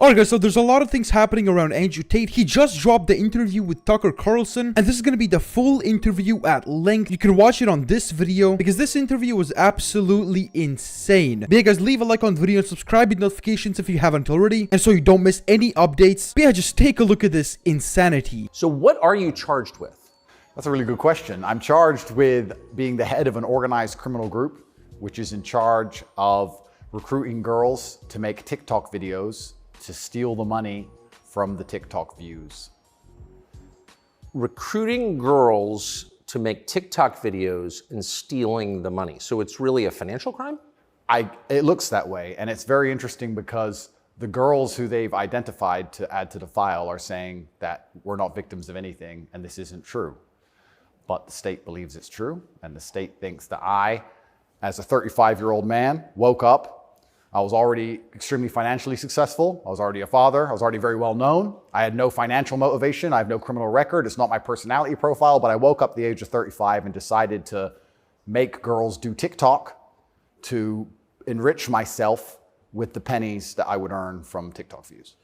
Alright guys, so there's a lot of things happening around Andrew Tate. He just dropped the interview with Tucker Carlson, and this is going to be the full interview at length. You can watch it on this video, because this interview was absolutely insane. But yeah guys, leave a like on the video and subscribe with notifications if you haven't already, and so you don't miss any updates. But yeah, just take a look at this insanity. So what are you charged with? That's a really good question. I'm charged with being the head of an organized criminal group, which is in charge of recruiting girls to make TikTok videos to steal the money from the TikTok views. Recruiting girls to make TikTok videos and stealing the money. So it's really a financial crime? It looks that way, and it's very interesting because the girls who they've identified to add to the file are saying that we're not victims of anything and this isn't true. But the state believes it's true, and the state thinks that I, as a 35-year-old man, woke up. I was already extremely financially successful. I was already a father. I was already very well known. I had no financial motivation. I have no criminal record. It's not my personality profile, but I woke up at the age of 35 and decided to make girls do TikTok to enrich myself with the pennies that I would earn from TikTok views.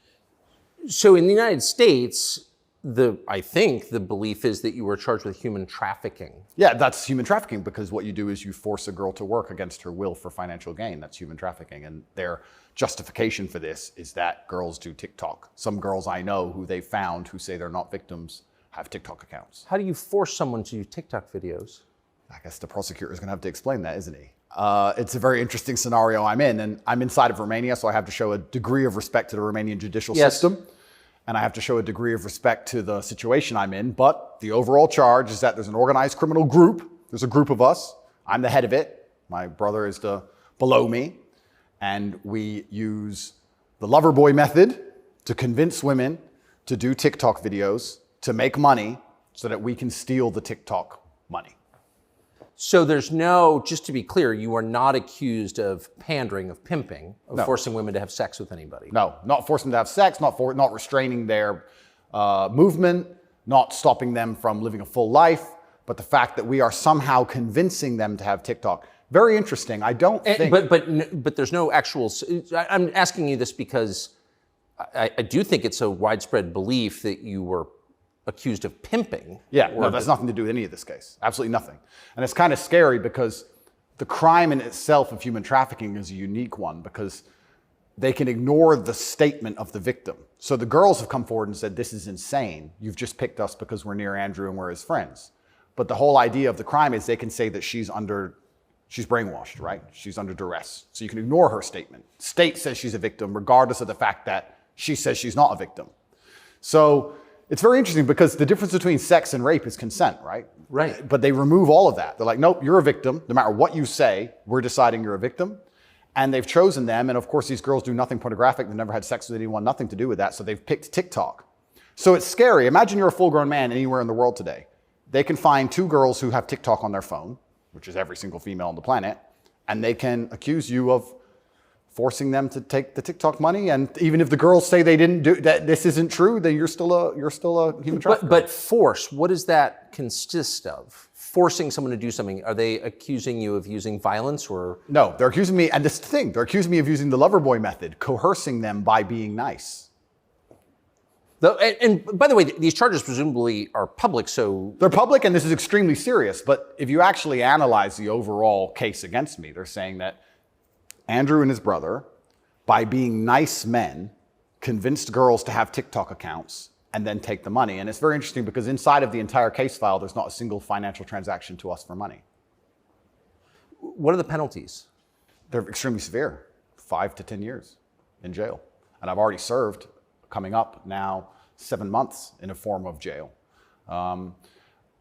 So in the United States, I think the belief is that you were charged with human trafficking. Yeah, that's human trafficking, because what you do is you force a girl to work against her will for financial gain. That's human trafficking. And their justification for this is that girls do TikTok. Some girls I know who they found who say they're not victims have TikTok accounts. How do you force someone to do TikTok videos? I guess the prosecutor is going to have to explain that, isn't he? It's a very interesting scenario I'm in, and I'm inside of Romania, so I have to show a degree of respect to the Romanian judicial system. And I have to show a degree of respect to the situation I'm in. But the overall charge is that there's an organized criminal group. There's a group of us. I'm the head of it. My brother is below me. And we use the lover boy method to convince women to do TikTok videos to make money so that we can steal the TikTok money. So there's no, just to be clear, you are not accused of pandering, of pimping, of forcing women to have sex with anybody. No, not forcing them to have sex, not restraining their movement, not stopping them from living a full life, but the fact that we are somehow convincing them to have TikTok. Very interesting. I don't think... But there's no actual... I'm asking you this because I do think it's a widespread belief that you were accused of pimping. Yeah, no, that's nothing to do with any of this case. Absolutely nothing. And it's kind of scary because the crime in itself of human trafficking is a unique one because they can ignore the statement of the victim. So the girls have come forward and said, this is insane. You've just picked us because we're near Andrew and we're his friends. But the whole idea of the crime is they can say that she's brainwashed, right? She's under duress. So you can ignore her statement. State says she's a victim regardless of the fact that she says she's not a victim. So it's very interesting because the difference between sex and rape is consent, right? Right. But they remove all of that. They're like, nope, you're a victim. No matter what you say, we're deciding you're a victim. And they've chosen them. And of course, these girls do nothing pornographic. They've never had sex with anyone, nothing to do with that. So they've picked TikTok. So it's scary. Imagine you're a full-grown man anywhere in the world today. They can find two girls who have TikTok on their phone, which is every single female on the planet, and they can accuse you of forcing them to take the TikTok money. And even if the girls say they didn't do that, this isn't true, then you're still a human trafficker. But force, what does that consist of? Forcing someone to do something, are they accusing you of using violence or? No, they're accusing me, and this thing, they're accusing me of using the lover boy method, coercing them by being nice. And by the way, these charges presumably are public, so... They're public, and this is extremely serious, but if you actually analyze the overall case against me, they're saying that Andrew and his brother, by being nice men, convinced girls to have TikTok accounts and then take the money. And it's very interesting because inside of the entire case file, there's not a single financial transaction to us for money. What are the penalties? They're extremely severe, 5 to 10 years in jail. And I've already served, coming up now, 7 months in a form of jail.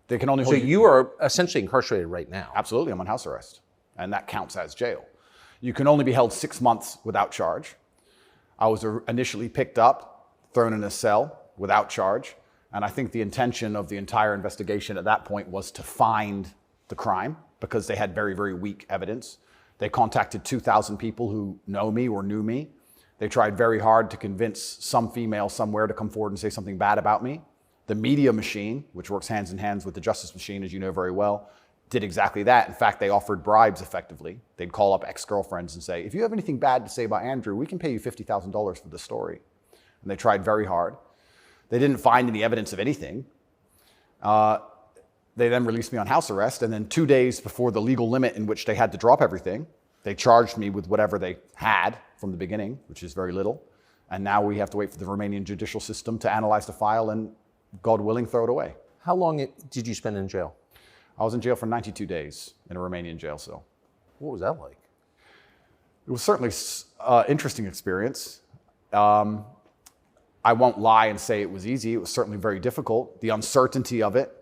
They can only hold So you are essentially incarcerated right now. Absolutely, I'm on house arrest, and that counts as jail. You can only be held 6 months without charge. I was initially picked up, thrown in a cell without charge, and I think the intention of the entire investigation at that point was to find the crime because they had very, very weak evidence. They contacted 2,000 people who know me or knew me. They tried very hard to convince some female somewhere to come forward and say something bad about me. The media machine, which works hands in hands with the justice machine, as you know very well, did exactly that. In fact, they offered bribes effectively. They'd call up ex-girlfriends and say, if you have anything bad to say about Andrew, we can pay you $50,000 for the story. and they tried very hard. They didn't find any evidence of anything. They then released me on house arrest, and then 2 days before the legal limit in which they had to drop everything, they charged me with whatever they had from the beginning, which is very little. And now we have to wait for the Romanian judicial system to analyze the file and, God willing, throw it away. How long did you spend in jail? I was in jail for 92 days in a Romanian jail cell. What was that like? It was certainly an interesting experience. I won't lie and say it was easy. It was certainly very difficult. The uncertainty of it.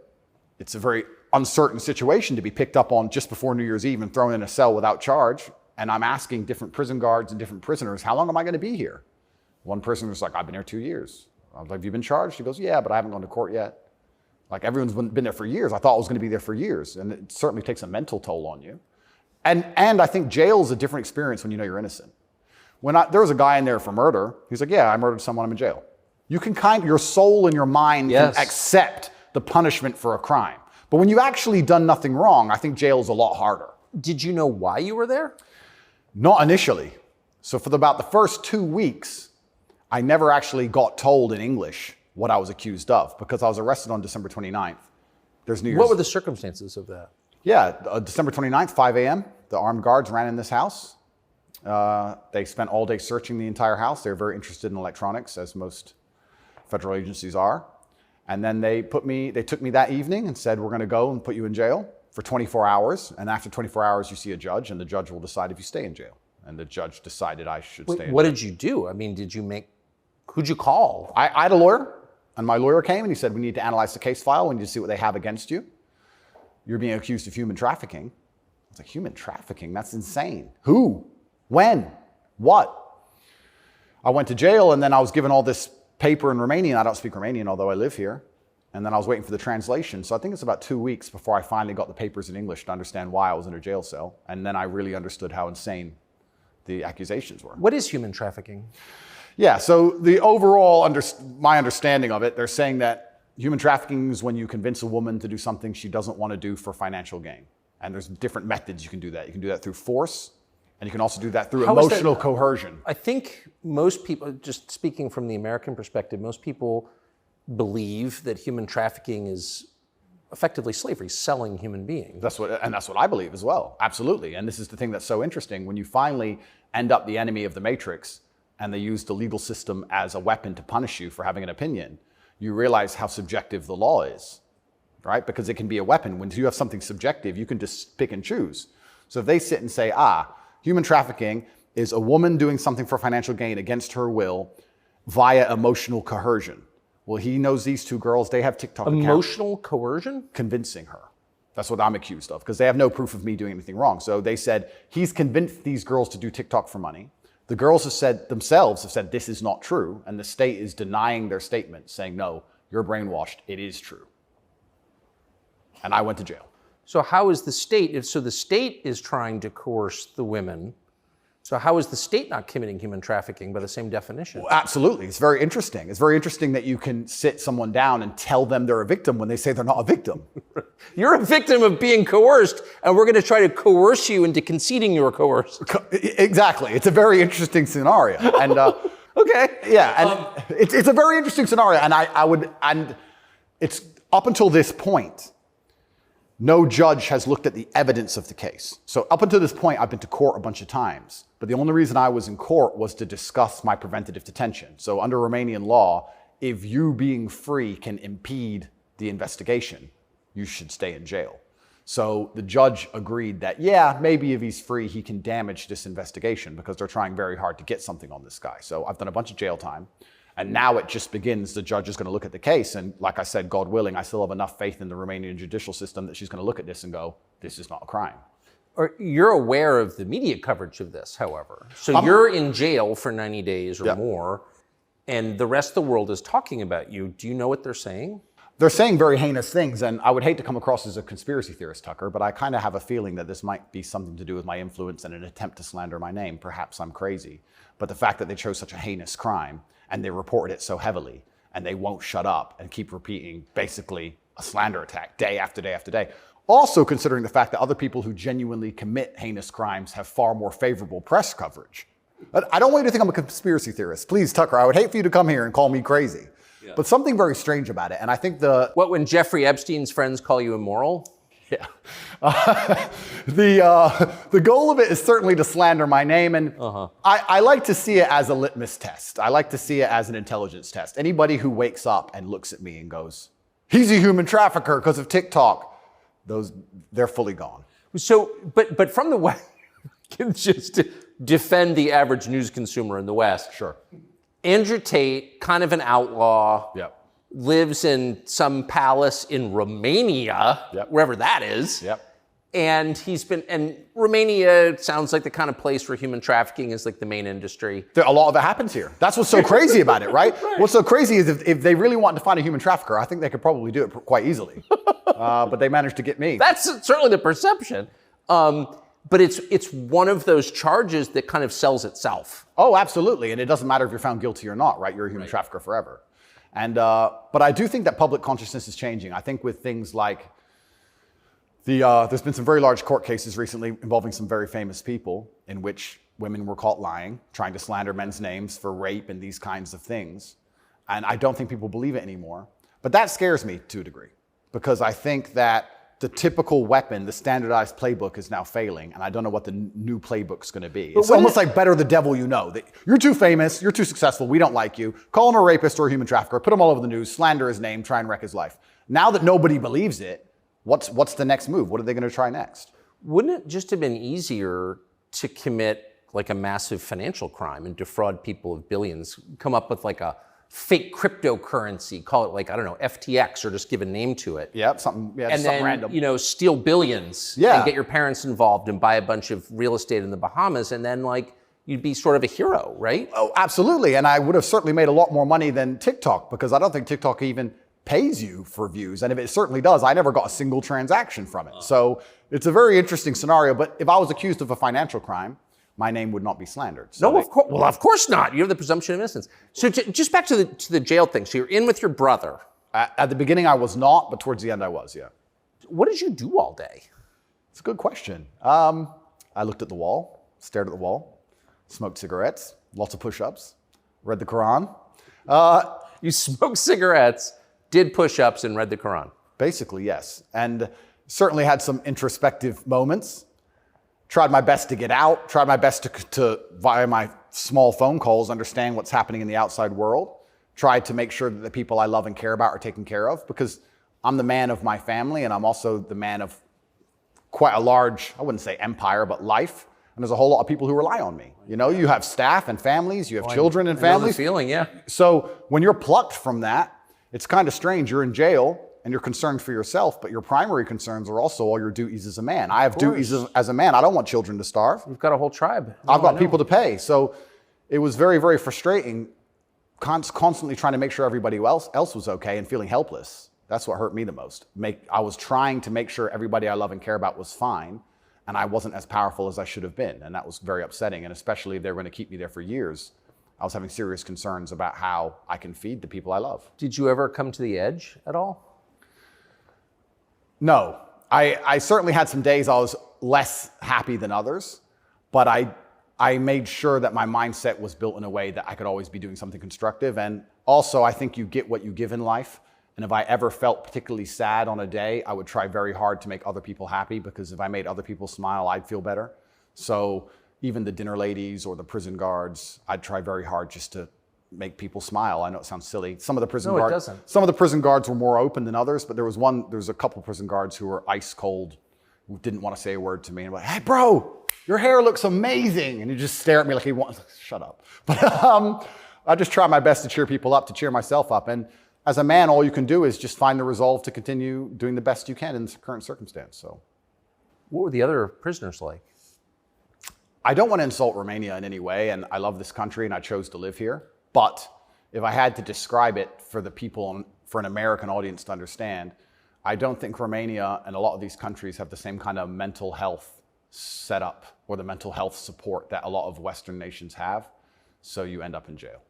It's a very uncertain situation to be picked up on just before New Year's Eve and thrown in a cell without charge. And I'm asking different prison guards and different prisoners, how long am I going to be here? One prisoner was like, I've been here 2 years. I was like, have you been charged? He goes, yeah, but I haven't gone to court yet. Like, everyone's been there for years. I thought I was going to be there for years. And it certainly takes a mental toll on you. And I think jail is a different experience when you know you're innocent. There was a guy in there for murder. He's like, yeah, I murdered someone, I'm in jail. You can your soul and your mind can accept the punishment for a crime. But when you've actually done nothing wrong, I think jail is a lot harder. Did you know why you were there? Not initially. So for about the first 2 weeks, I never actually got told in English what I was accused of because I was arrested on December 29th. There's New Year's. What were the circumstances of that? Yeah, December 29th, 5 a.m., the armed guards ran in this house. They spent all day searching the entire house. They're very interested in electronics, as most federal agencies are. And then they took me that evening and said, we're going to go and put you in jail for 24 hours. And after 24 hours, you see a judge, and the judge will decide if you stay in jail. And the judge decided I should stay in jail. What did you do? I mean, who'd you call? I had a lawyer, and my lawyer came and he said, we need to analyze the case file. We need to see what they have against you. You're being accused of human trafficking. I was like, human trafficking? That's insane. Who? When? What? I went to jail, and then I was given all this paper in Romanian. I don't speak Romanian, although I live here. And then I was waiting for the translation. So I think it's about 2 weeks before I finally got the papers in English to understand why I was in a jail cell. And then I really understood how insane the accusations were. What is human trafficking? Yeah, so the overall, my understanding of it, they're saying that human trafficking is when you convince a woman to do something she doesn't want to do for financial gain. And there's different methods you can do that. You can do that through force, and you can also do that through emotional coercion. I think most people, just speaking from the American perspective, most people believe that human trafficking is effectively slavery, selling human beings. That's what I believe as well. Absolutely. And this is the thing that's so interesting. When you finally end up the enemy of the matrix, and they use the legal system as a weapon to punish you for having an opinion, you realize how subjective the law is, right? Because it can be a weapon. When you have something subjective, you can just pick and choose. So if they sit and say, human trafficking is a woman doing something for financial gain against her will via emotional coercion. Well, he knows these two girls, they have TikTok accounts. Emotional coercion? Convincing her. That's what I'm accused of, because they have no proof of me doing anything wrong. So they said, he's convinced these girls to do TikTok for money. The girls have said this is not true, and the state is denying their statement, saying, no, you're brainwashed, it is true. And I went to jail. So how is the state, so the state is trying to coerce the women, so how is the state not committing human trafficking by the same definition? Well, absolutely, it's very interesting. It's very interesting that you can sit someone down and tell them they're a victim when they say they're not a victim. You're a victim of being coerced, and we're going to try to coerce you into conceding you were coerced. Exactly, it's a very interesting scenario. And okay. Yeah, and it's a very interesting scenario, and it's up until this point, no judge has looked at the evidence of the case. So up until this point, I've been to court a bunch of times. But the only reason I was in court was to discuss my preventative detention. So under Romanian law, if you being free can impede the investigation, you should stay in jail. So the judge agreed that, yeah, maybe if he's free, he can damage this investigation because they're trying very hard to get something on this guy. So I've done a bunch of jail time. And now it just begins. The judge is going to look at the case. And like I said, God willing, I still have enough faith in the Romanian judicial system that she's going to look at this and go, this is not a crime. Or you're aware of the media coverage of this, however. So you're in jail for 90 days or more, and the rest of the world is talking about you. Do you know what they're saying? They're saying very heinous things, and I would hate to come across as a conspiracy theorist, Tucker, but I kind of have a feeling that this might be something to do with my influence and an attempt to slander my name. Perhaps I'm crazy. But the fact that they chose such a heinous crime, and they reported it so heavily, and they won't shut up and keep repeating basically a slander attack day after day after day. Also considering the fact that other people who genuinely commit heinous crimes have far more favorable press coverage. I don't want you to think I'm a conspiracy theorist. Please, Tucker, I would hate for you to come here and call me crazy. Yeah. But something very strange about it, and I think What, when Jeffrey Epstein's friends call you immoral? Yeah. The goal of it is certainly to slander my name, and I like to see it as a litmus test. I like to see it as an intelligence test. Anybody who wakes up and looks at me and goes, he's a human trafficker because of TikTok, they're fully gone. So, but from the West, just to defend the average news consumer in the West. Sure. Andrew Tate, kind of an outlaw. Yep. Lives in some palace in Romania, wherever that is. Yep. And Romania sounds like the kind of place where human trafficking is like the main industry. A lot of it happens here. That's what's so crazy about it, right? What's so crazy is if they really wanted to find a human trafficker, I think they could probably do it quite easily. But they managed to get me. That's certainly the perception. But it's one of those charges that kind of sells itself. Oh, absolutely. And it doesn't matter if you're found guilty or not, right? You're a human trafficker forever. And but I do think that public consciousness is changing. I think with things like there's been some very large court cases recently involving some very famous people in which women were caught lying, trying to slander men's names for rape and these kinds of things. And I don't think people believe it anymore. But that scares me to a degree, because I think that the typical weapon, the standardized playbook, is now failing, and I don't know what the new playbook's going to be. It's almost like better the devil you know. That you're too famous, you're too successful, we don't like you. Call him a rapist or a human trafficker, put him all over the news, slander his name, try and wreck his life. Now that nobody believes it, what's the next move? What are they going to try next? Wouldn't it just have been easier to commit like a massive financial crime and defraud people of billions, come up with like a fake cryptocurrency, call it like, I don't know, FTX, or just give a name to it. Yep, something random. Steal billions and get your parents involved and buy a bunch of real estate in the Bahamas, and then like you'd be sort of a hero, right? Oh, absolutely. And I would have certainly made a lot more money than TikTok, because I don't think TikTok even pays you for views. And if it certainly does, I never got a single transaction from it. So it's a very interesting scenario. But if I was accused of a financial crime, my name would not be slandered. So no, of course. Well, of course not. You have the presumption of innocence. So just back to the jail thing. So you're in with your brother. At the beginning, I was not, but towards the end, I was. Yeah. What did you do all day? It's a good question. I looked at the wall, stared at the wall, smoked cigarettes, lots of push-ups, read the Quran. You smoked cigarettes, did push-ups, and read the Quran. Basically, yes, and certainly had some introspective moments. Tried my best to get out, tried my best to via my small phone calls, understand what's happening in the outside world. Tried to make sure that the people I love and care about are taken care of, because I'm the man of my family, and I'm also the man of quite a large, I wouldn't say empire, but life. And there's a whole lot of people who rely on me. You know, you have staff and families, you have children and families. I know the feeling, yeah. So when you're plucked from that, it's kind of strange. You're in jail, and you're concerned for yourself, but your primary concerns are also all your duties as a man. I have duties as a man. I don't want children to starve. You've got a whole tribe. I've got people to pay. So it was very, very frustrating, constantly trying to make sure everybody else was okay and feeling helpless. That's what hurt me the most. I was trying to make sure everybody I love and care about was fine, and I wasn't as powerful as I should have been. And that was very upsetting. And especially if they were going to keep me there for years, I was having serious concerns about how I can feed the people I love. Did you ever come to the edge at all? No, I certainly had some days I was less happy than others, but I made sure that my mindset was built in a way that I could always be doing something constructive. And also, I think you get what you give in life. And if I ever felt particularly sad on a day, I would try very hard to make other people happy, because if I made other people smile, I'd feel better. So even the dinner ladies or the prison guards, I'd try very hard just to make people smile. I know it sounds silly. Some of the prison guards were more open than others, but there was a couple prison guards who were ice cold, who didn't want to say a word to me, and were like, "Hey, bro, your hair looks amazing," and he just stare at me like he wants. Shut up. But I just try my best to cheer people up, to cheer myself up, and as a man, all you can do is just find the resolve to continue doing the best you can in the current circumstance. So, what were the other prisoners like? I don't want to insult Romania in any way, and I love this country, and I chose to live here. But if I had to describe it for the people, for an American audience to understand, I don't think Romania and a lot of these countries have the same kind of mental health setup or the mental health support that a lot of Western nations have. So you end up in jail.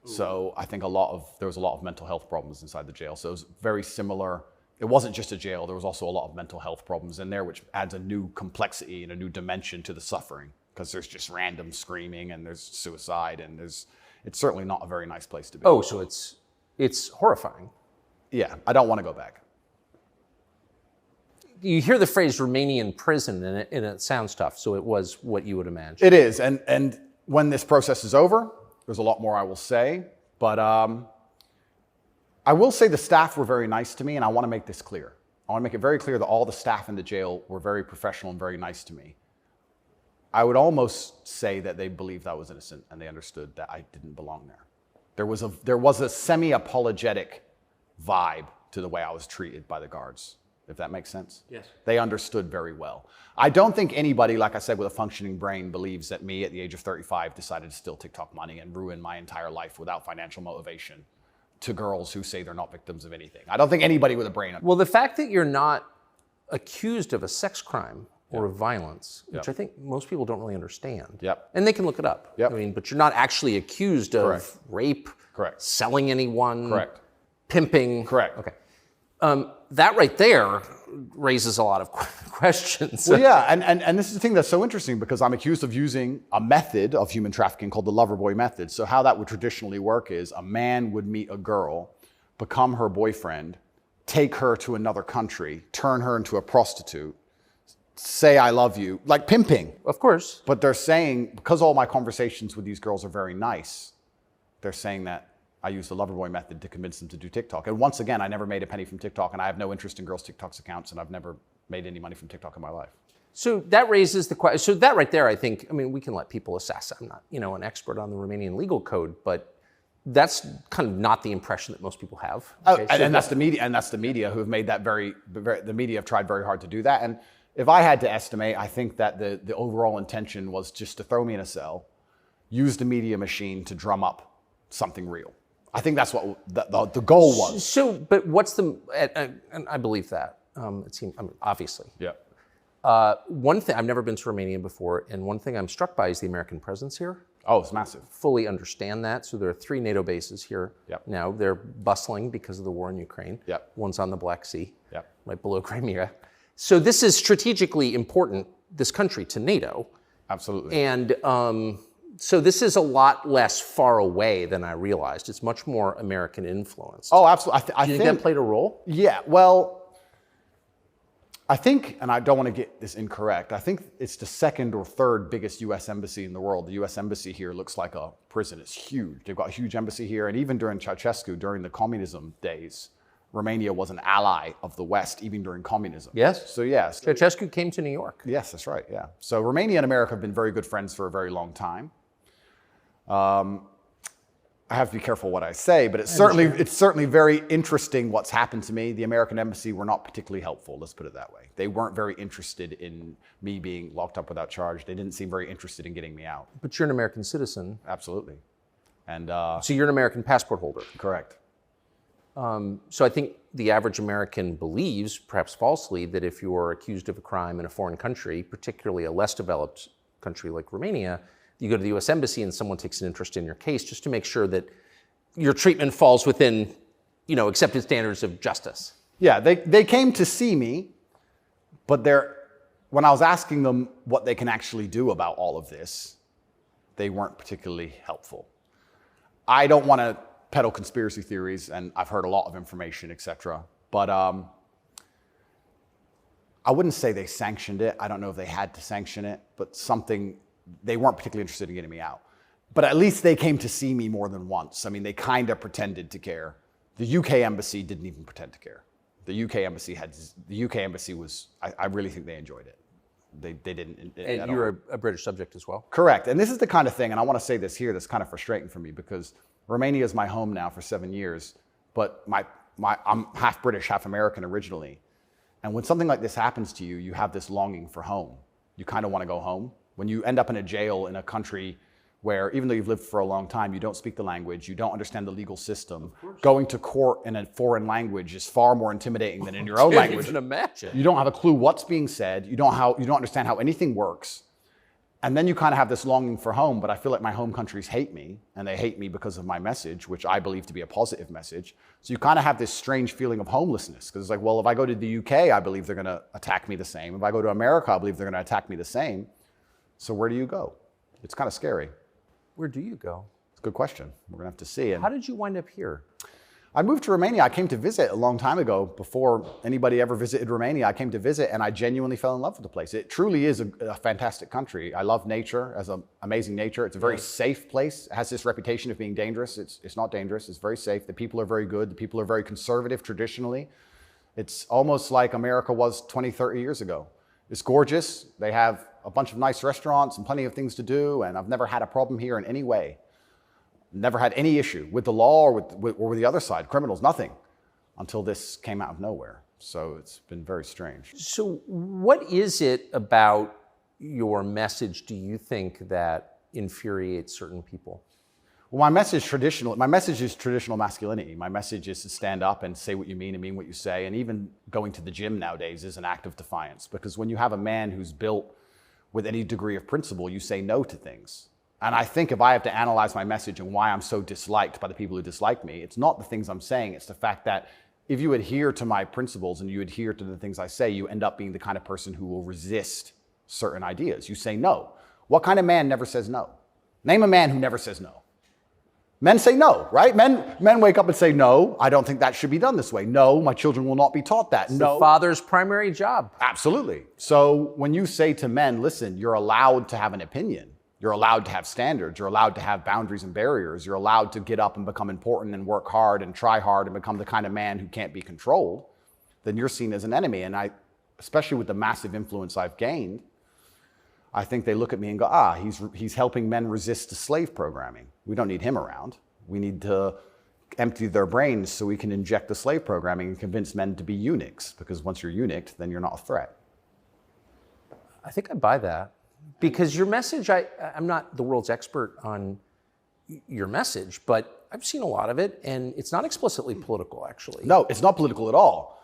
So I think there was a lot of mental health problems inside the jail. So it was very similar. It wasn't just a jail. There was also a lot of mental health problems in there, which adds a new complexity and a new dimension to the suffering. because there's just random screaming and there's suicide and it's certainly not a very nice place to be. Oh, so it's horrifying. Yeah, I don't want to go back. You hear the phrase Romanian prison and it sounds tough, so it was what you would imagine. It is, and when this process is over, there's a lot more I will say, but I will say the staff were very nice to me, and I want to make this clear. I want to make it very clear that all the staff in the jail were very professional and very nice to me. I would almost say that they believed I was innocent and they understood that I didn't belong there. There was a semi-apologetic vibe to the way I was treated by the guards, if that makes sense. Yes. They understood very well. I don't think anybody, like I said, with a functioning brain believes that me at the age of 35 decided to steal TikTok money and ruin my entire life without financial motivation to girls who say they're not victims of anything. I don't think anybody with a brain. Well, the fact that you're not accused of a sex crime or of violence, which I think most people don't really understand. Yep. And they can look it up. Yep. I mean, but you're not actually accused of Correct. rape, Correct. selling anyone, Correct. pimping. Correct. Okay. That right there raises a lot of questions. Well, yeah, and this is the thing that's so interesting because I'm accused of using a method of human trafficking called the lover boy method. So how that would traditionally work is a man would meet a girl, become her boyfriend, take her to another country, turn her into a prostitute, say I love you, like pimping. Of course. But they're saying, because all my conversations with these girls are very nice, they're saying that I use the lover boy method to convince them to do TikTok. And once again, I never made a penny from TikTok, and I have no interest in girls' TikTok's accounts, and I've never made any money from TikTok in my life. So that raises the question. So that right there, I think, I mean, we can let people assess. I'm not, an expert on the Romanian legal code, but that's kind of not the impression that most people have. Okay? And that's the media, who have made that the media have tried very hard to do that. And if I had to estimate, I think that the overall intention was just to throw me in a cell, use the media machine to drum up something real. I think that's what the goal was. So, but what's and I believe that. It seems, obviously. Yeah. One thing, I've never been to Romania before, and one thing I'm struck by is the American presence here. Oh, it's massive. Fully understand that. So there are 3 NATO bases here now. They're bustling because of the war in Ukraine. Yep. One's on the Black Sea, Yep. right below Crimea. So this is strategically important, this country, to NATO. Absolutely. And so this is a lot less far away than I realized. It's much more American influenced. Oh, absolutely. Do you think that played a role? Yeah, well, I think, and I don't want to get this incorrect, I think it's the 2nd or 3rd biggest U.S. embassy in the world. The U.S. embassy here looks like a prison. It's huge. They've got a huge embassy here. And even during Ceausescu, during the communism days, Romania was an ally of the West, even during communism. Yes. So, yes. Ceausescu came to New York. Yes, that's right, yeah. So Romania and America have been very good friends for a very long time. I have to be careful what I say, but it's certainly very interesting what's happened to me. The American embassy were not particularly helpful, let's put it that way. They weren't very interested in me being locked up without charge. They didn't seem very interested in getting me out. But you're an American citizen. Absolutely. And so you're an American passport holder. correct. So I think the average American believes, perhaps falsely, that if you are accused of a crime in a foreign country, particularly a less developed country like Romania, you go to the U.S. Embassy and someone takes an interest in your case just to make sure that your treatment falls within, accepted standards of justice. Yeah, they came to see me, but when I was asking them what they can actually do about all of this, they weren't particularly helpful. I don't want to peddle conspiracy theories, and I've heard a lot of information, etc. But I wouldn't say they sanctioned it. I don't know if they had to sanction it, but they weren't particularly interested in getting me out. But at least they came to see me more than once. I mean, they kind of pretended to care. The UK embassy didn't even pretend to care. The UK embassy was, I really think they enjoyed it. They didn't. And you're a British subject as well? Correct. And this is the kind of thing, and I want to say this here, that's kind of frustrating for me because Romania is my home now for 7 years, but I'm half British, half American originally. And when something like this happens to you, you have this longing for home. You kind of want to go home. When you end up in a jail in a country where, even though you've lived for a long time, you don't speak the language, you don't understand the legal system, going to court in a foreign language is far more intimidating than in your own language. I can imagine. You don't have a clue what's being said. You don't understand how anything works. And then you kind of have this longing for home, but I feel like my home countries hate me, and they hate me because of my message, which I believe to be a positive message. So you kind of have this strange feeling of homelessness, because it's like, well, if I go to the UK, I believe they're going to attack me the same. If I go to America, I believe they're going to attack me the same. So where do you go? It's kind of scary. Where do you go? It's a good question. We're going to have to see. How did you wind up here? I moved to Romania. I came to visit a long time ago. Before anybody ever visited Romania, I came to visit and I genuinely fell in love with the place. It truly is a fantastic country. I love nature, as amazing nature. It's a very safe place. It has this reputation of being dangerous. It's not dangerous. It's very safe. The people are very good. The people are very conservative traditionally. It's almost like America was 20, 30 years ago. It's gorgeous. They have a bunch of nice restaurants and plenty of things to do, and I've never had a problem here in any way. Never had any issue with the law or with the other side, criminals, nothing, until this came out of nowhere. So it's been very strange. So what is it about your message, do you think, that infuriates certain people? Well, my message is traditional masculinity. My message is to stand up and say what you mean and mean what you say. And even going to the gym nowadays is an act of defiance, because when you have a man who's built with any degree of principle, you say no to things. And I think if I have to analyze my message and why I'm so disliked by the people who dislike me, it's not the things I'm saying, it's the fact that if you adhere to my principles and you adhere to the things I say, you end up being the kind of person who will resist certain ideas. You say no. What kind of man never says no? Name a man who never says no. Men say no, right? Men wake up and say, no, I don't think that should be done this way. No, my children will not be taught that. It's no. the father's primary job. Absolutely. So when you say to men, listen, you're allowed to have an opinion. You're allowed to have standards. You're allowed to have boundaries and barriers. You're allowed to get up and become important and work hard and try hard and become the kind of man who can't be controlled. Then you're seen as an enemy. And especially with the massive influence I've gained, I think they look at me and go, he's helping men resist the slave programming. We don't need him around. We need to empty their brains so we can inject the slave programming and convince men to be eunuchs. Because once you're eunuched, then you're not a threat. I think I buy that. Because your message, I'm not the world's expert on your message, but I've seen a lot of it, and it's not explicitly political, actually. No, it's not political at all.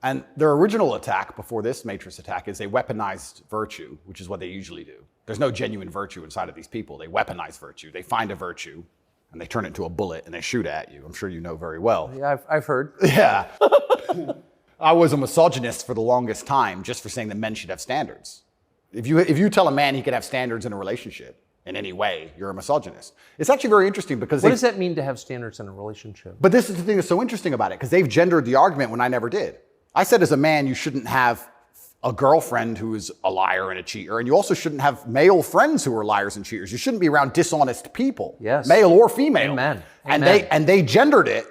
And their original attack before this Matrix attack is they weaponized virtue, which is what they usually do. There's no genuine virtue inside of these people. They weaponize virtue. They find a virtue, and they turn it into a bullet, and they shoot at you. I'm sure you know very well. Yeah, I've heard. Yeah. I was a misogynist for the longest time just for saying that men should have standards. If you tell a man he can have standards in a relationship in any way, you're a misogynist. It's actually very interesting because what does that mean to have standards in a relationship? But this is the thing that's so interesting about it, because they've gendered the argument when I never did. I said as a man, you shouldn't have a girlfriend who is a liar and a cheater, and you also shouldn't have male friends who are liars and cheaters. You shouldn't be around dishonest people, yes, male or female. Amen. And Amen. they gendered it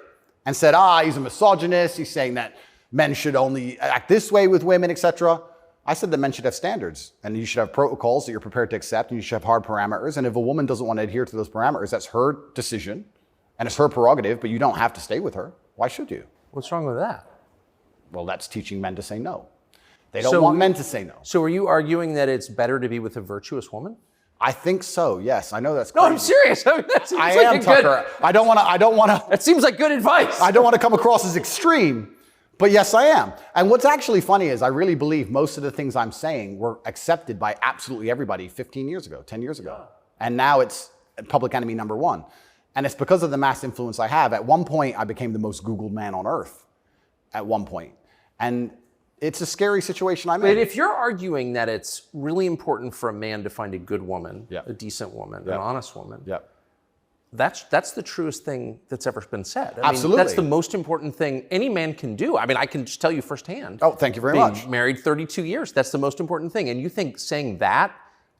and said, he's a misogynist. He's saying that men should only act this way with women, etc. I said that men should have standards, and you should have protocols that you're prepared to accept, and you should have hard parameters. And if a woman doesn't want to adhere to those parameters, that's her decision, and it's her prerogative, but you don't have to stay with her. Why should you? What's wrong with that? Well, that's teaching men to say no. They don't want men to say no. So are you arguing that it's better to be with a virtuous woman? I think so, yes. I know that's crazy. No, I'm serious. I mean, that seems I like am, Tucker. I don't want to. That seems like good advice. I don't want to come across as extreme. But yes, I am. And what's actually funny is I really believe most of the things I'm saying were accepted by absolutely everybody 15 years ago, 10 years ago. And now it's public enemy number one. And it's because of the mass influence I have. At one point, I became the most Googled man on earth. At one point. And it's a scary situation I'm in. But if you're arguing that it's really important for a man to find a good woman, a decent woman, an honest woman, that's the truest thing that's ever been said. I Absolutely. mean, that's the most important thing any man can do. I mean, I can just tell you firsthand. Oh, thank you very much. Married 32 years, that's the most important thing. And you think saying that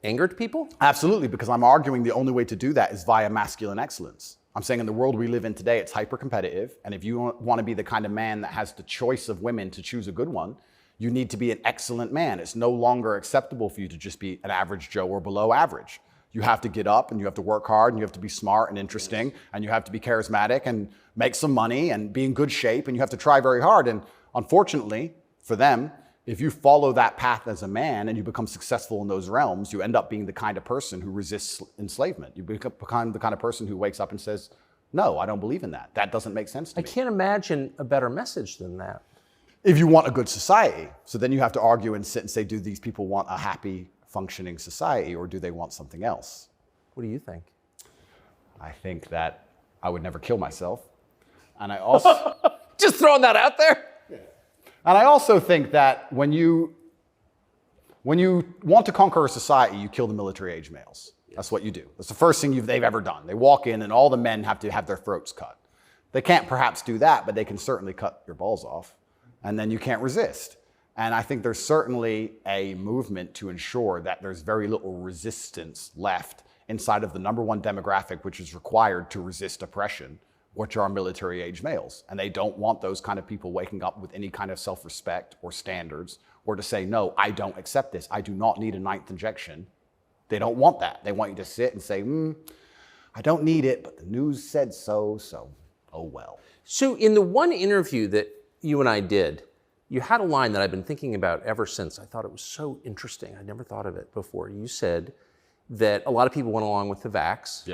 angered people? Absolutely, because I'm arguing the only way to do that is via masculine excellence. I'm saying in the world we live in today, it's hyper-competitive. And if you want to be the kind of man that has the choice of women to choose a good one, you need to be an excellent man. It's no longer acceptable for you to just be an average Joe or below average. You have to get up and you have to work hard and you have to be smart and interesting and you have to be charismatic and make some money and be in good shape and you have to try very hard. And unfortunately for them, if you follow that path as a man and you become successful in those realms, you end up being the kind of person who resists enslavement. You become the kind of person who wakes up and says, no, I don't believe in that. That doesn't make sense to me. I can't imagine a better message than that. If you want a good society. So then you have to argue and sit and say, do these people want a happy, functioning society or do they want something else? What do you think? I think that I would never kill myself. And I also... Just throwing that out there? And I also think that when you When you want to conquer a society, you kill the military-age males. That's what you do. That's the first thing they've ever done. They walk in and all the men have to have their throats cut. They can't perhaps do that, but they can certainly cut your balls off. And then you can't resist. And I think there's certainly a movement to ensure that there's very little resistance left inside of the number one demographic which is required to resist oppression, which are military-age males. And they don't want those kind of people waking up with any kind of self-respect or standards, or to say, no, I don't accept this. I do not need a 9th injection. They don't want that. They want you to sit and say, I don't need it, but the news said so, so oh well. So in the one interview that you and I did, you had a line that I've been thinking about ever since. I thought it was so interesting. I never thought of it before. You said that a lot of people went along with the vax,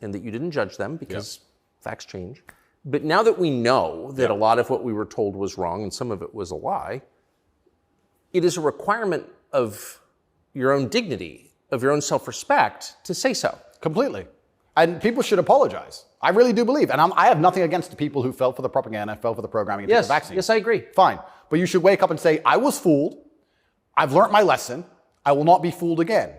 and that you didn't judge them because facts change. But now that we know that a lot of what we were told was wrong and some of it was a lie, it is a requirement of your own dignity, of your own self-respect to say so. Completely. And people should apologize. I really do believe. And I have nothing against the people who fell for the propaganda, fell for the programming, and took the vaccine. Yes, I agree. Fine. But you should wake up and say, I was fooled. I've learned my lesson. I will not be fooled again.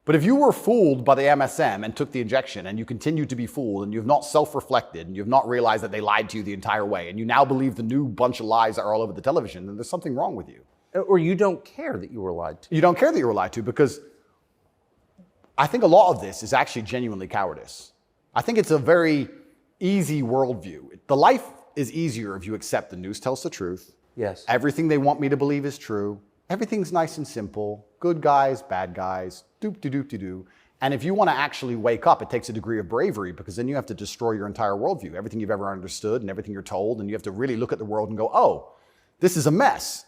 But if you were fooled by the MSM and took the injection and you continue to be fooled and you've not self-reflected and you've not realized that they lied to you the entire way and you now believe the new bunch of lies that are all over the television, then there's something wrong with you. Or you don't care that you were lied to. You don't care that you were lied to, because I think a lot of this is actually genuinely cowardice. I think it's a very easy worldview. The life is easier if you accept the news tells the truth. Yes. Everything they want me to believe is true. Everything's nice and simple. Good guys, bad guys, doop-de-doop-de-doo. And if you want to actually wake up, it takes a degree of bravery, because then you have to destroy your entire worldview, everything you've ever understood and everything you're told, and you have to really look at the world and go, oh, this is a mess.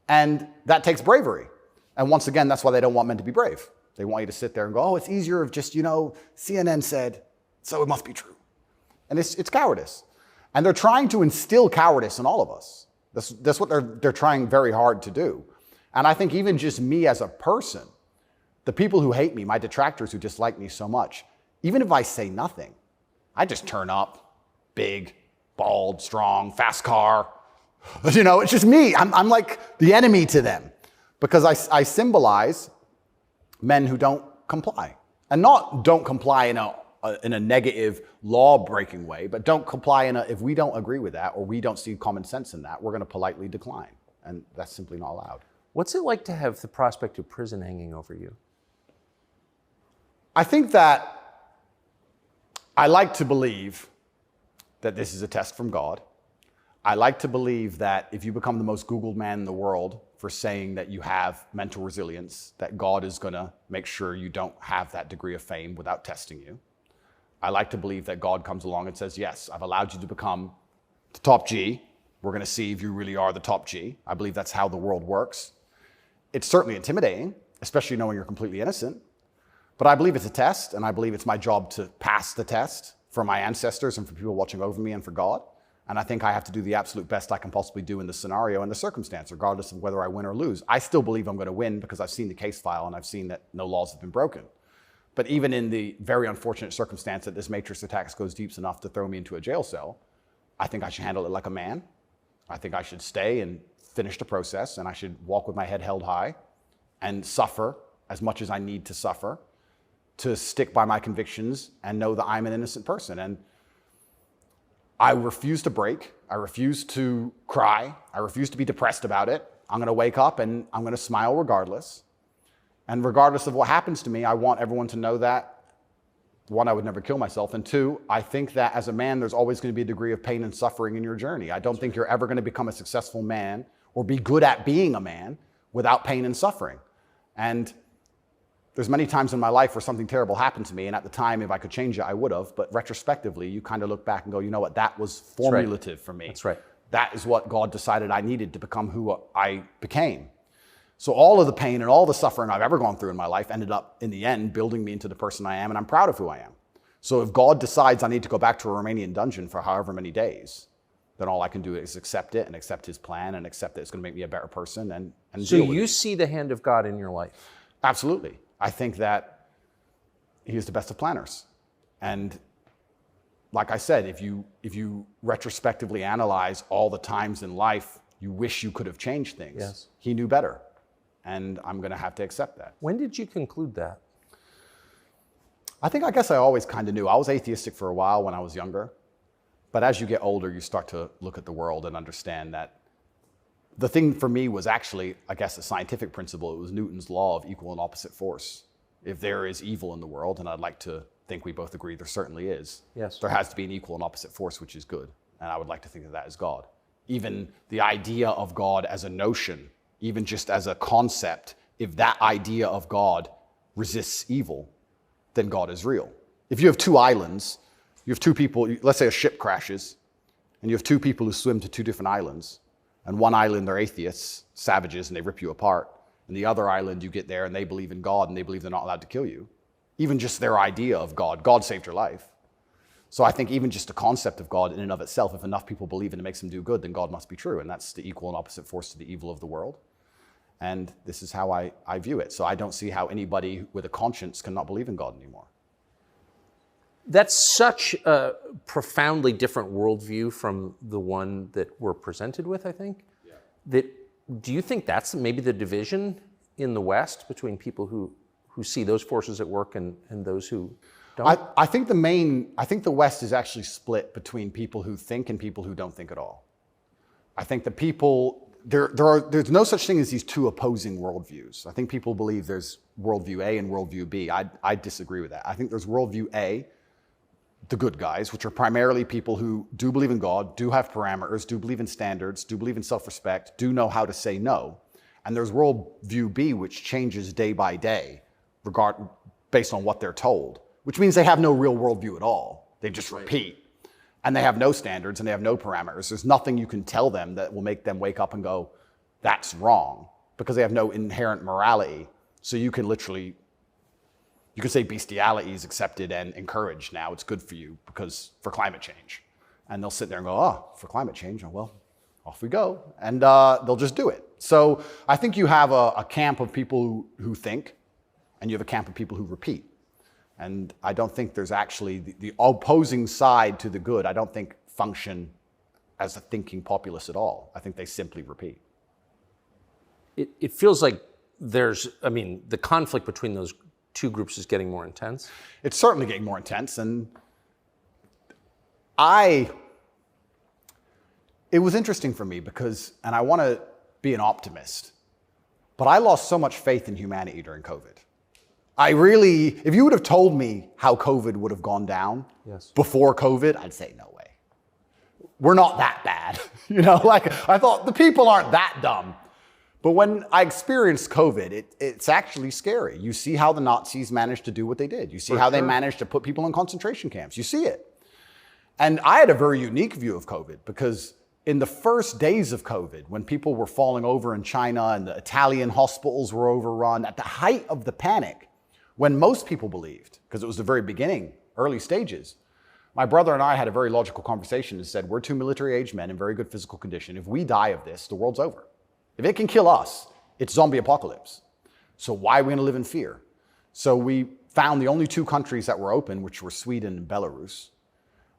And that takes bravery. And once again, that's why they don't want men to be brave. They want you to sit there and go, oh, it's easier if just, CNN said, so it must be true. And it's cowardice. And they're trying to instill cowardice in all of us. That's what they're trying very hard to do. And I think even just me as a person, the people who hate me, my detractors who dislike me so much, even if I say nothing, I just turn up, big, bald, strong, fast car. It's just me. I'm like the enemy to them, because I symbolize men who don't comply. And not don't comply in a negative law-breaking way, but don't comply if we don't agree with that or we don't see common sense in that, we're going to politely decline. And that's simply not allowed. What's it like to have the prospect of prison hanging over you? I think that I like to believe that this is a test from God. I like to believe that if you become the most Googled man in the world for saying that you have mental resilience, that God is going to make sure you don't have that degree of fame without testing you. I like to believe that God comes along and says, yes, I've allowed you to become the top G. We're going to see if you really are the top G. I believe that's how the world works. It's certainly intimidating, especially knowing you're completely innocent. But I believe it's a test, and I believe it's my job to pass the test for my ancestors and for people watching over me and for God. And I think I have to do the absolute best I can possibly do in the scenario and the circumstance, regardless of whether I win or lose. I still believe I'm going to win because I've seen the case file and I've seen that no laws have been broken. But even in the very unfortunate circumstance that this matrix attack goes deep enough to throw me into a jail cell, I think I should handle it like a man. I think I should stay and finish the process, and I should walk with my head held high and suffer as much as I need to suffer to stick by my convictions and know that I'm an innocent person. And I refuse to break. I refuse to cry. I refuse to be depressed about it. I'm going to wake up and I'm going to smile regardless. And regardless of what happens to me, I want everyone to know that, one, I would never kill myself. And two, I think that as a man, there's always going to be a degree of pain and suffering in your journey. I don't think you're ever going to become a successful man or be good at being a man without pain and suffering. And there's many times in my life where something terrible happened to me, and at the time, if I could change it, I would have. But retrospectively, you kind of look back and go, you know what, that was formulative for me. That's right. That is what God decided I needed to become who I became. So all of the pain and all the suffering I've ever gone through in my life ended up, in the end, building me into the person I am, and I'm proud of who I am. So if God decides I need to go back to a Romanian dungeon for however many days, then all I can do is accept it and accept his plan and accept that it's going to make me a better person and so deal with you it. see the hand of God in your life? Absolutely. I think that he is the best of planners. And like I said, if you retrospectively analyze all the times in life you wish you could have changed things, yes, he knew better. and I'm going to have to accept that. When did you conclude that? I guess I always kind of knew. I was atheistic for a while when I was younger, but as you get older, you start to look at the world and understand that the thing for me was actually, I guess, a scientific principle. It was Newton's law of equal and opposite force. If there is evil in the world, and I'd like to think we both agree there certainly is, yes, there has to be an equal and opposite force, which is good. And I would like to think that that is God. Even the idea of God as a notion, even just as a concept, if that idea of God resists evil, then God is real. If you have two islands, you have two people, let's say a ship crashes, and you have two people who swim to two different islands, and one island they're atheists, savages, and they rip you apart, and the other island you get there and they believe in God and they believe they're not allowed to kill you. Even just their idea of God saved your life. So I think even just the concept of God in and of itself, if enough people believe and it makes them do good, then God must be true, and that's the equal and opposite force to the evil of the world. And this is how I view it. So I don't see how anybody with a conscience cannot believe in God anymore. That's such a profoundly different worldview from the one that we're presented with, I think. Yeah. Do you think that's maybe the division in the West between people who see those forces at work and those who don't? I think the West is actually split between people who think and people who don't think at all. I think the people, there's no such thing as these two opposing worldviews. I think people believe there's worldview A and worldview B. I disagree with that. I think there's worldview A, the good guys, which are primarily people who do believe in God, do have parameters, do believe in standards, do believe in self-respect, do know how to say no. And there's worldview B, which changes day by day, based on what they're told, which means they have no real worldview at all. They just repeat. And they have no standards and they have no parameters. There's nothing you can tell them that will make them wake up and go, that's wrong, because they have no inherent morality. So you can literally, you can say bestiality is accepted and encouraged now. It's good for you for climate change. And they'll sit there and go, oh, for climate change, oh, well, off we go. And they'll just do it. So I think you have a camp of people who think, and you have a camp of people who repeat. And I don't think there's actually the opposing side to the good, I don't think function as a thinking populace at all. I think they simply repeat. It feels like the conflict between those two groups is getting more intense. It's certainly getting more intense. And it was interesting for me because, and I want to be an optimist, but I lost so much faith in humanity during COVID. If you would have told me how COVID would have gone down before COVID, I'd say no way. We're not that bad. I thought the people aren't that dumb. But when I experienced COVID, it's actually scary. You see how the Nazis managed to do what they did. You see how they managed to put people in concentration camps. You see it. And I had a very unique view of COVID because in the first days of COVID, when people were falling over in China and the Italian hospitals were overrun, at the height of the panic, when most people believed, because it was the very beginning, early stages, my brother and I had a very logical conversation and said, we're two military-aged men in very good physical condition. If we die of this, the world's over. If it can kill us, it's zombie apocalypse. So why are we going to live in fear? So we found the only two countries that were open, which were Sweden and Belarus.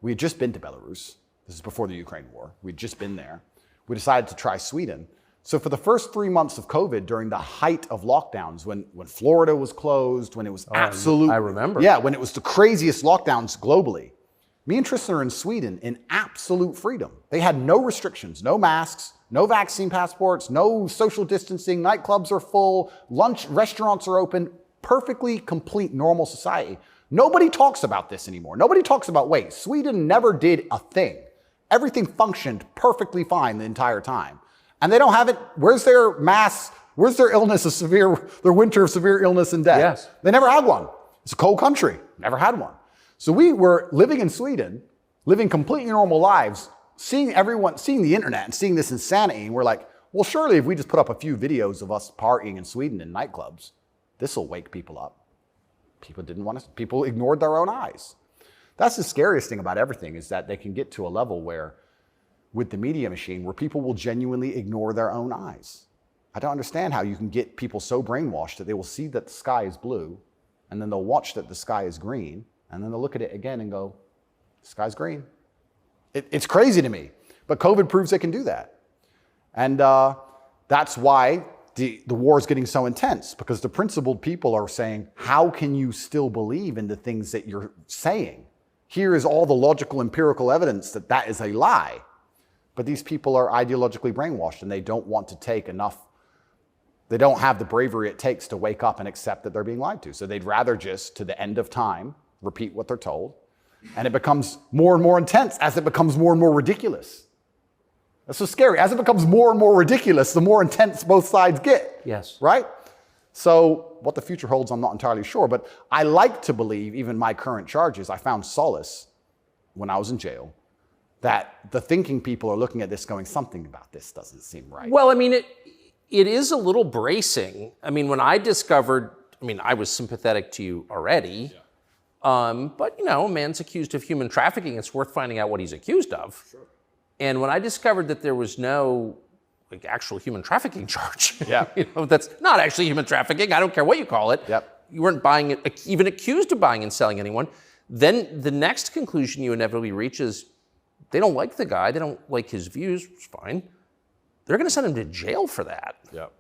We had just been to Belarus. This is before the Ukraine war. We'd just been there. We decided to try Sweden. So for the first 3 months of COVID, during the height of lockdowns, when Florida was closed, when it was absolute... I remember. Yeah, when it was the craziest lockdowns globally, me and Tristan are in Sweden in absolute freedom. They had no restrictions, no masks, no vaccine passports, no social distancing, nightclubs are full, restaurants are open, perfectly complete normal society. Nobody talks about this anymore. Nobody talks about, wait, Sweden never did a thing. Everything functioned perfectly fine the entire time. And they don't have it. Where's their where's their their winter of severe illness and death? Yes. They never had one. It's a cold country. Never had one. So we were living in Sweden, living completely normal lives, seeing the internet and seeing this insanity. And we're like, well, surely if we just put up a few videos of us partying in Sweden in nightclubs, this will wake people up. People ignored their own eyes. That's the scariest thing about everything, is that they can get to a level where, with the media machine, where people will genuinely ignore their own eyes. I don't understand how you can get people so brainwashed that they will see that the sky is blue, and then they'll watch that the sky is green, and then they'll look at it again and go, the sky's green. It's crazy to me, but COVID proves they can do that. And that's why the war is getting so intense because the principled people are saying, how can you still believe in the things that you're saying? Here is all the logical, empirical evidence that that is a lie. But these people are ideologically brainwashed and they don't want to take enough. They don't have the bravery it takes to wake up and accept that they're being lied to. So they'd rather just, to the end of time, repeat what they're told. And it becomes more and more intense as it becomes more and more ridiculous. That's so scary. As it becomes more and more ridiculous, the more intense both sides get. Yes. Right? So what the future holds, I'm not entirely sure. But I like to believe, even my current charges, I found solace when I was in jail, that the thinking people are looking at this going, something about this doesn't seem right. Well, I mean, it is a little bracing. I mean, when I discovered, I mean, I was sympathetic to you already. Yeah. But, you know, a man's accused of human trafficking. It's worth finding out what he's accused of. Sure. And when I discovered that there was no like actual human trafficking charge, yeah. You know, that's not actually human trafficking. I don't care what you call it. Yep. You weren't buying it, even accused of buying and selling anyone. Then the next conclusion you inevitably reach is they don't like the guy. They don't like his views. It's fine. They're going to send him to jail for that. Yep.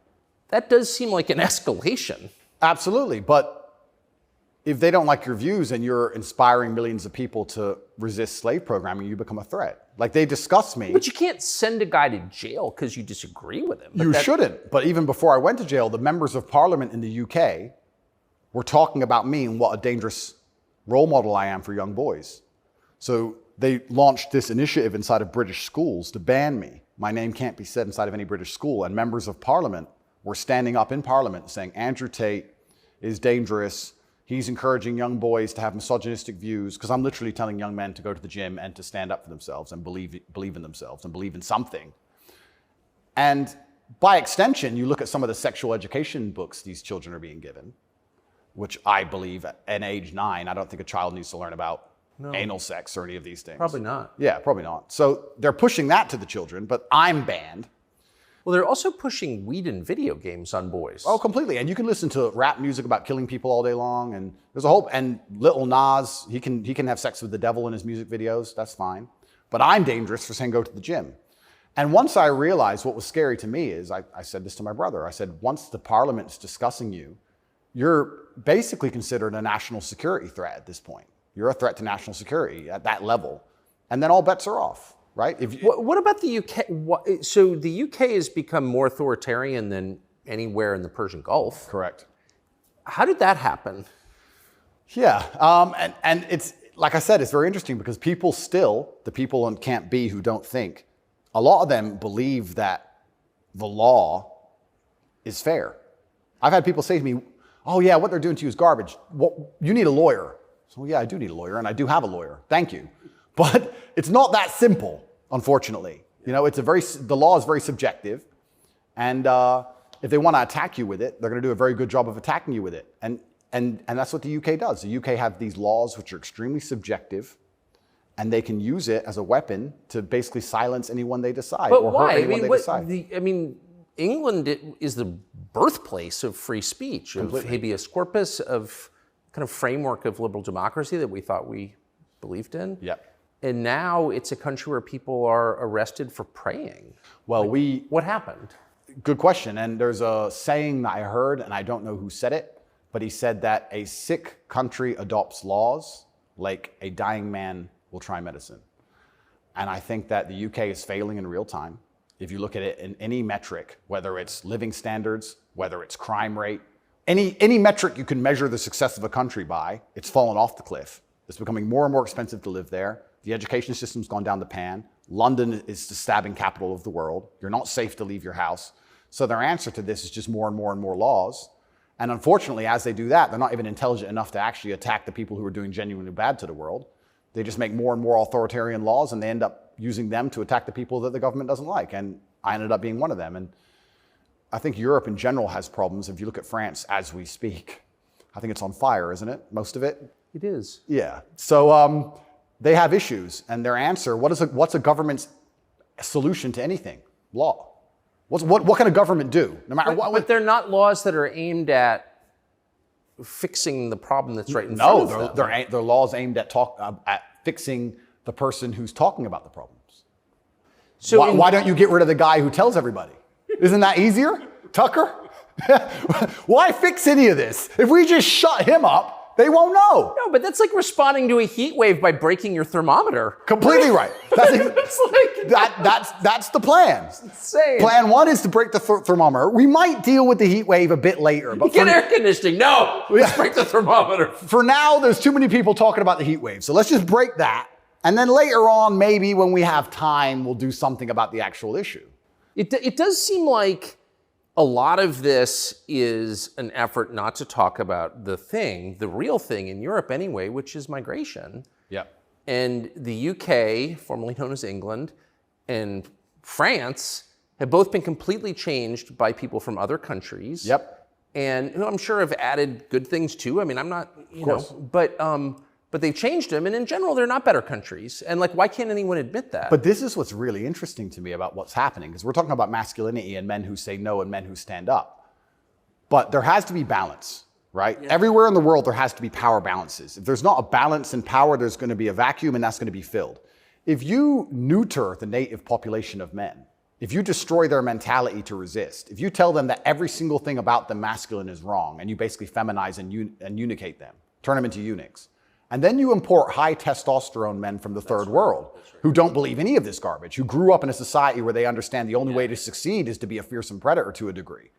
That does seem like an escalation. Absolutely. But if they don't like your views and you're inspiring millions of people to resist slave programming, you become a threat. Like they discuss me. But you can't send a guy to jail because you disagree with him. You shouldn't. But even before I went to jail, the members of parliament in the UK were talking about me and what a dangerous role model I am for young boys. So they launched this initiative inside of British schools to ban me. My name can't be said inside of any British school. And members of parliament were standing up in parliament saying, Andrew Tate is dangerous. He's encouraging young boys to have misogynistic views, because I'm literally telling young men to go to the gym and to stand up for themselves and believe in themselves and believe in something. And by extension, you look at some of the sexual education books these children are being given, which I believe at age 9, I don't think a child needs to learn about anal sex or any of these things. Probably not. Yeah, probably not. So they're pushing that to the children, but I'm banned. Well, they're also pushing weed and video games on boys. Oh, completely. And you can listen to rap music about killing people all day long. And there's a whole, and Lil Nas, he can have sex with the devil in his music videos. That's fine. But I'm dangerous for saying go to the gym. And once I realized what was scary to me is, I said this to my brother. I said, once the parliament's discussing you, you're basically considered a national security threat at this point. You're a threat to national security at that level. And then all bets are off. Right? What about the UK? So the UK has become more authoritarian than anywhere in the Persian Gulf. Correct. How did that happen? Yeah, and it's, like I said, it's very interesting because people still, the people on Camp B who don't think, a lot of them believe that the law is fair. I've had people say to me, oh yeah, what they're doing to you is garbage. You need a lawyer. So yeah, I do need a lawyer, and I do have a lawyer. Thank you. But it's not that simple, unfortunately. You know, the law is very subjective. And if they want to attack you with it, they're going to do a very good job of attacking you with it. And that's what the UK does. The UK have these laws which are extremely subjective, and they can use it as a weapon to basically silence anyone they decide. But or why? hurt anyone they decide. England is the birthplace of free speech, Completely. Of habeas corpus, of kind of framework of liberal democracy that we thought we believed in. Yep. And now it's a country where people are arrested for praying. Well, what happened? Good question. And there's a saying that I heard, and I don't know who said it, but he said that a sick country adopts laws like a dying man will try medicine. And I think that the UK is failing in real time. If you look at it in any metric, whether it's living standards, whether it's crime rate, any metric you can measure the success of a country by, it's fallen off the cliff. It's becoming more and more expensive to live there. The education system's gone down the pan. London is the stabbing capital of the world. You're not safe to leave your house. So their answer to this is just more and more and more laws. And unfortunately, as they do that, they're not even intelligent enough to actually attack the people who are doing genuinely bad to the world. They just make more and more authoritarian laws, and they end up using them to attack the people that the government doesn't like. And I ended up being one of them. And I think Europe in general has problems. If you look at France as we speak, I think it's on fire, isn't it? Most of it? It is. Yeah. So they have issues, and their answer, what's a government's solution to anything? Law. What can a government do? No matter what. But they're not laws that are aimed at fixing the problem that's right in front of them. No, they're laws aimed at fixing the person who's talking about the problems. So why don't you get rid of the guy who tells everybody? Isn't that easier? Tucker? Why fix any of this? If we just shut him up, they won't know. No, but that's like responding to a heat wave by breaking your thermometer. Completely right. That's the plan. It's insane. Plan one is to break the thermometer. We might deal with the heat wave a bit later. But get air conditioning. No, let's break the thermometer. For now, there's too many people talking about the heat wave. So let's just break that. And then later on, maybe when we have time, we'll do something about the actual issue. It does seem like a lot of this is an effort not to talk about the real thing in Europe anyway, which is migration. Yeah. And the UK, formerly known as England, and France have both been completely changed by people from other countries. Yep. And who I'm sure have added good things too. I mean, I'm not, you know, but they've changed them, and in general, they're not better countries. And like, why can't anyone admit that? But this is what's really interesting to me about what's happening, because we're talking about masculinity and men who say no and men who stand up. But there has to be balance, right? Yeah. Everywhere in the world, there has to be power balances. If there's not a balance in power, there's going to be a vacuum, and that's going to be filled. If you neuter the native population of men, if you destroy their mentality to resist, if you tell them that every single thing about them masculine is wrong, and you basically feminize and eunuchate them, turn them into eunuchs, and then you import high testosterone men from the third world who don't believe any of this garbage, who grew up in a society where they understand the only way to succeed is to be a fearsome predator to a degree.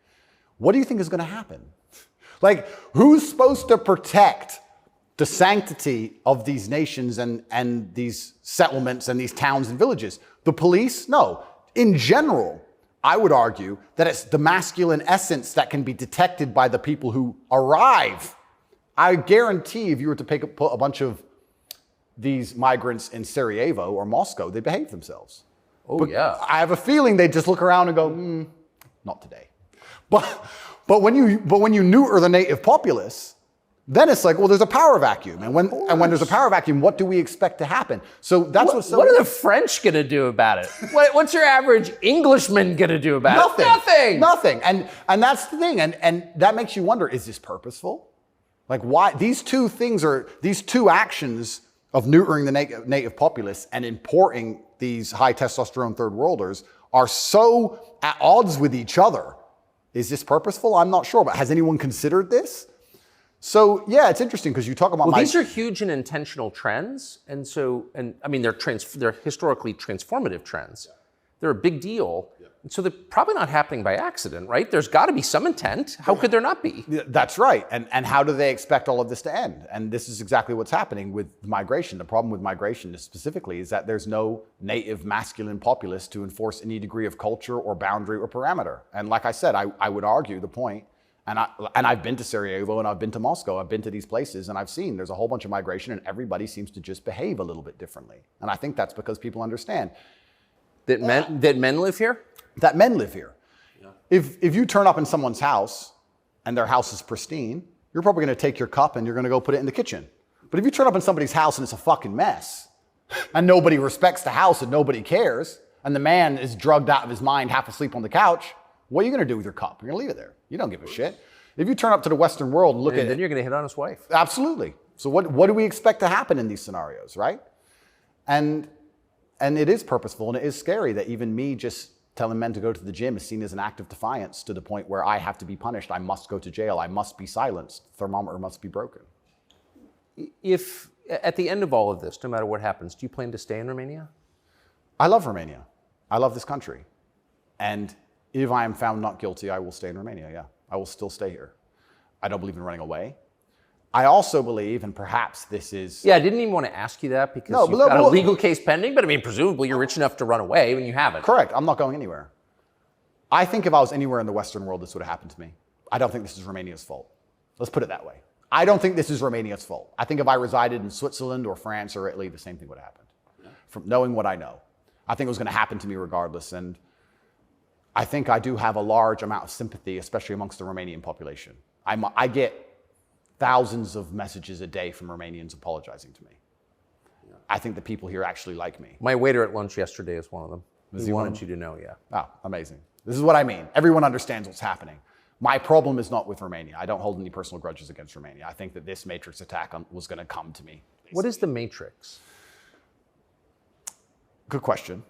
What do you think is going to happen? Like, who's supposed to protect the sanctity of these nations and these settlements and these towns and villages? The police? No. In general, I would argue that it's the masculine essence that can be detected by the people who arrive. I guarantee if you were to put a bunch of these migrants in Sarajevo or Moscow, they behave themselves. Oh, but yeah. I have a feeling they just look around and go, not today. But when you neuter the native populace, then it's like, well, there's a power vacuum. And when there's a power vacuum, what do we expect to happen? So that's what are the French going to do about it? What's your average Englishman going to do about it? Nothing. And that's the thing. And that makes you wonder, is this purposeful? Like, why these two actions of neutering the native populace and importing these high testosterone third worlders are so at odds with each other. Is this purposeful? I'm not sure, but has anyone considered this? So yeah, it's interesting because you talk about these are huge and intentional trends, and I mean they're historically transformative trends. They're a big deal. And so they're probably not happening by accident, right? There's got to be some intent. How could there not be? That's right. And how do they expect all of this to end? And this is exactly what's happening with migration. The problem with migration specifically is that there's no native masculine populace to enforce any degree of culture or boundary or parameter. And like I said, I would argue the point, and I've been to Sarajevo and I've been to Moscow, I've been to these places, and I've seen there's a whole bunch of migration and everybody seems to just behave a little bit differently. And I think that's because people understand. That men live here? That men live here. Yeah. If you turn up in someone's house and their house is pristine, you're probably going to take your cup and you're going to go put it in the kitchen. But if you turn up in somebody's house and it's a fucking mess, and nobody respects the house and nobody cares, and the man is drugged out of his mind, half asleep on the couch, what are you going to do with your cup? You're going to leave it there. You don't give a shit. If you turn up to the Western world and look at it, then you're going to hit on his wife. Absolutely. So what do we expect to happen in these scenarios, right? And it is purposeful, and it is scary that even me just telling men to go to the gym is seen as an act of defiance to the point where I have to be punished. I must go to jail. I must be silenced. The thermometer must be broken. If at the end of all of this, no matter what happens, do you plan to stay in Romania? I love Romania. I love this country. And if I am found not guilty, I will stay in Romania, yeah. I will still stay here. I don't believe in running away. I also believe, and perhaps this is... Yeah, I didn't even want to ask you that because you've got a legal case pending, but I mean, presumably you're rich enough to run away when you haven't. Correct. I'm not going anywhere. I think if I was anywhere in the Western world, this would have happened to me. I don't think this is Romania's fault. Let's put it that way. I don't think this is Romania's fault. I think if I resided in Switzerland or France or Italy, the same thing would have happened. From knowing what I know. I think it was going to happen to me regardless. And I think I do have a large amount of sympathy, especially amongst the Romanian population. I get thousands of messages a day from Romanians apologizing to me. Yeah. I think the people here actually like me. My waiter at lunch yesterday is one of them. He wanted you to know, yeah. Oh, amazing. This is what I mean. Everyone understands what's happening. My problem is not with Romania. I don't hold any personal grudges against Romania. I think that this Matrix attack was going to come to me. Basically. What is the Matrix? Good question.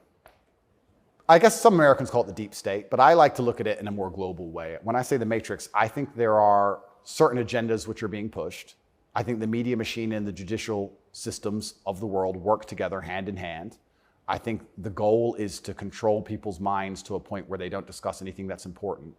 I guess some Americans call it the deep state, but I like to look at it in a more global way. When I say the Matrix, I think there are certain agendas which are being pushed. I think the media machine and the judicial systems of the world work together hand in hand. I think the goal is to control people's minds to a point where they don't discuss anything that's important.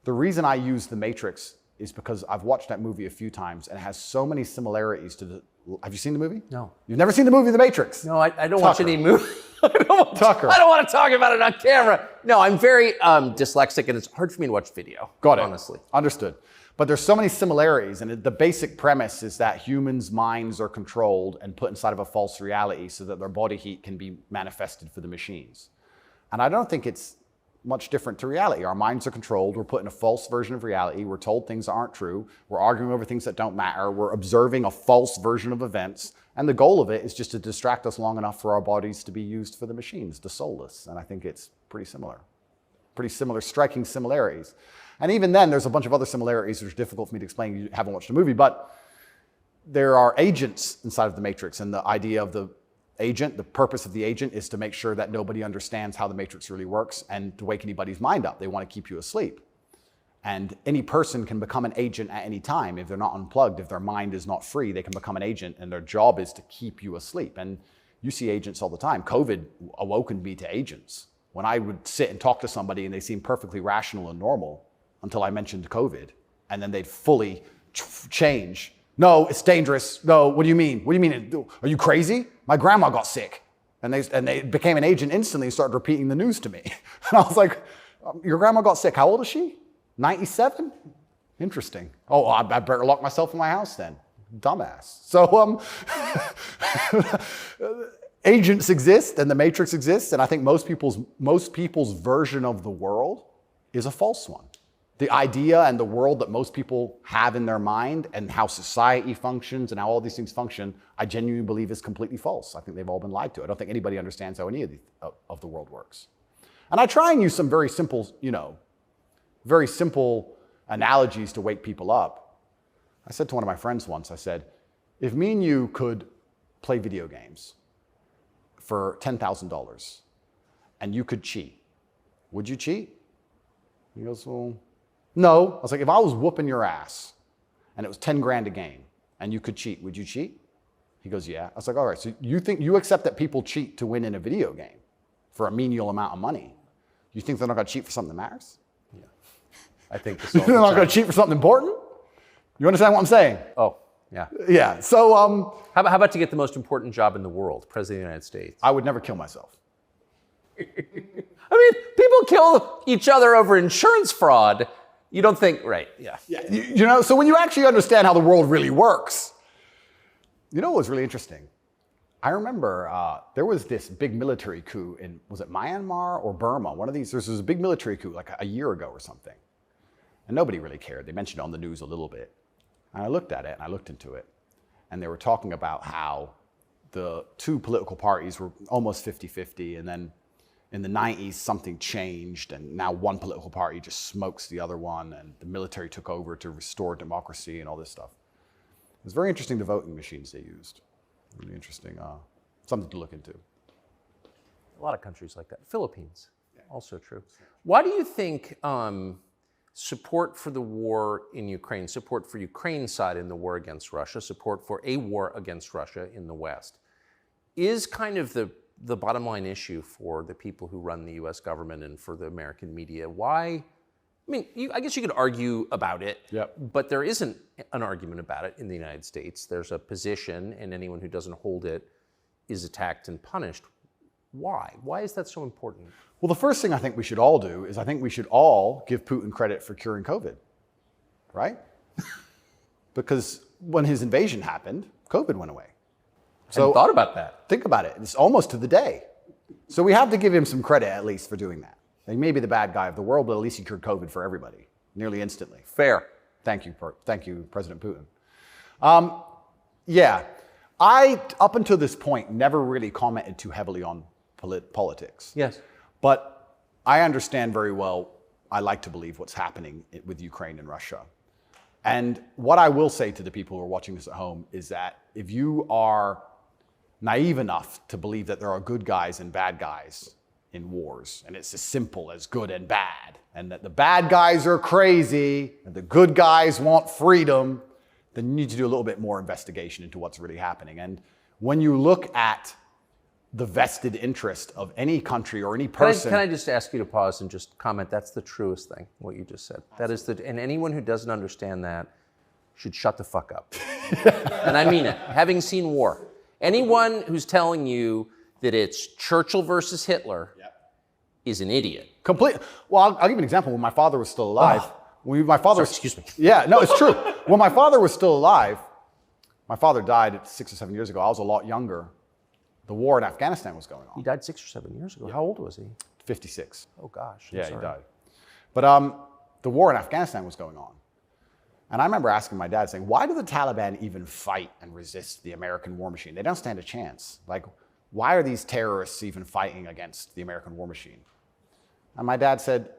The reason I use the Matrix is because I've watched that movie a few times and it has so many similarities to the... Have you seen the movie? No. You've never seen the movie The Matrix? No, I don't watch any movie. Tucker. I don't want to talk about it on camera. No, I'm very dyslexic and it's hard for me to watch video. Got it. Honestly. Understood. But there's so many similarities, and the basic premise is that humans' minds are controlled and put inside of a false reality so that their body heat can be manifested for the machines. And I don't think it's much different to reality. Our minds are controlled. We're put in a false version of reality. We're told things that aren't true. We're arguing over things that don't matter. We're observing a false version of events. And the goal of it is just to distract us long enough for our bodies to be used for the machines, to soulless. And I think it's pretty similar, striking similarities. And even then, there's a bunch of other similarities which are difficult for me to explain. You haven't watched the movie, but there are agents inside of the Matrix, and the idea of the agent, the purpose of the agent is to make sure that nobody understands how the Matrix really works and to wake anybody's mind up. They want to keep you asleep. And any person can become an agent at any time. If they're not unplugged, if their mind is not free, they can become an agent, and their job is to keep you asleep. And you see agents all the time. COVID awoken me to agents. When I would sit and talk to somebody and they seemed perfectly rational and normal until I mentioned COVID, and then they'd fully change. No, it's dangerous. No, what do you mean? What do you mean? Are you crazy? My grandma got sick. And they became an agent instantly and started repeating the news to me. And I was like, your grandma got sick. How old is she? 97? Interesting. Oh, I better lock myself in my house then. Dumbass. So agents exist and the Matrix exists, and I think most people's version of the world is a false one. The idea and the world that most people have in their mind and how society functions and how all these things function, I genuinely believe is completely false. I think they've all been lied to. I don't think anybody understands how any of the world works. And I try and use some very simple, very simple analogies to wake people up. I said to one of my friends once, I said, if me and you could play video games for $10,000 and you could cheat, would you cheat? He goes, well, no. I was like, if I was whooping your ass and it was 10 grand a game and you could cheat, would you cheat? He goes, yeah. I was like, all right, so you accept that people cheat to win in a video game for a menial amount of money. You think they're not going to cheat for something that matters? Yeah. I think they're not going to cheat for something important? You understand what I'm saying? Oh, yeah. Yeah. So how about to get the most important job in the world, President of the United States? I would never kill myself. I mean, people kill each other over insurance fraud. You don't think, right? Yeah. Yeah. So when you actually understand how the world really works, what was really interesting? I remember there was this big military coup in, was it Myanmar or Burma? One of these, there was a big military coup like a year ago or something. And nobody really cared. They mentioned it on the news a little bit. And I looked at it and I looked into it. And they were talking about how the two political parties were almost 50-50. And then in the 90s, something changed. And now one political party just smokes the other one. And the military took over to restore democracy and all this stuff. It was very interesting, the voting machines they used. Really interesting, something to look into. A lot of countries like that. Philippines, also true. Why do you think support for the war in Ukraine, support for Ukraine's side in the war against Russia, support for a war against Russia in the West, is kind of the bottom line issue for the people who run the US government and for the American media? Why? I mean, I guess you could argue about it, but there isn't an argument about it in the United States. There's a position, and anyone who doesn't hold it is attacked and punished. Why? Why is that so important? Well, the first thing I think we should all do is I think we should all give Putin credit for curing COVID, right? Because when his invasion happened, COVID went away. So thought about that. Think about it. It's almost to the day. So we have to give him some credit at least for doing that. He may be the bad guy of the world, but at least he cured COVID for everybody, nearly instantly. Fair. Thank you, President Putin. I, up until this point, never really commented too heavily on politics. Yes. But I understand very well, I like to believe what's happening with Ukraine and Russia. And what I will say to the people who are watching this at home is that if you are naive enough to believe that there are good guys and bad guys, in wars, and it's as simple as good and bad, and that the bad guys are crazy and the good guys want freedom, then you need to do a little bit more investigation into what's really happening. And when you look at the vested interest of any country or any person... Can I just ask you to pause and just comment? That's the truest thing, what you just said. That is and anyone who doesn't understand that should shut the fuck up. And I mean it. Having seen war, anyone who's telling you that it's Churchill versus Hitler is an idiot. Well, I'll give you an example. When my father was still alive, Excuse me. Yeah, no, it's true. When my father was still alive, my father died 6 or 7 years ago. I was a lot younger. The war in Afghanistan was going on. He died 6 or 7 years ago. How old was he? 56. Oh gosh. Yeah, he died. But the war in Afghanistan was going on. And I remember asking my dad, saying, why do the Taliban even fight and resist the American war machine? They don't stand a chance. Like, why are these terrorists even fighting against the American war machine? And my dad said,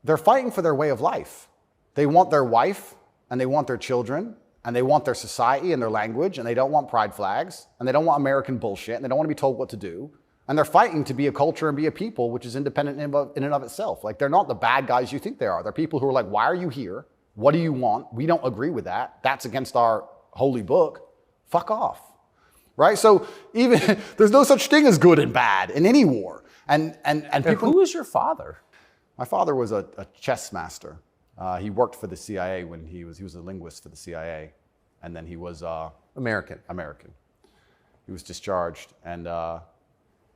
they're fighting for their way of life. They want their wife, and they want their children, and they want their society and their language, and they don't want pride flags, and they don't want American bullshit, and they don't want to be told what to do. And they're fighting to be a culture and be a people which is independent in and of itself. Like, they're not the bad guys you think they are. They're people who are like, why are you here? What do you want? We don't agree with that. That's against our holy book. Fuck off. Right? So even there's no such thing as good and bad in any war. And people. Who was your father? My father was a chess master. He worked for the CIA when he was a linguist for the CIA, and then he was American. He was discharged, and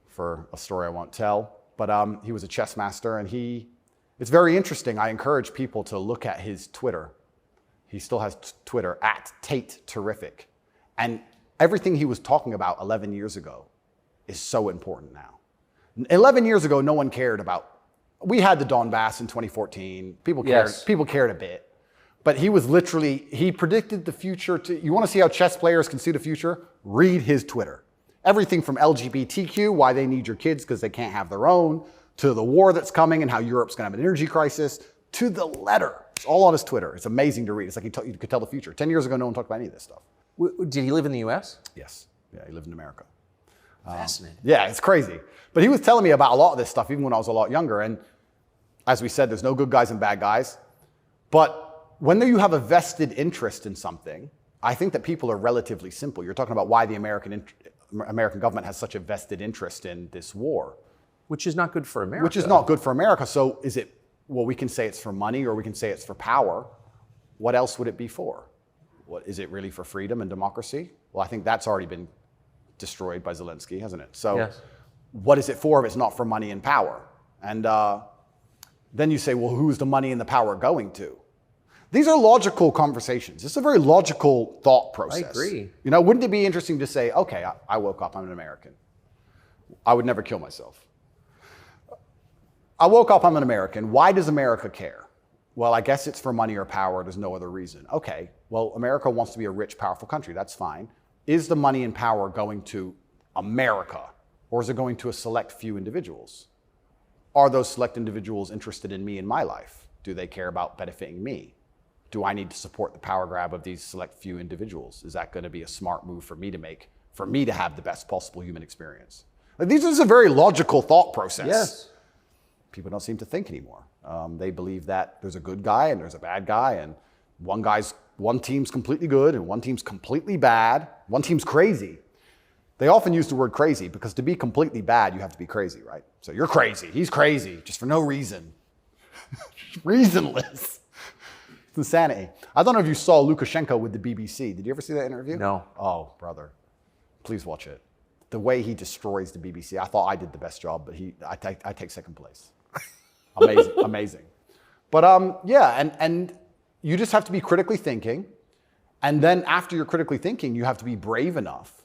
for a story I won't tell, but he was a chess master, and it's very interesting. I encourage people to look at his Twitter. He still has Twitter at Tate Terrific, and everything he was talking about 11 years ago is so important now. 11 years ago, no one cared about. We had the Donbass in 2014. People cared. Yes. People cared a bit. But he predicted the future. You want to see how chess players can see the future? Read his Twitter. Everything from LGBTQ, why they need your kids because they can't have their own, to the war that's coming and how Europe's going to have an energy crisis, to the letter. It's all on his Twitter. It's amazing to read. It's like you could tell the future. 10 years ago, no one talked about any of this stuff. Did he live in the U.S.? Yes. Yeah, he lived in America. Fascinating. Yeah, it's crazy. But he was telling me about a lot of this stuff even when I was a lot younger. And as we said, there's no good guys and bad guys. But when you have a vested interest in something, I think that people are relatively simple. You're talking about why the American government has such a vested interest in this war. Which is not good for America. Which is not good for America. So is it, well, we can say it's for money or we can say it's for power. What else would it be for? What, is it really for freedom and democracy? Well, I think that's already been destroyed by Zelensky, hasn't it? So yes. What is it for if it's not for money and power? And then you say, well, who's the money and the power going to? These are logical conversations. It's a very logical thought process. I agree. You know, wouldn't it be interesting to say, okay, I woke up, I'm an American. I would never kill myself. I woke up, I'm an American. Why does America care? Well, I guess it's for money or power. There's no other reason. Okay, well, America wants to be a rich, powerful country. That's fine. Is the money and power going to America, or is it going to a select few individuals? Are those select individuals interested in me and my life? Do they care about benefiting me? Do I need to support the power grab of these select few individuals? Is that going to be a smart move for me to make, for me to have the best possible human experience? Like, this is a very logical thought process. Yes. People don't seem to think anymore. They believe that there's a good guy and there's a bad guy, and one team's completely good and one team's completely bad. One team's crazy. They often use the word crazy because to be completely bad, you have to be crazy, right? So you're crazy. He's crazy just for no reason. Reasonless. It's insanity. I don't know if you saw Lukashenko with the BBC. Did you ever see that interview? No. Oh, brother. Please watch it. The way he destroys the BBC. I thought I did the best job, but I take second place. Amazing. Amazing. But yeah, and you just have to be critically thinking. And then after you're critically thinking, you have to be brave enough.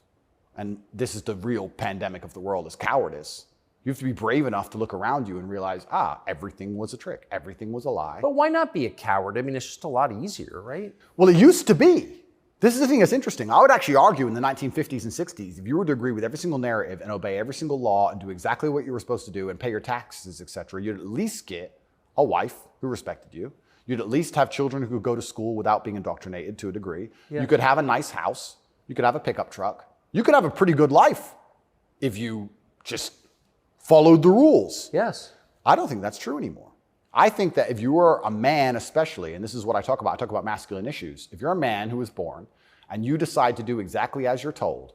And this is the real pandemic of the world, is cowardice. You have to be brave enough to look around you and realize, everything was a trick. Everything was a lie. But why not be a coward? I mean, it's just a lot easier, right? Well, it used to be. This is the thing that's interesting. I would actually argue in the 1950s and 60s, if you were to agree with every single narrative and obey every single law and do exactly what you were supposed to do and pay your taxes, etc., you'd at least get a wife who respected you. You'd at least have children who could go to school without being indoctrinated to a degree. Yeah. You could have a nice house. You could have a pickup truck. You could have a pretty good life if you just followed the rules. Yes. I don't think that's true anymore. I think that if you are a man especially, and this is what I talk about masculine issues. If you're a man who was born and you decide to do exactly as you're told,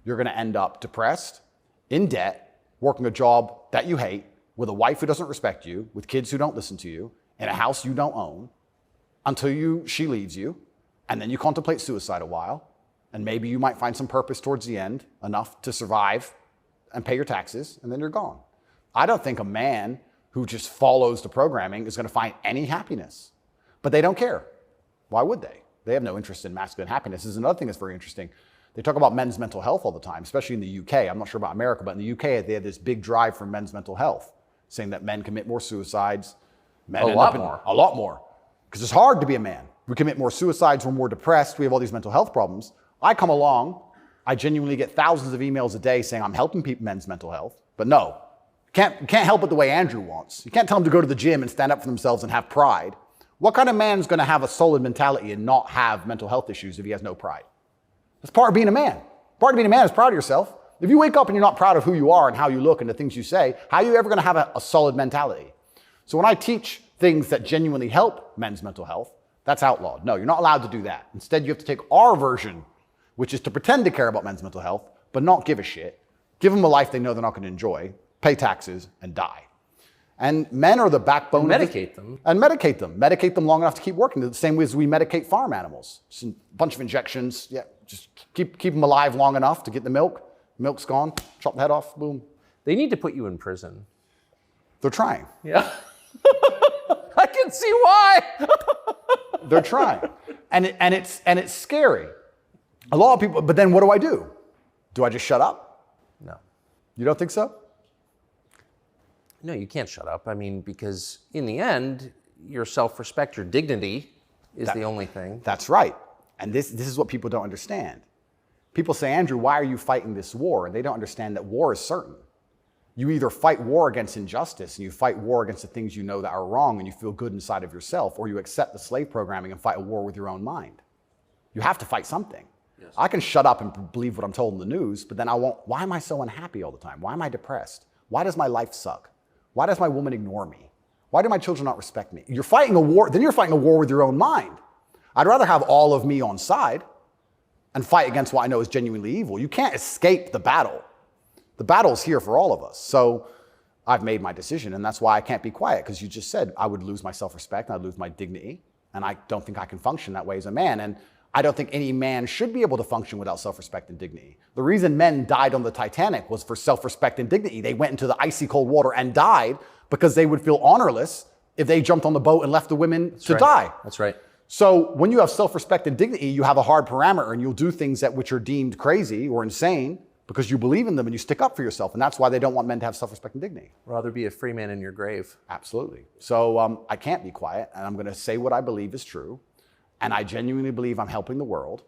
you're going to end up depressed, in debt, working a job that you hate, with a wife who doesn't respect you, with kids who don't listen to you, in a house you don't own, until she leaves you, and then you contemplate suicide a while, and maybe you might find some purpose towards the end, enough to survive and pay your taxes, and then you're gone. I don't think a man who just follows the programming is going to find any happiness. But they don't care. Why would they? They have no interest in masculine happiness. This is another thing that's very interesting. They talk about men's mental health all the time, especially in the UK. I'm not sure about America, but in the UK, they have this big drive for men's mental health, saying that men commit more suicides. A lot more. Because it's hard to be a man. We commit more suicides, we're more depressed, we have all these mental health problems. I come along, I genuinely get thousands of emails a day saying I'm helping men's mental health, but no, you can't help it the way Andrew wants. You can't tell them to go to the gym and stand up for themselves and have pride. What kind of man is going to have a solid mentality and not have mental health issues if he has no pride? That's part of being a man. Part of being a man is proud of yourself. If you wake up and you're not proud of who you are and how you look and the things you say, how are you ever going to have a solid mentality? So when I teach things that genuinely help men's mental health, that's outlawed. No, you're not allowed to do that. Instead, you have to take our version, which is to pretend to care about men's mental health, but not give a shit. Give them a life they know they're not going to enjoy, pay taxes, and die. And men are the backbone. And medicate them. And medicate them. Medicate them long enough to keep working. The same way as we medicate farm animals. Just a bunch of injections. Yeah, just keep them alive long enough to get the milk. Milk's gone. Chop the head off. Boom. They need to put you in prison. They're trying. Yeah. I can see why. They're trying. And it's scary. A lot of people, but then what do? Do I just shut up? No. You don't think so? No, you can't shut up. I mean, because in the end, your self-respect, your dignity is the only thing. That's right. And this is what people don't understand. People say, Andrew, why are you fighting this war? And they don't understand that war is certain. You either fight war against injustice and you fight war against the things you know that are wrong and you feel good inside of yourself, or you accept the slave programming and fight a war with your own mind. You have to fight something. Yes. I can shut up and believe what I'm told in the news, but then why am I so unhappy all the time? Why am I depressed? Why does my life suck? Why does my woman ignore me? Why do my children not respect me? You're fighting a war, then you're fighting a war with your own mind. I'd rather have all of me on side and fight against what I know is genuinely evil. You can't escape the battle. The battle's here for all of us. So I've made my decision, and that's why I can't be quiet, because you just said I would lose my self-respect and I'd lose my dignity, and I don't think I can function that way as a man. And I don't think any man should be able to function without self-respect and dignity. The reason men died on the Titanic was for self-respect and dignity. They went into the icy cold water and died because they would feel honorless if they jumped on the boat and left the women to die. That's right. So when you have self-respect and dignity, you have a hard parameter and you'll do things which are deemed crazy or insane because you believe in them and you stick up for yourself. And that's why they don't want men to have self-respect and dignity. Rather be a free man in your grave. Absolutely. So I can't be quiet, and I'm going to say what I believe is true. And I genuinely believe I'm helping the world.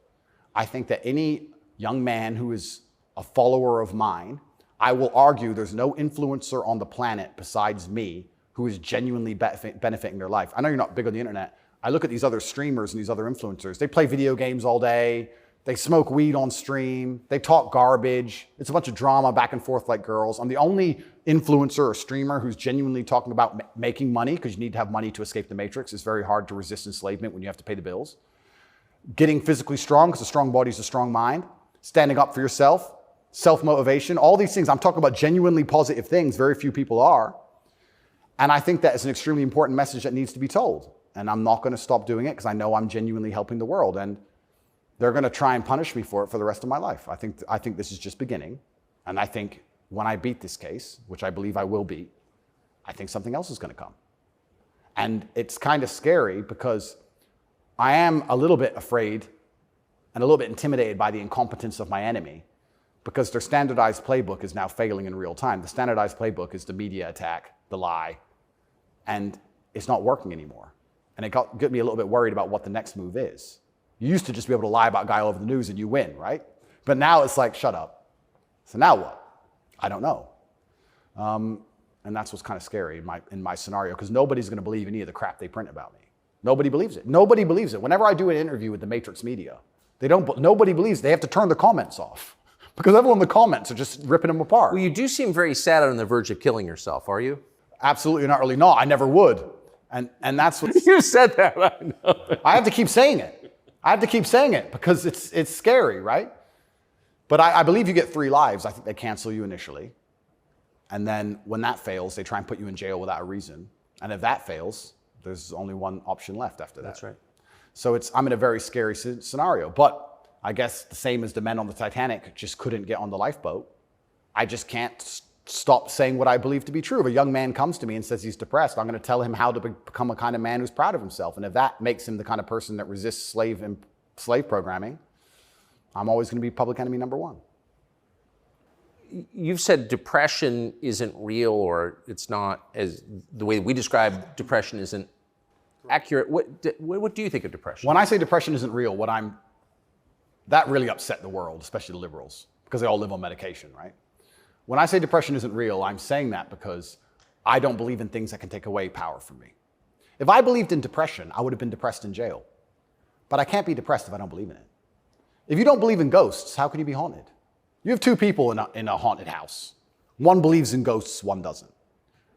I think that any young man who is a follower of mine, I will argue there's no influencer on the planet besides me who is genuinely benefiting their life. I know you're not big on the internet. I look at these other streamers and these other influencers. They play video games all day. They smoke weed on stream. They talk garbage. It's a bunch of drama back and forth like girls. I'm the only influencer or streamer who's genuinely talking about making money, because you need to have money to escape the matrix. It's very hard to resist enslavement when you have to pay the bills. Getting physically strong, because a strong body is a strong mind. Standing up for yourself. Self-motivation. All these things. I'm talking about genuinely positive things. Very few people are. And I think that is an extremely important message that needs to be told. And I'm not going to stop doing it because I know I'm genuinely helping the world. And they're going to try and punish me for it for the rest of my life. I think this is just beginning. And I think when I beat this case, which I believe I will beat, I think something else is going to come. And it's kind of scary because I am a little bit afraid and a little bit intimidated by the incompetence of my enemy, because their standardized playbook is now failing in real time. The standardized playbook is the media attack, the lie, and it's not working anymore. And it got me a little bit worried about what the next move is. You used to just be able to lie about a guy all over the news and you win, right? But now it's like, shut up. So now what? I don't know. And that's what's kind of scary in my scenario, because nobody's going to believe any of the crap they print about me. Nobody believes it. Nobody believes it. Whenever I do an interview with the Matrix media, nobody believes. They have to turn the comments off because everyone in the comments are just ripping them apart. Well, you do seem very sad on the verge of killing yourself, are you? Absolutely not, really not. I never would. And that's what You said that, I know. I have to keep saying it. I have to keep saying it because it's scary, right? But I believe you get 3 lives. I think they cancel you initially. And then when that fails, they try and put you in jail without a reason. And if that fails, there's only one option left after that. That's right. So I'm in a very scary scenario. But I guess the same as the men on the Titanic just couldn't get on the lifeboat. I just can't stop saying what I believe to be true. If a young man comes to me and says he's depressed, I'm going to tell him how to become a kind of man who's proud of himself. And if that makes him the kind of person that resists slave programming, I'm always going to be public enemy number 1. You've said depression isn't real, or it's not, as the way we describe depression isn't accurate. What do you think of depression? When I say depression isn't real, that really upset the world, especially the liberals, because they all live on medication, right? When I say depression isn't real, I'm saying that because I don't believe in things that can take away power from me. If I believed in depression, I would have been depressed in jail. But I can't be depressed if I don't believe in it. If you don't believe in ghosts, how can you be haunted? You have 2 people in a haunted house. One believes in ghosts, one doesn't.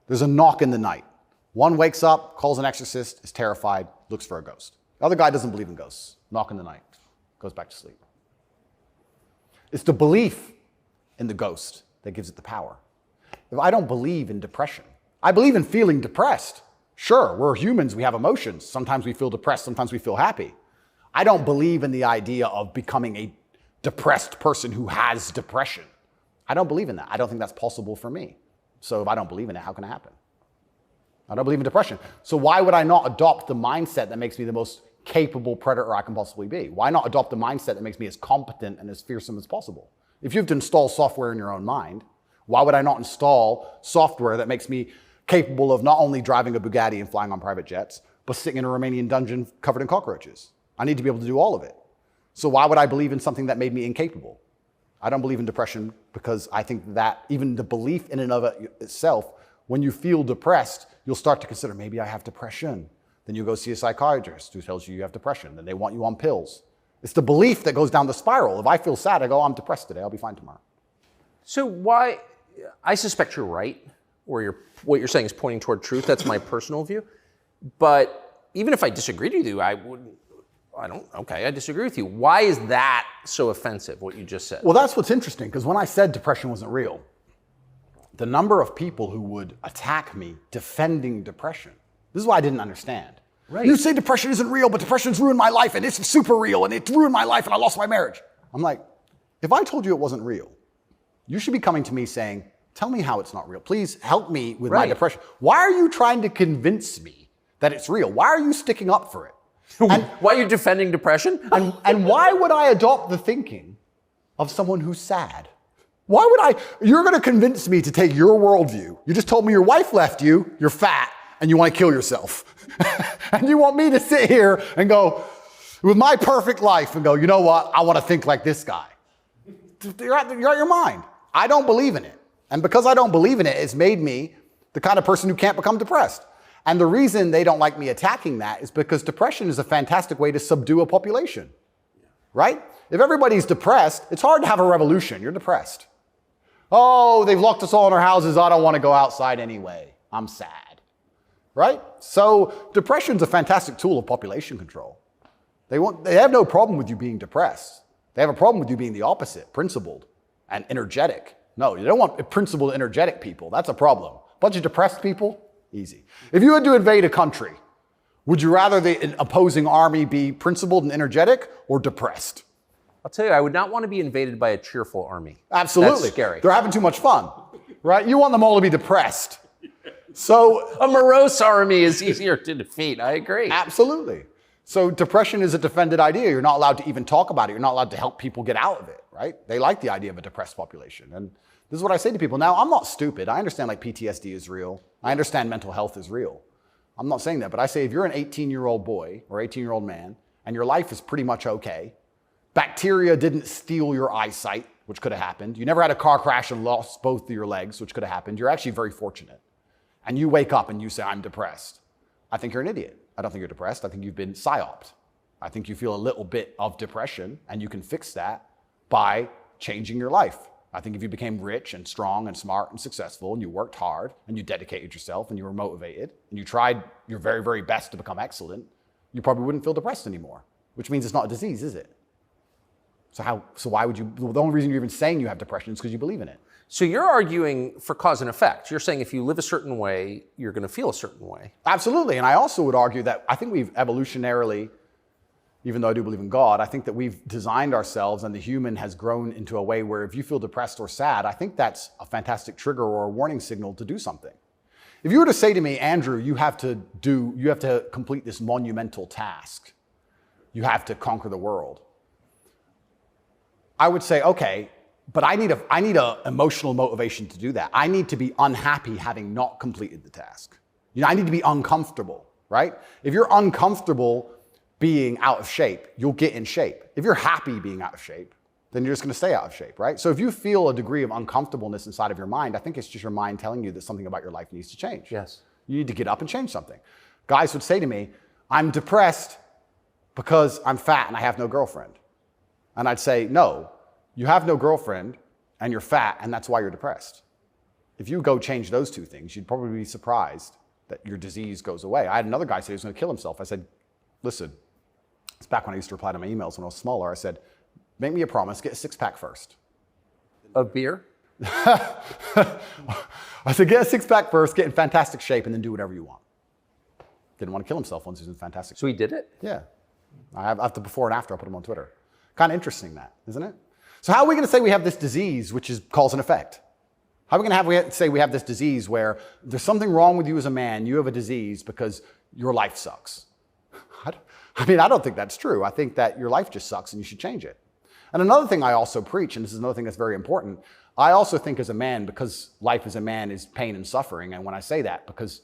There's a knock in the night. One wakes up, calls an exorcist, is terrified, looks for a ghost. The other guy doesn't believe in ghosts. Knock in the night, goes back to sleep. It's the belief in the ghost that gives it the power. If I don't believe in depression, I believe in feeling depressed. Sure, we're humans, we have emotions. Sometimes we feel depressed, sometimes we feel happy. I don't believe in the idea of becoming a depressed person who has depression. I don't believe in that. I don't think that's possible for me. So if I don't believe in it, how can it happen? I don't believe in depression. So why would I not adopt the mindset that makes me the most capable predator I can possibly be? Why not adopt the mindset that makes me as competent and as fearsome as possible? If you have to install software in your own mind, why would I not install software that makes me capable of not only driving a Bugatti and flying on private jets, but sitting in a Romanian dungeon covered in cockroaches? I need to be able to do all of it. So why would I believe in something that made me incapable? I don't believe in depression because I think that even the belief in and of itself, when you feel depressed, you'll start to consider, maybe I have depression. Then you go see a psychiatrist who tells you you have depression. Then they want you on pills. It's the belief that goes down the spiral. If I feel sad, I go, I'm depressed today, I'll be fine tomorrow. So why, I suspect you're right, or what you're saying is pointing toward truth. That's my personal view. But even if I disagreed with you, I disagree with you. Why is that so offensive, what you just said? Well, that's what's interesting, because when I said depression wasn't real, the number of people who would attack me defending depression, this is what I didn't understand. Right. You say depression isn't real, but depression's ruined my life, and it's super real, and it ruined my life, and I lost my marriage. I'm like, if I told you it wasn't real, you should be coming to me saying, tell me how it's not real. Please help me with my depression. Why are you trying to convince me that it's real? Why are you sticking up for it? And why are you defending depression? And why would I adopt the thinking of someone who's sad? Why would you're going to convince me to take your worldview. You just told me your wife left you, you're fat, and you want to kill yourself. And you want me to sit here and go, with my perfect life, and go, you know what, I want to think like this guy. You're out your mind. I don't believe in it. And because I don't believe in it, it's made me the kind of person who can't become depressed. And the reason they don't like me attacking that is because depression is a fantastic way to subdue a population, right? If everybody's depressed, it's hard to have a revolution. You're depressed. Oh, they've locked us all in our houses. I don't want to go outside anyway. I'm sad, right? So depression's a fantastic tool of population control. They have no problem with you being depressed. They have a problem with you being the opposite, principled and energetic. No, you don't want principled, energetic people. That's a problem. Bunch of depressed people, easy. If you had to invade a country, would you rather the opposing army be principled and energetic or depressed? I'll tell you, I would not want to be invaded by a cheerful army. Absolutely. That's scary. They're having too much fun, right? You want them all to be depressed. So a morose army is easier to defeat. I agree. Absolutely. So depression is a defended idea. You're not allowed to even talk about it. You're not allowed to help people get out of it, right? They like the idea of a depressed population. And this is what I say to people. Now, I'm not stupid. I understand like PTSD is real. I understand mental health is real. I'm not saying that, but I say if you're an 18-year-old boy or 18-year-old man and your life is pretty much okay, bacteria didn't steal your eyesight, which could have happened. You never had a car crash and lost both of your legs, which could have happened. You're actually very fortunate. And you wake up and you say, I'm depressed. I think you're an idiot. I don't think you're depressed. I think you've been psyoped. I think you feel a little bit of depression and you can fix that by changing your life. I think if you became rich and strong and smart and successful and you worked hard and you dedicated yourself and you were motivated and you tried your very, very best to become excellent, you probably wouldn't feel depressed anymore, which means it's not a disease, is it? So why would you, the only reason you're even saying you have depression is because you believe in it. So you're arguing for cause and effect. You're saying if you live a certain way, you're going to feel a certain way. Absolutely. And I also would argue that I think we've evolutionarily, even though I do believe in God, I think that we've designed ourselves and the human has grown into a way where if you feel depressed or sad, I think that's a fantastic trigger or a warning signal to do something. If you were to say to me, Andrew, you have to complete this monumental task. You have to conquer the world. I would say, okay, but I need a emotional motivation to do that. I need to be unhappy having not completed the task. I need to be uncomfortable, right? If you're uncomfortable being out of shape, you'll get in shape. If you're happy being out of shape, then you're just going to stay out of shape, right? So if you feel a degree of uncomfortableness inside of your mind, I think it's just your mind telling you that something about your life needs to change. Yes. You need to get up and change something. Guys would say to me, I'm depressed because I'm fat and I have no girlfriend. And I'd say, no, you have no girlfriend and you're fat and that's why you're depressed. If you go change those two things, you'd probably be surprised that your disease goes away. I had another guy say he was going to kill himself. I said, listen, it's back when I used to reply to my emails when I was smaller. I said, make me a promise, get a six-pack first. Of beer? I said, get a six-pack first, get in fantastic shape, and then do whatever you want. Didn't want to kill himself once he was in fantastic shape. So he did it? Yeah. I have the before and after. I'll put him on Twitter. Kind of interesting that, isn't it? So how are we going to say we have this disease, which is cause and effect? How are we going to say we have this disease where there's something wrong with you as a man, you have a disease because your life sucks? I don't think that's true. I think that your life just sucks and you should change it. And another thing I also preach, and this is another thing that's very important, I also think as a man, because life as a man is pain and suffering, and when I say that, because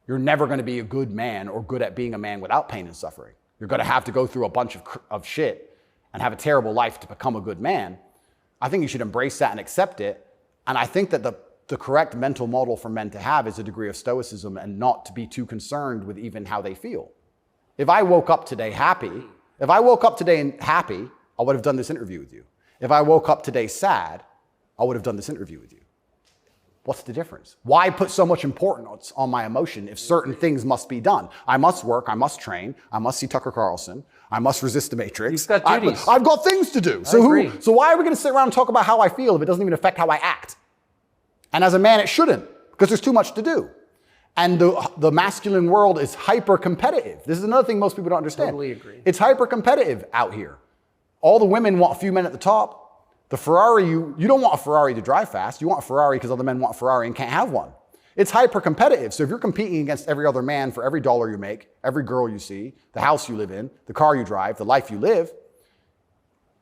you're never going to be a good man or good at being a man without pain and suffering. You're going to have to go through a bunch of shit and have a terrible life to become a good man. I think you should embrace that and accept it. And I think that the correct mental model for men to have is a degree of stoicism and not to be too concerned with even how they feel. If I woke up today happy, I would have done this interview with you. If I woke up today sad, I would have done this interview with you. What's the difference? Why put so much importance on my emotion if certain things must be done? I must work, I must train, I must see Tucker Carlson, I must resist the Matrix. You've got duties. I've got things to do. So why are we going to sit around and talk about how I feel if it doesn't even affect how I act? And as a man, it shouldn't, because there's too much to do. And the masculine world is hyper-competitive. This is another thing most people don't understand. Totally agree. It's hyper-competitive out here. All the women want a few men at the top. The Ferrari, you don't want a Ferrari to drive fast. You want a Ferrari because other men want a Ferrari and can't have one. It's hyper-competitive. So if you're competing against every other man for every dollar you make, every girl you see, the house you live in, the car you drive, the life you live,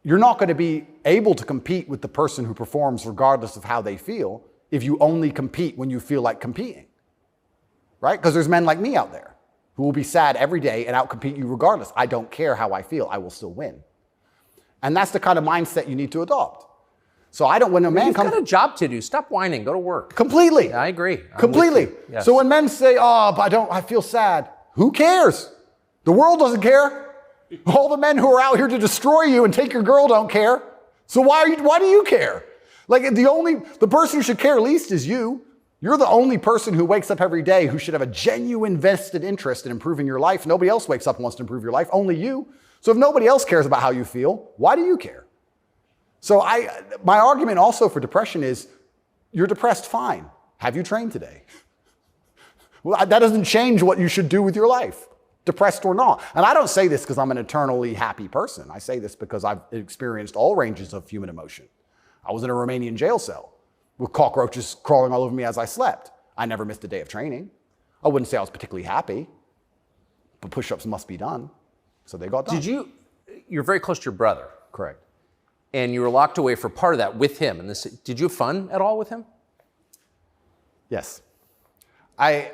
you're not going to be able to compete with the person who performs regardless of how they feel if you only compete when you feel like competing. Right? Because there's men like me out there who will be sad every day and outcompete you regardless. I don't care how I feel. I will still win. And that's the kind of mindset you need to adopt. So when a man comes... You've got a job to do. Stop whining. Go to work. Completely. Yeah, I agree. Completely. Yes. So when men say, but I feel sad. Who cares? The world doesn't care. All the men who are out here to destroy you and take your girl don't care. So why do you care? Like the person who should care least is you. You're the only person who wakes up every day who should have a genuine vested interest in improving your life. Nobody else wakes up and wants to improve your life, only you. So if nobody else cares about how you feel, why do you care? So my argument also for depression is, you're depressed, fine. Have you trained today? Well, that doesn't change what you should do with your life, depressed or not. And I don't say this because I'm an eternally happy person. I say this because I've experienced all ranges of human emotion. I was in a Romanian jail cell with cockroaches crawling all over me as I slept. I never missed a day of training. I wouldn't say I was particularly happy, but push-ups must be done. So they got done. You're very close to your brother. Correct. And you were locked away for part of that with him. And did you have fun at all with him? Yes. I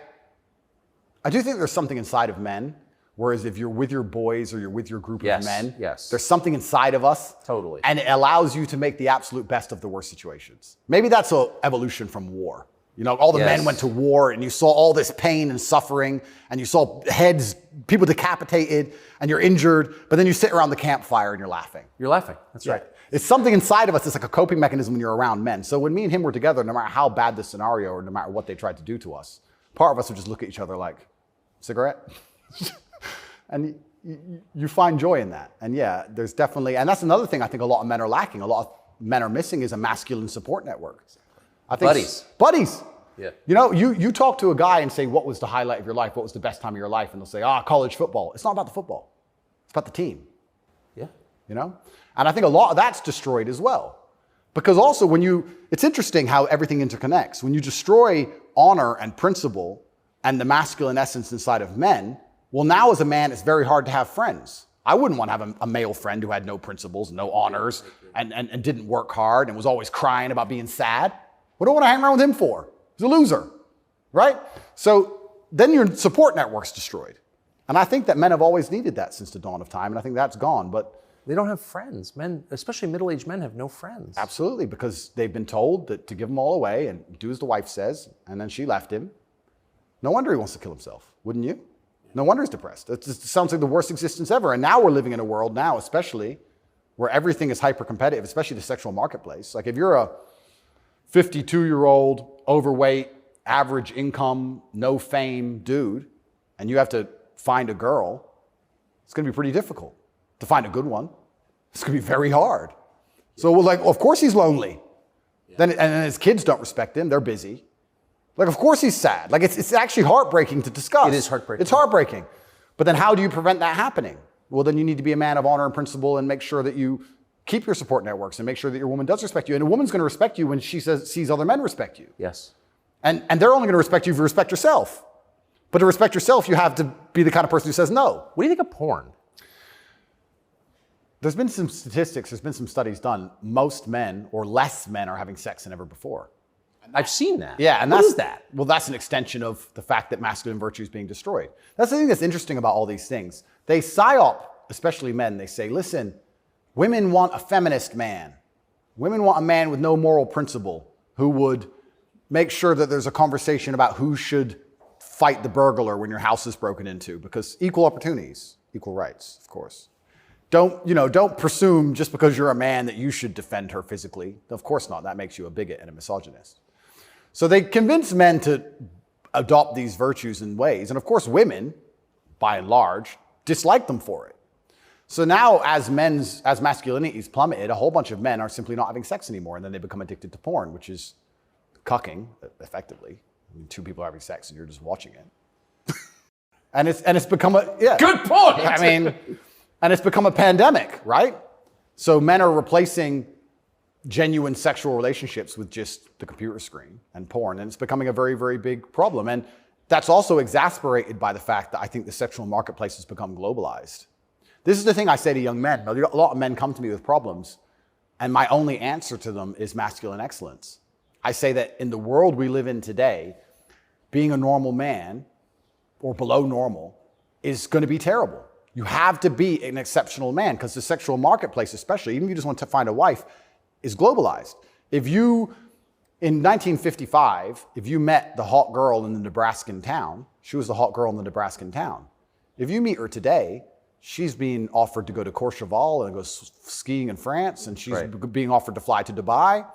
do think there's something inside of men, whereas if you're with your boys or you're with your group of men, there's something inside of us. Totally. And it allows you to make the absolute best of the worst situations. Maybe that's an evolution from war. All the men went to war and you saw all this pain and suffering and you saw heads, people decapitated and you're injured, but then you sit around the campfire and you're laughing. You're laughing. That's right. It's something inside of us that's like a coping mechanism when you're around men. So when me and him were together, no matter how bad the scenario or no matter what they tried to do to us, part of us would just look at each other like, cigarette? And you find joy in that. And yeah, there's definitely, and that's another thing I think a lot of men are lacking. A lot of men are missing is a masculine support network. I think Buddies. Yeah. You know, you talk to a guy and say, what was the highlight of your life? What was the best time of your life? And they'll say, college football. It's not about the football. It's about the team. Yeah. You know? And I think a lot of that's destroyed as well. Because also it's interesting how everything interconnects. When you destroy honor and principle and the masculine essence inside of men, well, now as a man, it's very hard to have friends. I wouldn't want to have a male friend who had no principles, no honors, and didn't work hard and was always crying about being sad. What do I want to hang around with him for? He's a loser, right? So then your support network's destroyed. And I think that men have always needed that since the dawn of time, and I think that's gone. But they don't have friends. Men, especially middle-aged men, have no friends. Absolutely, because they've been told that to give them all away and do as the wife says, and then she left him. No wonder he wants to kill himself, wouldn't you? No wonder he's depressed. It just sounds like the worst existence ever. And now we're living in a world now, especially, where everything is hyper-competitive, especially the sexual marketplace. Like if you're a 52-year-old, overweight, average income, no fame dude, and you have to find a girl, it's going to be pretty difficult to find a good one. It's going to be very hard. So we're like, of course he's lonely. Yeah. And his kids don't respect him. They're busy. Like, of course he's sad. Like, it's actually heartbreaking to discuss. It is heartbreaking. It's heartbreaking. But then how do you prevent that happening? Well, then you need to be a man of honor and principle and make sure that you keep your support networks and make sure that your woman does respect you. And a woman's going to respect you when she sees other men respect you. Yes. And they're only going to respect you if you respect yourself. But to respect yourself, you have to be the kind of person who says no. What do you think of porn? There's been some statistics, there's been some studies done. Most men or less men are having sex than ever before. I've seen that. Yeah, and what is that? Well, that's an extension of the fact that masculine virtue is being destroyed. That's the thing that's interesting about all these things. They psyop, especially men, they say, listen, women want a feminist man. Women want a man with no moral principle who would make sure that there's a conversation about who should fight the burglar when your house is broken into, because equal opportunities, equal rights, of course. Don't presume just because you're a man that you should defend her physically. Of course not. That makes you a bigot and a misogynist. So they convince men to adopt these virtues in ways. And of course, women, by and large, dislike them for it. So now as masculinity is plummeted, a whole bunch of men are simply not having sex anymore. And then they become addicted to porn, which is cucking, effectively. I mean, two people are having sex and you're just watching it. and it's become Good point. I mean, and it's become a pandemic, right? So men are replacing genuine sexual relationships with just the computer screen and porn. And it's becoming a very, very big problem. And that's also exasperated by the fact that I think the sexual marketplace has become globalized. This is the thing I say to young men. A lot of men come to me with problems, and my only answer to them is masculine excellence. I say that in the world we live in today, being a normal man or below normal is going to be terrible. You have to be an exceptional man because the sexual marketplace, especially, even if you just want to find a wife, is globalized. If you, in 1955, if you met the hot girl in the Nebraskan town, she was the hot girl in the Nebraskan town. If you meet her today, she's being offered to go to Courchevel and go skiing in France, and she's being offered to fly to Dubai.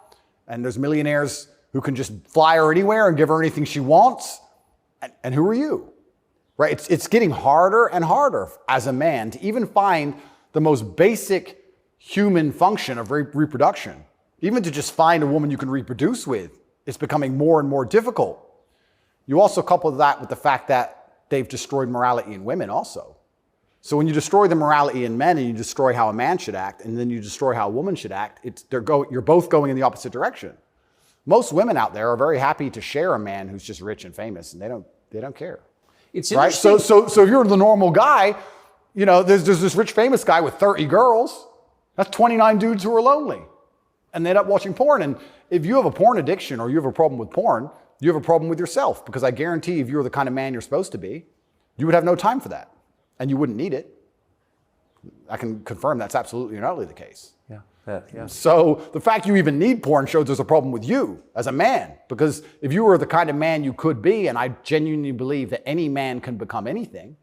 And there's millionaires who can just fly her anywhere and give her anything she wants. And who are you? Right? It's getting harder and harder as a man to even find the most basic human function of reproduction. Even to just find a woman you can reproduce with, it's becoming more and more difficult. You also couple that with the fact that they've destroyed morality in women also. So when you destroy the morality in men and you destroy how a man should act, and then you destroy how a woman should act, you're both going in the opposite direction. Most women out there are very happy to share a man who's just rich and famous, and they don't care. It's right. So if you're the normal guy, there's this rich famous guy with 30 girls. That's 29 dudes who are lonely, and they end up watching porn. And if you have a porn addiction or you have a problem with porn, you have a problem with yourself, because I guarantee if you were the kind of man you're supposed to be, you would have no time for that, and you wouldn't need it. I can confirm that's absolutely and utterly the case. Yeah. So the fact you even need porn shows there's a problem with you as a man, because if you were the kind of man you could be, and I genuinely believe that any man can become anything,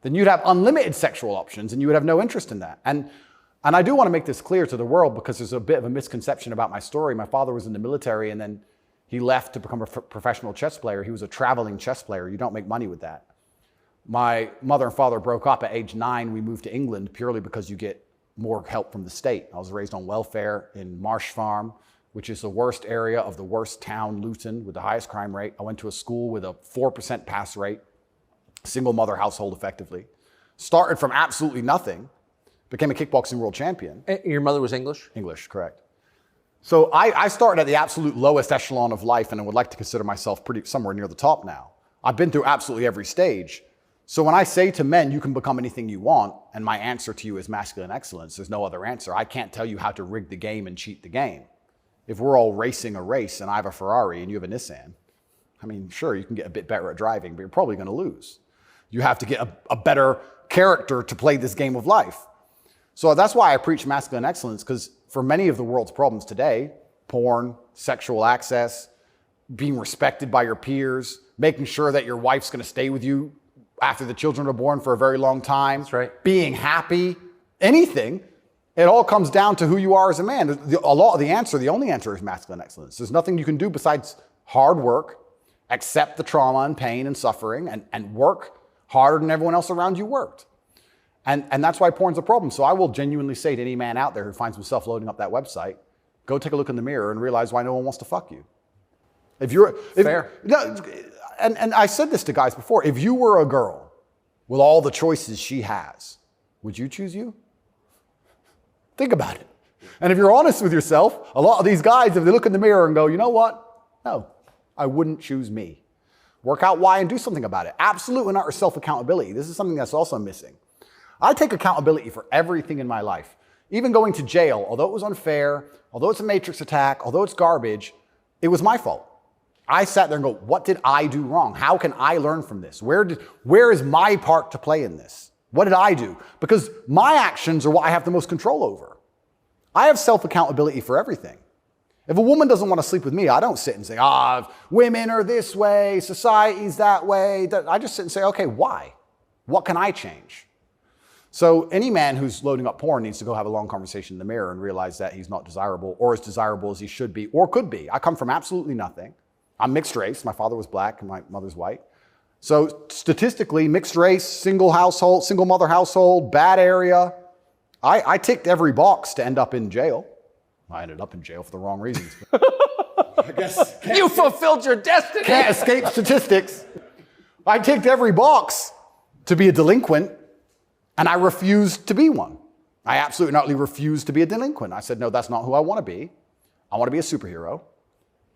then you'd have unlimited sexual options and you would have no interest in that. And And I do want to make this clear to the world because there's a bit of a misconception about my story. My father was in the military and then he left to become a professional chess player. He was a traveling chess player. You don't make money with that. My mother and father broke up at age 9. We moved to England purely because you get more help from the state. I was raised on welfare in Marsh Farm, which is the worst area of the worst town, Luton, with the highest crime rate. I went to a school with a 4% pass rate, single mother household effectively. Started from absolutely nothing, became a kickboxing world champion. Your mother was English? English, correct. So I started at the absolute lowest echelon of life and I would like to consider myself somewhere near the top now. I've been through absolutely every stage. So when I say to men, you can become anything you want, and my answer to you is masculine excellence, there's no other answer. I can't tell you how to rig the game and cheat the game. If we're all racing a race and I have a Ferrari and you have a Nissan, I mean, sure, you can get a bit better at driving, but you're probably going to lose. You have to get a better character to play this game of life. So that's why I preach masculine excellence, because for many of the world's problems today, porn, sexual access, being respected by your peers, making sure that your wife's going to stay with you after the children are born for a very long time, that's right, being happy, anything, it all comes down to who you are as a man. The only answer is masculine excellence. There's nothing you can do besides hard work, accept the trauma and pain and suffering, and work harder than everyone else around you worked. And that's why porn's a problem. So I will genuinely say to any man out there who finds himself loading up that website, go take a look in the mirror and realize why no one wants to fuck you. Fair. And I said this to guys before, if you were a girl with all the choices she has, would you choose you? Think about it. And if you're honest with yourself, a lot of these guys, if they look in the mirror and go, you know what? No, I wouldn't choose me. Work out why and do something about it. Absolute and utter self-accountability. This is something that's also missing. I take accountability for everything in my life. Even going to jail, although it was unfair, although it's a matrix attack, although it's garbage, it was my fault. I sat there and go, what did I do wrong? How can I learn from this? Where is my part to play in this? What did I do? Because my actions are what I have the most control over. I have self-accountability for everything. If a woman doesn't want to sleep with me, I don't sit and say, women are this way, society's that way. I just sit and say, okay, why? What can I change? So any man who's loading up porn needs to go have a long conversation in the mirror and realize that he's not desirable or as desirable as he should be or could be. I come from absolutely nothing. I'm mixed race. My father was black and my mother's white. So statistically, mixed race, single household, single mother household, bad area. I ticked every box to end up in jail. I ended up in jail for the wrong reasons. I guess you fulfilled your destiny. Can't escape statistics. I ticked every box to be a delinquent, and I refused to be one. I absolutely and utterly refused to be a delinquent. I said, no, that's not who I want to be. I want to be a superhero.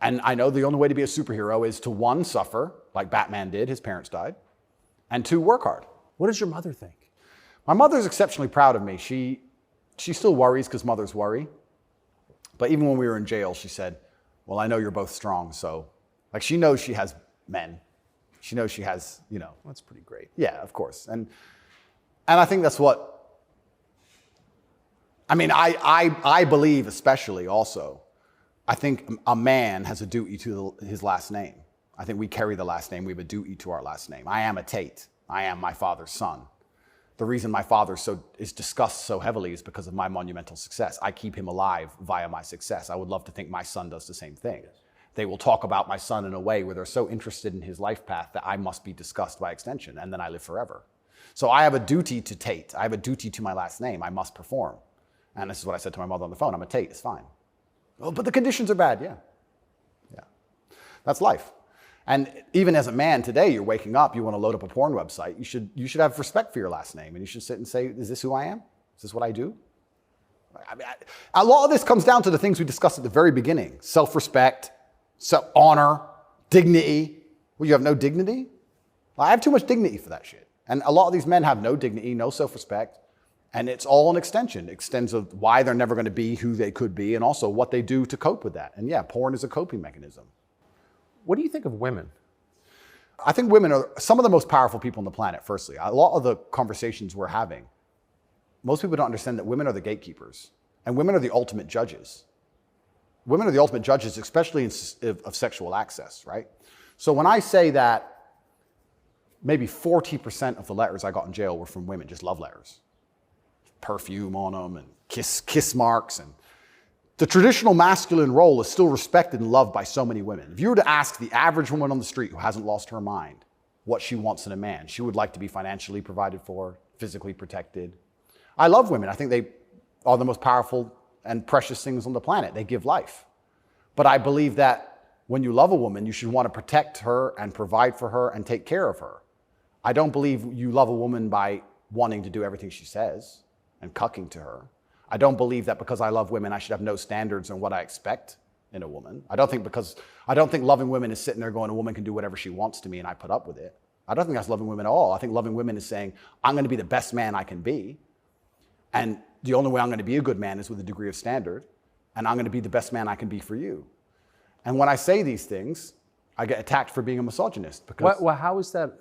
And I know the only way to be a superhero is to, 1, suffer, like Batman did, his parents died, and 2, work hard. What does your mother think? My mother's exceptionally proud of me. She still worries because mothers worry. But even when we were in jail, she said, well, I know you're both strong. So, like, she knows she has men. She knows she has, That's pretty great. Yeah, of course. And I think that's what, I believe especially also, I think a man has a duty to his last name. I think we carry the last name. We have a duty to our last name. I am a Tate. I am my father's son. The reason my father is discussed so heavily is because of my monumental success. I keep him alive via my success. I would love to think my son does the same thing. Yes. They will talk about my son in a way where they're so interested in his life path that I must be discussed by extension, and then I live forever. So I have a duty to Tate. I have a duty to my last name. I must perform. And this is what I said to my mother on the phone. I'm a Tate. It's fine. Oh, but the conditions are bad. Yeah. That's life. And even as a man today, you're waking up, you want to load up a porn website. You should have respect for your last name, and you should sit and say, is this who I am? Is this what I do? A lot of this comes down to the things we discussed at the very beginning. Self-respect, honor, dignity. Well, you have no dignity? I have too much dignity for that shit. And a lot of these men have no dignity, no self-respect, and it's all an extension. It extends of why they're never going to be who they could be, and also what they do to cope with that. And yeah, porn is a coping mechanism. What do you think of women? I think women are some of the most powerful people on the planet, firstly. A lot of the conversations we're having, most people don't understand that women are the gatekeepers, and women are the ultimate judges. Women are the ultimate judges, especially of sexual access, right? So when I say that maybe 40% of the letters I got in jail were from women, just love letters. perfume on them and kiss marks. And the traditional masculine role is still respected and loved by so many women. If you were to ask the average woman on the street who hasn't lost her mind what she wants in a man, she would like to be financially provided for, physically protected. I love women. I think they are the most powerful and precious things on the planet. They give life. But I believe that when you love a woman, you should want to protect her and provide for her and take care of her. I don't believe you love a woman by wanting to do everything she says and cucking to her. I don't believe that because I love women, I should have no standards on what I expect in a woman. I don't think loving women is sitting there going, a woman can do whatever she wants to me and I put up with it. I don't think that's loving women at all. I think loving women is saying, I'm going to be the best man I can be. And the only way I'm going to be a good man is with a degree of standard. And I'm going to be the best man I can be for you. And when I say these things, I get attacked for being a misogynist. Because Well, how is that?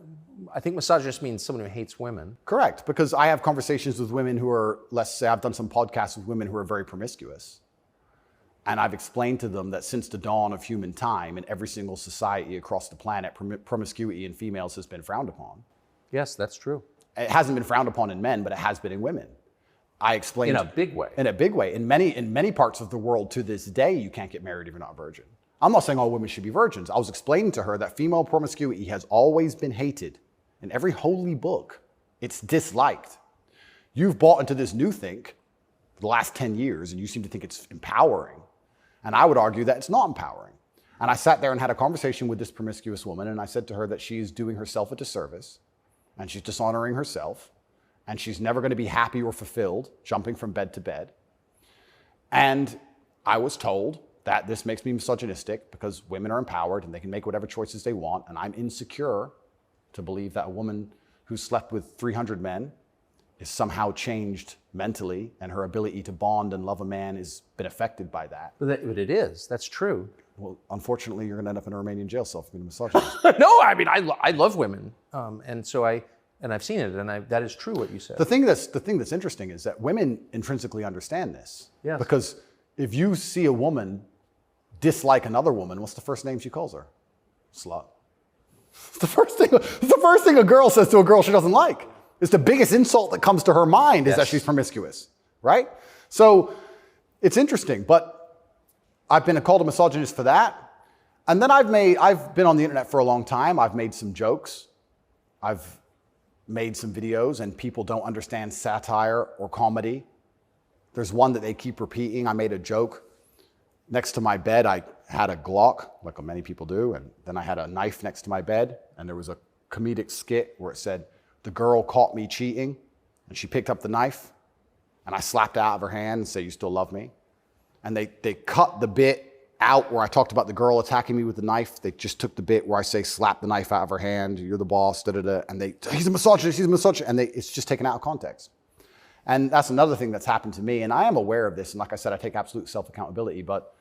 I think misogynist means someone who hates women. Correct, because I have conversations with women who are, let's say I've done some podcasts with women who are very promiscuous. And I've explained to them that since the dawn of human time, in every single society across the planet, promiscuity in females has been frowned upon. Yes, that's true. It hasn't been frowned upon in men, but it has been in women. I explained In a big way. In a big way. In many parts of the world to this day, you can't get married if you're not a virgin. I'm not saying all women should be virgins. I was explaining to her that female promiscuity has always been hated. In every holy book, it's disliked. You've bought into this new think the last 10 years, and you seem to think it's empowering. And I would argue that it's not empowering. And I sat there and had a conversation with this promiscuous woman, and I said to her that she is doing herself a disservice, and she's dishonoring herself, and she's never going to be happy or fulfilled jumping from bed to bed. And I was told that this makes me misogynistic because women are empowered and they can make whatever choices they want, and I'm insecure to believe that a woman who slept with 300 men is somehow changed mentally and her ability to bond and love a man has been affected by that. But it is. That's true. Well, unfortunately, you're going to end up in a Romanian jail cell for being a misogynist. No, I mean, I love women. And so I've seen it, and that is true what you said. The thing that's interesting is that women intrinsically understand this. Yes. Because if you see a woman dislike another woman, what's the first name she calls her? Slut. It's the first thing a girl says to a girl she doesn't like. It's the biggest insult that comes to her mind is that she's promiscuous, right? So it's interesting, but I've been called a misogynist for that. And then I've been on the internet for a long time. I've made some jokes. I've made some videos, and people don't understand satire or comedy. There's one that they keep repeating. I made a joke. Next to my bed, I had a Glock, like many people do, and then I had a knife next to my bed, and there was a comedic skit where it said, the girl caught me cheating, and she picked up the knife, and I slapped it out of her hand and said, you still love me? And they cut the bit out where I talked about the girl attacking me with the knife. They just took the bit where I say, slap the knife out of her hand, you're the boss, da-da-da, and he's a misogynist, and it's just taken out of context. And that's another thing that's happened to me, and I am aware of this, and like I said, I take absolute self-accountability, but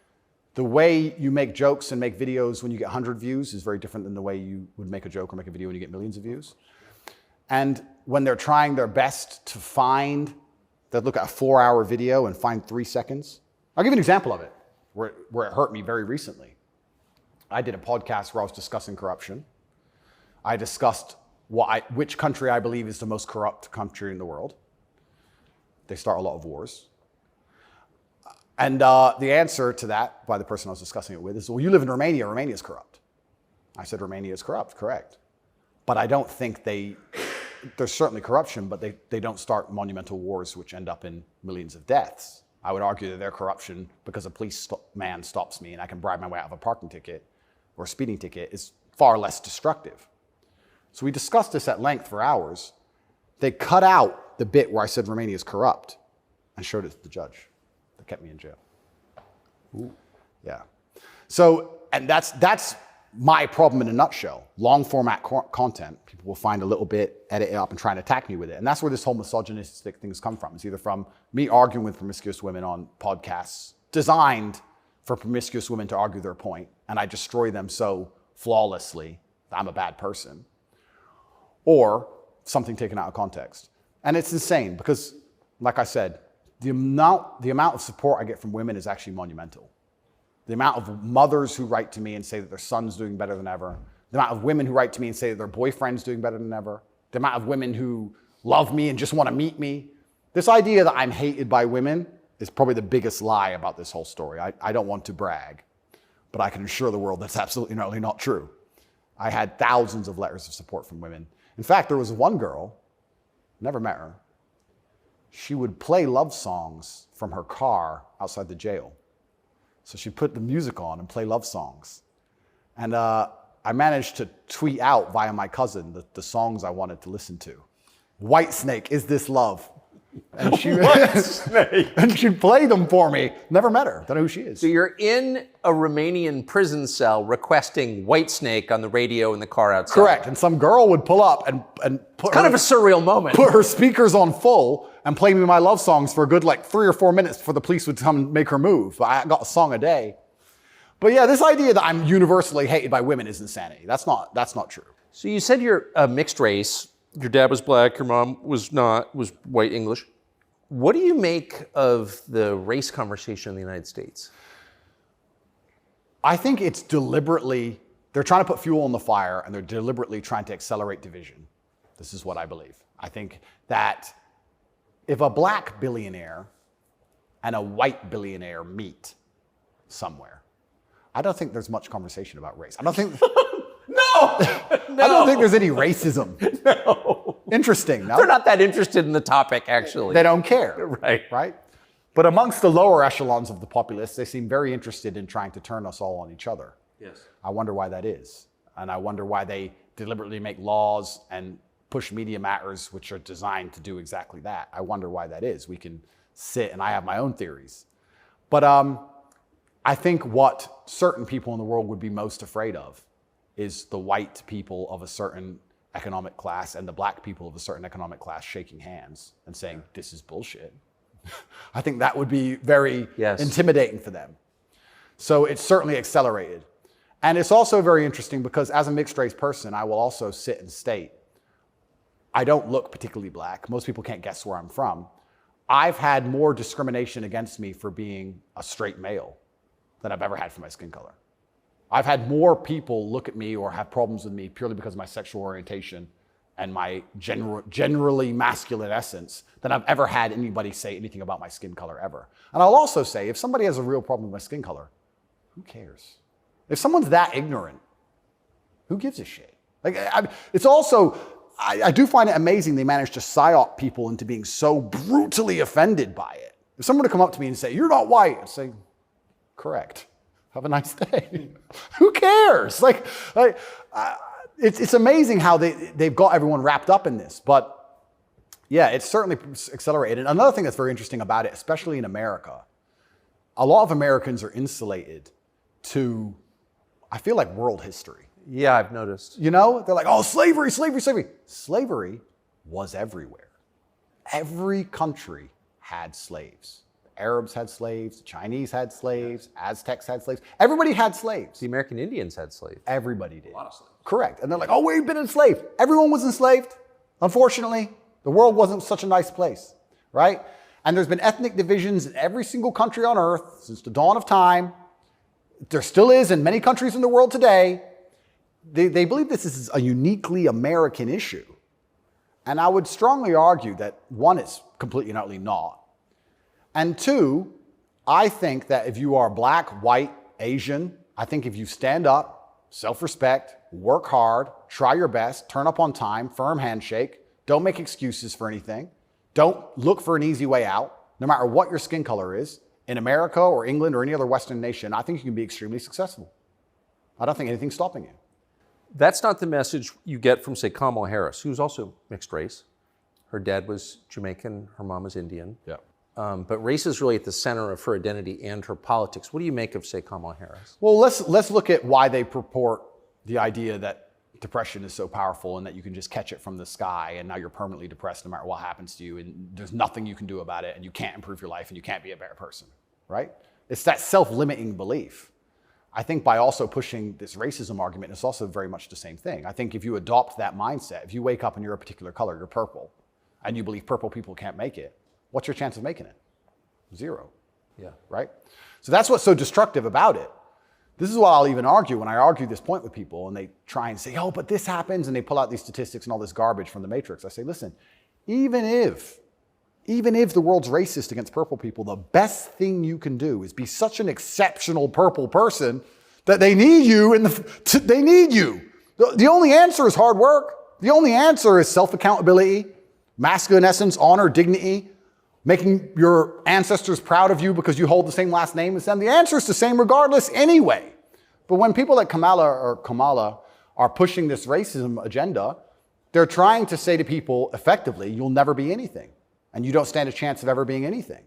the way you make jokes and make videos when you get 100 views is very different than the way you would make a joke or make a video when you get millions of views. And when they're trying their best to they'll look at a 4-hour video and find 3 seconds. I'll give you an example of it, where it hurt me very recently. I did a podcast where I was discussing corruption. I discussed which country I believe is the most corrupt country in the world. They start a lot of wars. And the answer to that by the person I was discussing it with is, well, you live in Romania, Romania is corrupt. I said, Romania is corrupt, correct. But I don't think there's certainly corruption, but they don't start monumental wars which end up in millions of deaths. I would argue that their corruption, because a policeman stops me and I can bribe my way out of a parking ticket or a speeding ticket, is far less destructive. So we discussed this at length for hours. They cut out the bit where I said Romania is corrupt and showed it to the judge. That kept me in jail. Ooh. Yeah. So, and that's my problem in a nutshell. Long format content, people will find a little bit, edit it up and try and attack me with it. And that's where this whole misogynistic things come from. It's either from me arguing with promiscuous women on podcasts designed for promiscuous women to argue their point, and I destroy them so flawlessly that I'm a bad person, or something taken out of context. And it's insane because, like I said, the amount of support I get from women is actually monumental. The amount of mothers who write to me and say that their son's doing better than ever. The amount of women who write to me and say that their boyfriend's doing better than ever. The amount of women who love me and just want to meet me. This idea that I'm hated by women is probably the biggest lie about this whole story. I don't want to brag, but I can assure the world that's absolutely not true. I had thousands of letters of support from women. In fact, there was one girl, never met her, she would play love songs from her car outside the jail. So she'd put the music on and play love songs. And I managed to tweet out via my cousin the songs I wanted to listen to. Whitesnake, Is This Love? And and she'd play them for me. Never met her. Don't know who she is. So you're in a Romanian prison cell requesting Whitesnake on the radio in the car outside. Correct. And some girl would pull up and put kind of a surreal moment. Put her speakers on full and play me my love songs for a good 3 or 4 minutes before the police would come and make her move. I got a song a day. But yeah, this idea that I'm universally hated by women is insanity. That's not true. So you said you're a mixed race. Your dad was black, your mom was white English. What do you make of the race conversation in the United States? I think it's deliberately, they're trying to put fuel on the fire and they're deliberately trying to accelerate division. This is what I believe. I think that if a black billionaire and a white billionaire meet somewhere, I don't think there's much conversation about race. I don't think... I don't think there's any racism. No. Interesting, no? They're not that interested in the topic, actually. They don't care. Right. But amongst the lower echelons of the populace, they seem very interested in trying to turn us all on each other. Yes. I wonder why that is. And I wonder why they deliberately make laws and push media matters which are designed to do exactly that. I wonder why that is. We can sit, and I have my own theories. But I think what certain people in the world would be most afraid of is the white people of a certain economic class and the black people of a certain economic class shaking hands and saying, this is bullshit. I think that would be very intimidating for them. So it's certainly accelerated. And it's also very interesting because as a mixed race person, I will also sit and state, I don't look particularly black. Most people can't guess where I'm from. I've had more discrimination against me for being a straight male than I've ever had for my skin color. I've had more people look at me or have problems with me purely because of my sexual orientation and my generally masculine essence than I've ever had anybody say anything about my skin color ever. And I'll also say, if somebody has a real problem with my skin color, who cares? If someone's that ignorant, who gives a shit? It's also, I do find it amazing they manage to psyop people into being so brutally offended by it. If someone were to come up to me and say, you're not white, I'd say, correct. Have a nice day. Who cares? It's amazing how they've got everyone wrapped up in this. But yeah, it's certainly accelerated. Another thing that's very interesting about it, especially in America, a lot of Americans are insulated to, I feel like, world history. Yeah, I've noticed. You know, they're like, oh, slavery, slavery, slavery. Slavery was everywhere. Every country had slaves. Arabs had slaves, the Chinese had slaves, Aztecs had slaves. Everybody had slaves. The American Indians had slaves. Everybody did. A lot of slaves. Correct. And they're like, oh, we've been enslaved. Everyone was enslaved. Unfortunately, the world wasn't such a nice place, right? And there's been ethnic divisions in every single country on earth since the dawn of time. There still is in many countries in the world today. They believe this is a uniquely American issue. And I would strongly argue that, one, it's completely and utterly not. And two, I think that if you are black, white, Asian, I think if you stand up, self-respect, work hard, try your best, turn up on time, firm handshake, don't make excuses for anything, don't look for an easy way out, no matter what your skin color is, in America or England or any other Western nation, I think you can be extremely successful. I don't think anything's stopping you. That's not the message you get from, say, Kamala Harris, who's also mixed race. Her dad was Jamaican, her mom was Indian. Yeah. But race is really at the center of her identity and her politics. What do you make of, say, Kamala Harris? Well, let's look at why they purport the idea that depression is so powerful and that you can just catch it from the sky and now you're permanently depressed no matter what happens to you and there's nothing you can do about it and you can't improve your life and you can't be a better person, right? It's that self-limiting belief. I think by also pushing this racism argument, it's also very much the same thing. I think if you adopt that mindset, if you wake up and you're a particular color, you're purple, and you believe purple people can't make it, what's your chance of making it? 0. Yeah. Right? So that's what's so destructive about it. This is what I'll even argue when I argue this point with people and they try and say, oh, but this happens, and they pull out these statistics and all this garbage from the Matrix. I say, listen, even if even if the world's racist against purple people, the best thing you can do is be such an exceptional purple person that they need you they need you. The only answer is hard work. The only answer is self-accountability, masculine essence, honor, dignity, making your ancestors proud of you because you hold the same last name as them. The answer is the same regardless anyway. But when people like Kamala are pushing this racism agenda, they're trying to say to people effectively, you'll never be anything. And you don't stand a chance of ever being anything.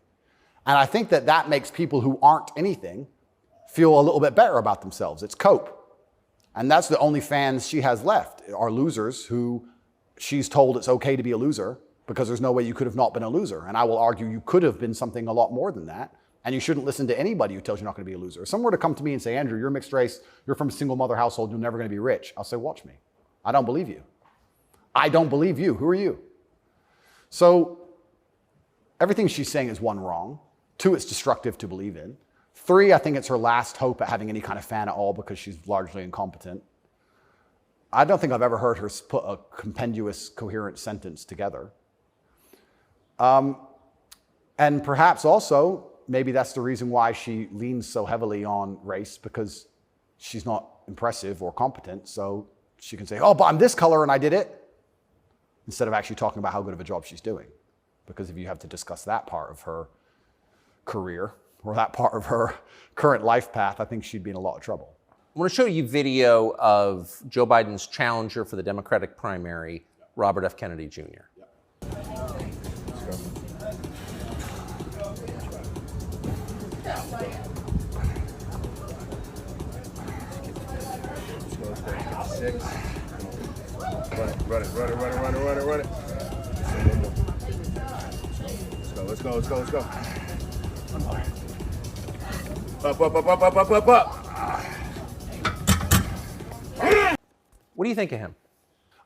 And I think that makes people who aren't anything feel a little bit better about themselves. It's cope. And that's the only fans she has left, are losers who she's told it's okay to be a loser because there's no way you could have not been a loser. And I will argue you could have been something a lot more than that. And you shouldn't listen to anybody who tells you you're not going to be a loser. If someone were to come to me and say, Andrew, you're mixed race, you're from a single mother household, you're never going to be rich. I'll say, watch me. I don't believe you. I don't believe you. Who are you? So everything she's saying is one, wrong. Two, it's destructive to believe in. Three, I think it's her last hope at having any kind of fan at all because she's largely incompetent. I don't think I've ever heard her put a compendious, coherent sentence together. And perhaps also, maybe that's the reason why she leans so heavily on race, because she's not impressive or competent. So she can say, oh, but I'm this color and I did it, instead of actually talking about how good of a job she's doing. Because if you have to discuss that part of her career or that part of her current life path, I think she'd be in a lot of trouble. I want to show you video of Joe Biden's challenger for the Democratic primary, Robert F. Kennedy Jr. Run it. Let's go. Up. What do you think of him?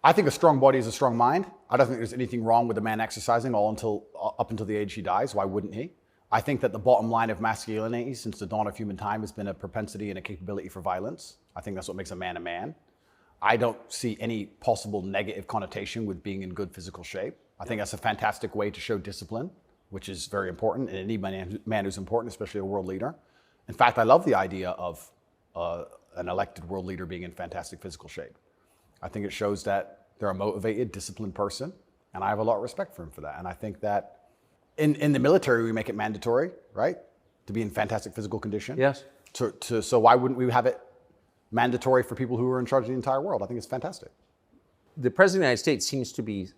I think a strong body is a strong mind. I don't think there's anything wrong with a man exercising up until the age he dies. Why wouldn't he? I think that the bottom line of masculinity since the dawn of human time has been a propensity and a capability for violence. I think that's what makes a man a man. I don't see any possible negative connotation with being in good physical shape. I think that's a fantastic way to show discipline, which is very important in any man who's important, especially a world leader. In fact, I love the idea of an elected world leader being in fantastic physical shape. I think it shows that they're a motivated, disciplined person, and I have a lot of respect for him for that. And I think that in the military, we make it mandatory, right, to be in fantastic physical condition. Yes. So why wouldn't we have it mandatory for people who are in charge of the entire world? I think it's fantastic. The President of the United States seems to be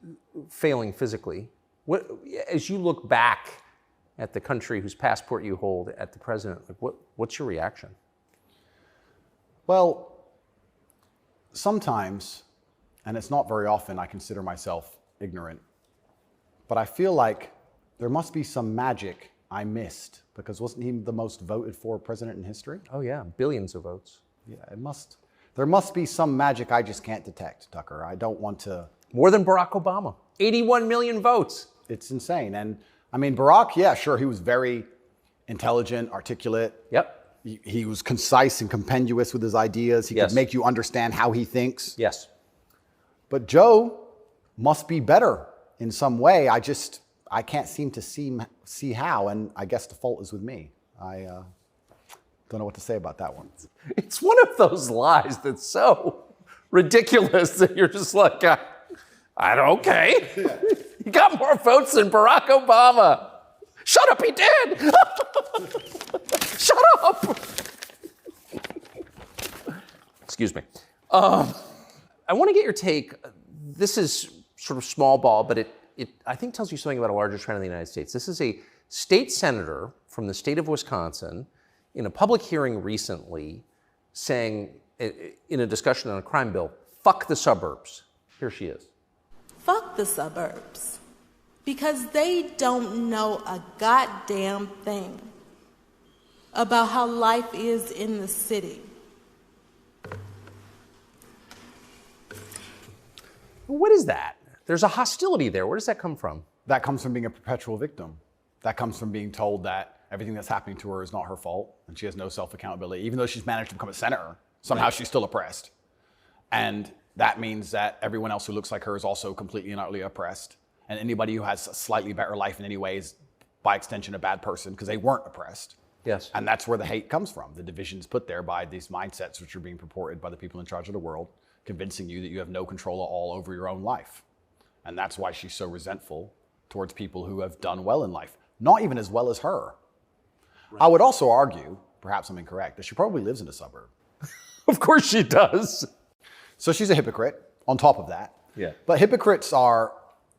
failing physically. As you look back at the country whose passport you hold, at the president, what's your reaction? Well, sometimes, and it's not very often, I consider myself ignorant, but I feel like there must be some magic I missed, because wasn't he the most voted for president in history? Oh yeah, billions of votes. Yeah, there must be some magic I just can't detect, Tucker. I don't want to. More than Barack Obama, 81 million votes. It's insane. And I mean, Barack, yeah, sure, he was very intelligent, articulate. Yep. He was concise and compendious with his ideas. He could make you understand how he thinks. Yes. But Joe must be better in some way. I can't seem to see how, and I guess the fault is with me. I don't know what to say about that one. It's one of those lies that's so ridiculous that you're just like, okay. He got more votes than Barack Obama. Shut up, he did. Shut up. Excuse me. I want to get your take. This is sort of small ball, but it I think tells you something about a larger trend in the United States. This is a state senator from the state of Wisconsin in a public hearing recently saying, in a discussion on a crime bill, fuck the suburbs. Here she is. Fuck the suburbs. Because they don't know a goddamn thing about how life is in the city. What is that? There's a hostility there. Where does that come from? That comes from being a perpetual victim. That comes from being told that everything that's happening to her is not her fault and she has no self-accountability. Even though she's managed to become a senator, somehow she's still oppressed. And that means that everyone else who looks like her is also completely and utterly oppressed. and anybody who has a slightly better life in any way is, by extension, a bad person because they weren't oppressed. Yes. And that's where the hate comes from. The division's put there by these mindsets which are being purported by the people in charge of the world, convincing you that you have no control at all over your own life. And that's why she's so resentful towards people who have done well in life, not even as well as her. Right. I would also argue, perhaps I'm incorrect, that she probably lives in a suburb. Of course she does. So she's a hypocrite on top of that. Yeah. But hypocrites are,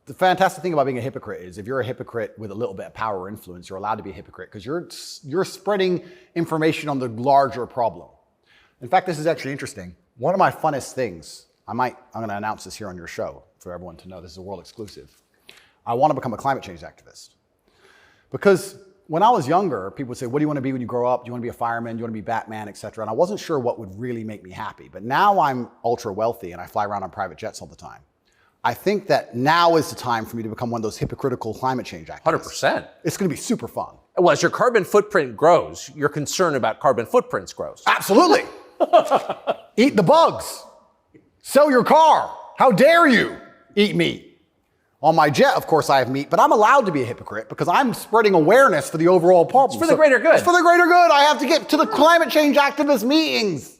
the fantastic thing about being a hypocrite is if you're a hypocrite with a little bit of power or influence, you're allowed to be a hypocrite because you're spreading information on the larger problem. In fact, this is actually interesting. One of my funnest things, I'm going to announce this here on your show for everyone to know, this is a world exclusive. I want to become a climate change activist. Because when I was younger, people would say, what do you want to be when you grow up? Do you want to be a fireman? Do you want to be Batman, et cetera? And I wasn't sure what would really make me happy. But now I'm ultra wealthy and I fly around on private jets all the time. I think that now is the time for me to become one of those hypocritical climate change activists. 100%. It's going to be super fun. Well, as your carbon footprint grows, your concern about carbon footprints grows. Absolutely. Eat the bugs. Sell your car. How dare you eat meat? On my jet, of course, I have meat, but I'm allowed to be a hypocrite because I'm spreading awareness for the overall problem. It's for the greater good. It's for the greater good. I have to get to the climate change activist meetings.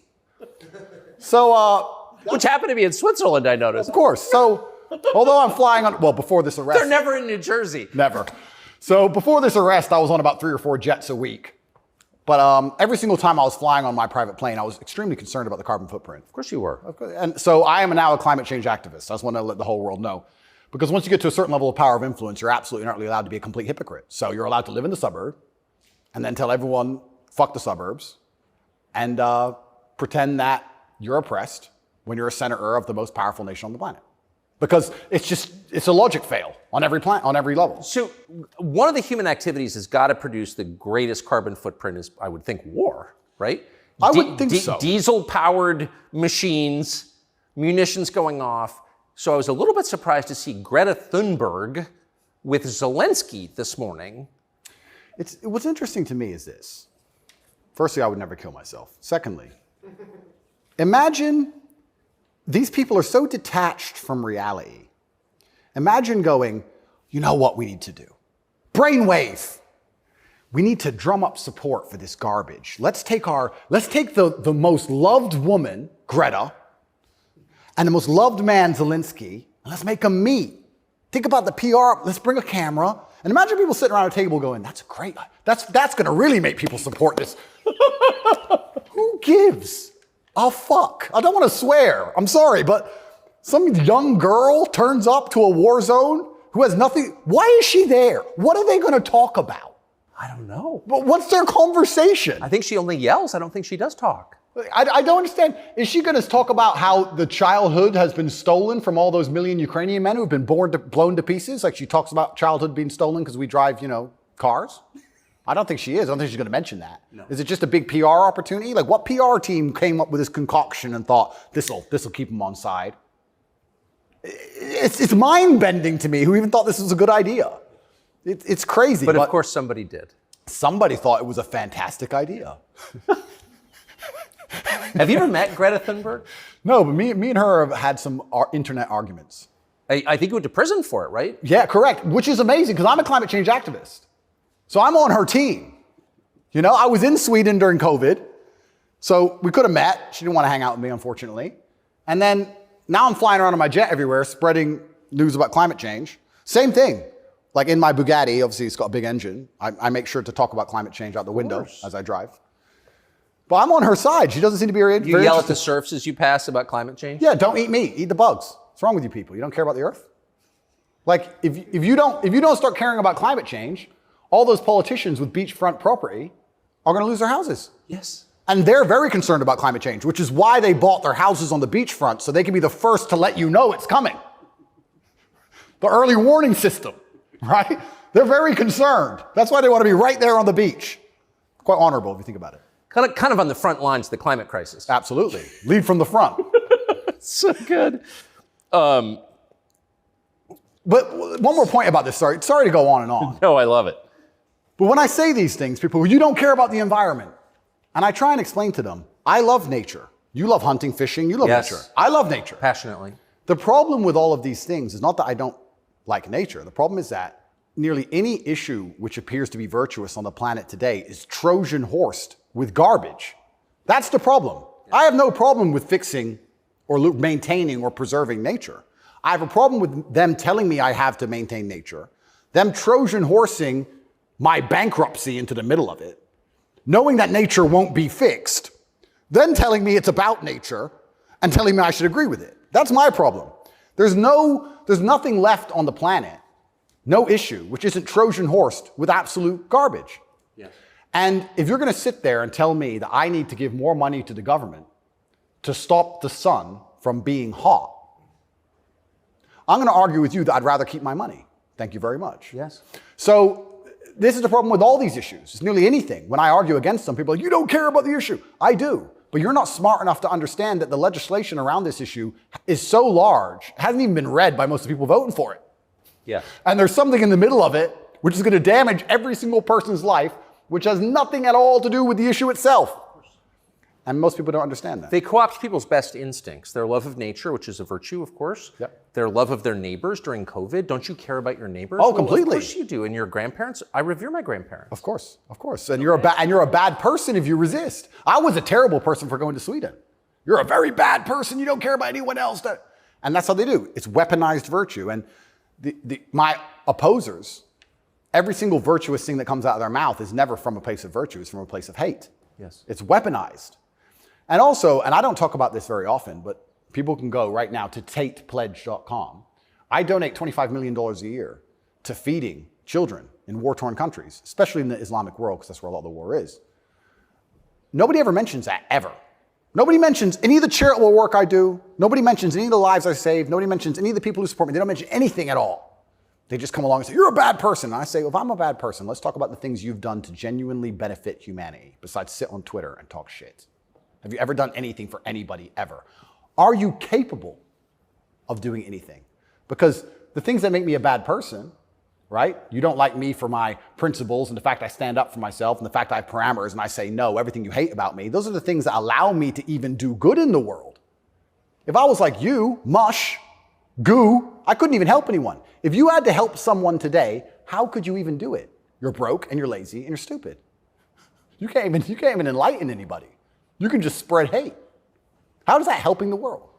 So, which happened to be in Switzerland, I noticed. Of course. So, although I'm flying on, well, before this arrest. They're never in New Jersey. Never. So before this arrest, I was on about 3 or 4 jets a week. But every single time I was flying on my private plane, I was extremely concerned about the carbon footprint. Of course you were. And so I am now a climate change activist. I just want to let the whole world know. Because once you get to a certain level of power of influence, you're absolutely not really allowed to be a complete hypocrite. So you're allowed to live in the suburb and then tell everyone, fuck the suburbs, and pretend that you're oppressed when you're a senator of the most powerful nation on the planet. Because it's a logic fail on every level. So one of the human activities has got to produce the greatest carbon footprint is, I would think, war, right? I would think so. Diesel-powered machines, munitions going off. So I was a little bit surprised to see Greta Thunberg with Zelensky this morning. What's interesting to me is this. Firstly, I would never kill myself. Secondly, imagine these people are so detached from reality. Imagine going, you know what we need to do? Brainwave. We need to drum up support for this garbage. Let's take the most loved woman, Greta, and the most loved man, Zelensky, and let's make them meet. Think about the PR. Let's bring a camera. And imagine people sitting around a table going, that's great. That's going to really make people support this. Who gives a fuck? I don't want to swear. I'm sorry, but some young girl turns up to a war zone who has nothing. Why is she there? What are they going to talk about? I don't know. But what's their conversation? I think she only yells. I don't think she does talk. I don't understand. Is she going to talk about how the childhood has been stolen from all those million Ukrainian men who've been blown to pieces? Like she talks about childhood being stolen because we drive, cars? I don't think she is. I don't think she's going to mention that. No. Is it just a big PR opportunity? Like what PR team came up with this concoction and thought, this'll keep them on side? It's mind-bending to me who even thought this was a good idea. It's crazy. But of course somebody did. Somebody thought it was a fantastic idea. Have you ever met Greta Thunberg? No, but me and her have had some internet arguments. I think you went to prison for it, right? Yeah, correct. Which is amazing because I'm a climate change activist. So I'm on her team. I was in Sweden during COVID. So we could have met. She didn't want to hang out with me, unfortunately. And then now I'm flying around on my jet everywhere, spreading news about climate change. Same thing. Like in my Bugatti, obviously it's got a big engine. I make sure to talk about climate change out the window as I drive. But I'm on her side. She doesn't seem to be very You yell at the serfs as you pass about climate change? Yeah, don't eat meat. Eat the bugs. What's wrong with you people? You don't care about the earth? Like, if you don't start caring about climate change, all those politicians with beachfront property are going to lose their houses. Yes. And they're very concerned about climate change, which is why they bought their houses on the beachfront, so they can be the first to let you know it's coming. The early warning system, right? They're very concerned. That's why they want to be right there on the beach. Quite honorable if you think about it. Kind of on the front lines of the climate crisis. Absolutely. Lead from the front. So good. But one more point about this. Sorry to go on and on. No, I love it. But when I say these things, people, you don't care about the environment. And I try and explain to them, I love nature. You love hunting, fishing, you love nature. I love nature. Passionately. The problem with all of these things is not that I don't like nature. The problem is that nearly any issue which appears to be virtuous on the planet today is Trojan horsed with garbage. That's the problem. I have no problem with fixing or maintaining or preserving nature. I have a problem with them telling me I have to maintain nature, them Trojan horsing my bankruptcy into the middle of it, knowing that nature won't be fixed, then telling me it's about nature and telling me I should agree with it. That's my problem. There's nothing left on the planet, no issue, which isn't Trojan horsed with absolute garbage. Yes. And if you're going to sit there and tell me that I need to give more money to the government to stop the sun from being hot, I'm going to argue with you that I'd rather keep my money. Thank you very much. Yes. So this is the problem with all these issues. It's nearly anything. When I argue against them, people are like, you don't care about the issue. I do. But you're not smart enough to understand that the legislation around this issue is so large, it hasn't even been read by most of the people voting for it. Yeah. And there's something in the middle of it which is going to damage every single person's life, which has nothing at all to do with the issue itself. And most people don't understand that. They co-opt people's best instincts, their love of nature, which is a virtue, of course. Yep. Their love of their neighbors during COVID. Don't you care about your neighbors? Oh, Well, completely. of course you do. And your grandparents? I revere my grandparents. Of course. And you're a bad person if you resist. I was a terrible person for going to Sweden. You're a very bad person. You don't care about anyone else. And that's how they do. It's weaponized virtue. And my opposers, every single virtuous thing that comes out of their mouth is never from a place of virtue. It's from a place of hate. Yes. It's weaponized. And also, and I don't talk about this very often, but people can go right now to tatepledge.com. I donate $25 million a year to feeding children in war-torn countries, especially in the Islamic world, because that's where a lot of the war is. Nobody ever mentions that, ever. Nobody mentions any of the charitable work I do. Nobody mentions any of the lives I save. Nobody mentions any of the people who support me. They don't mention anything at all. They just come along and say, you're a bad person. And I say, well, if I'm a bad person, let's talk about the things you've done to genuinely benefit humanity, besides sit on Twitter and talk shit. Have you ever done anything for anybody ever? Are you capable of doing anything? Because the things that make me a bad person, right? You don't like me for my principles and the fact I stand up for myself and the fact I have parameters and I say no, everything you hate about me. Those are the things that allow me to even do good in the world. If I was like you, mush, goo, I couldn't even help anyone. If you had to help someone today, how could you even do it? You're broke and you're lazy and you're stupid. You can't even enlighten anybody. You can just spread hate. How is that helping the world?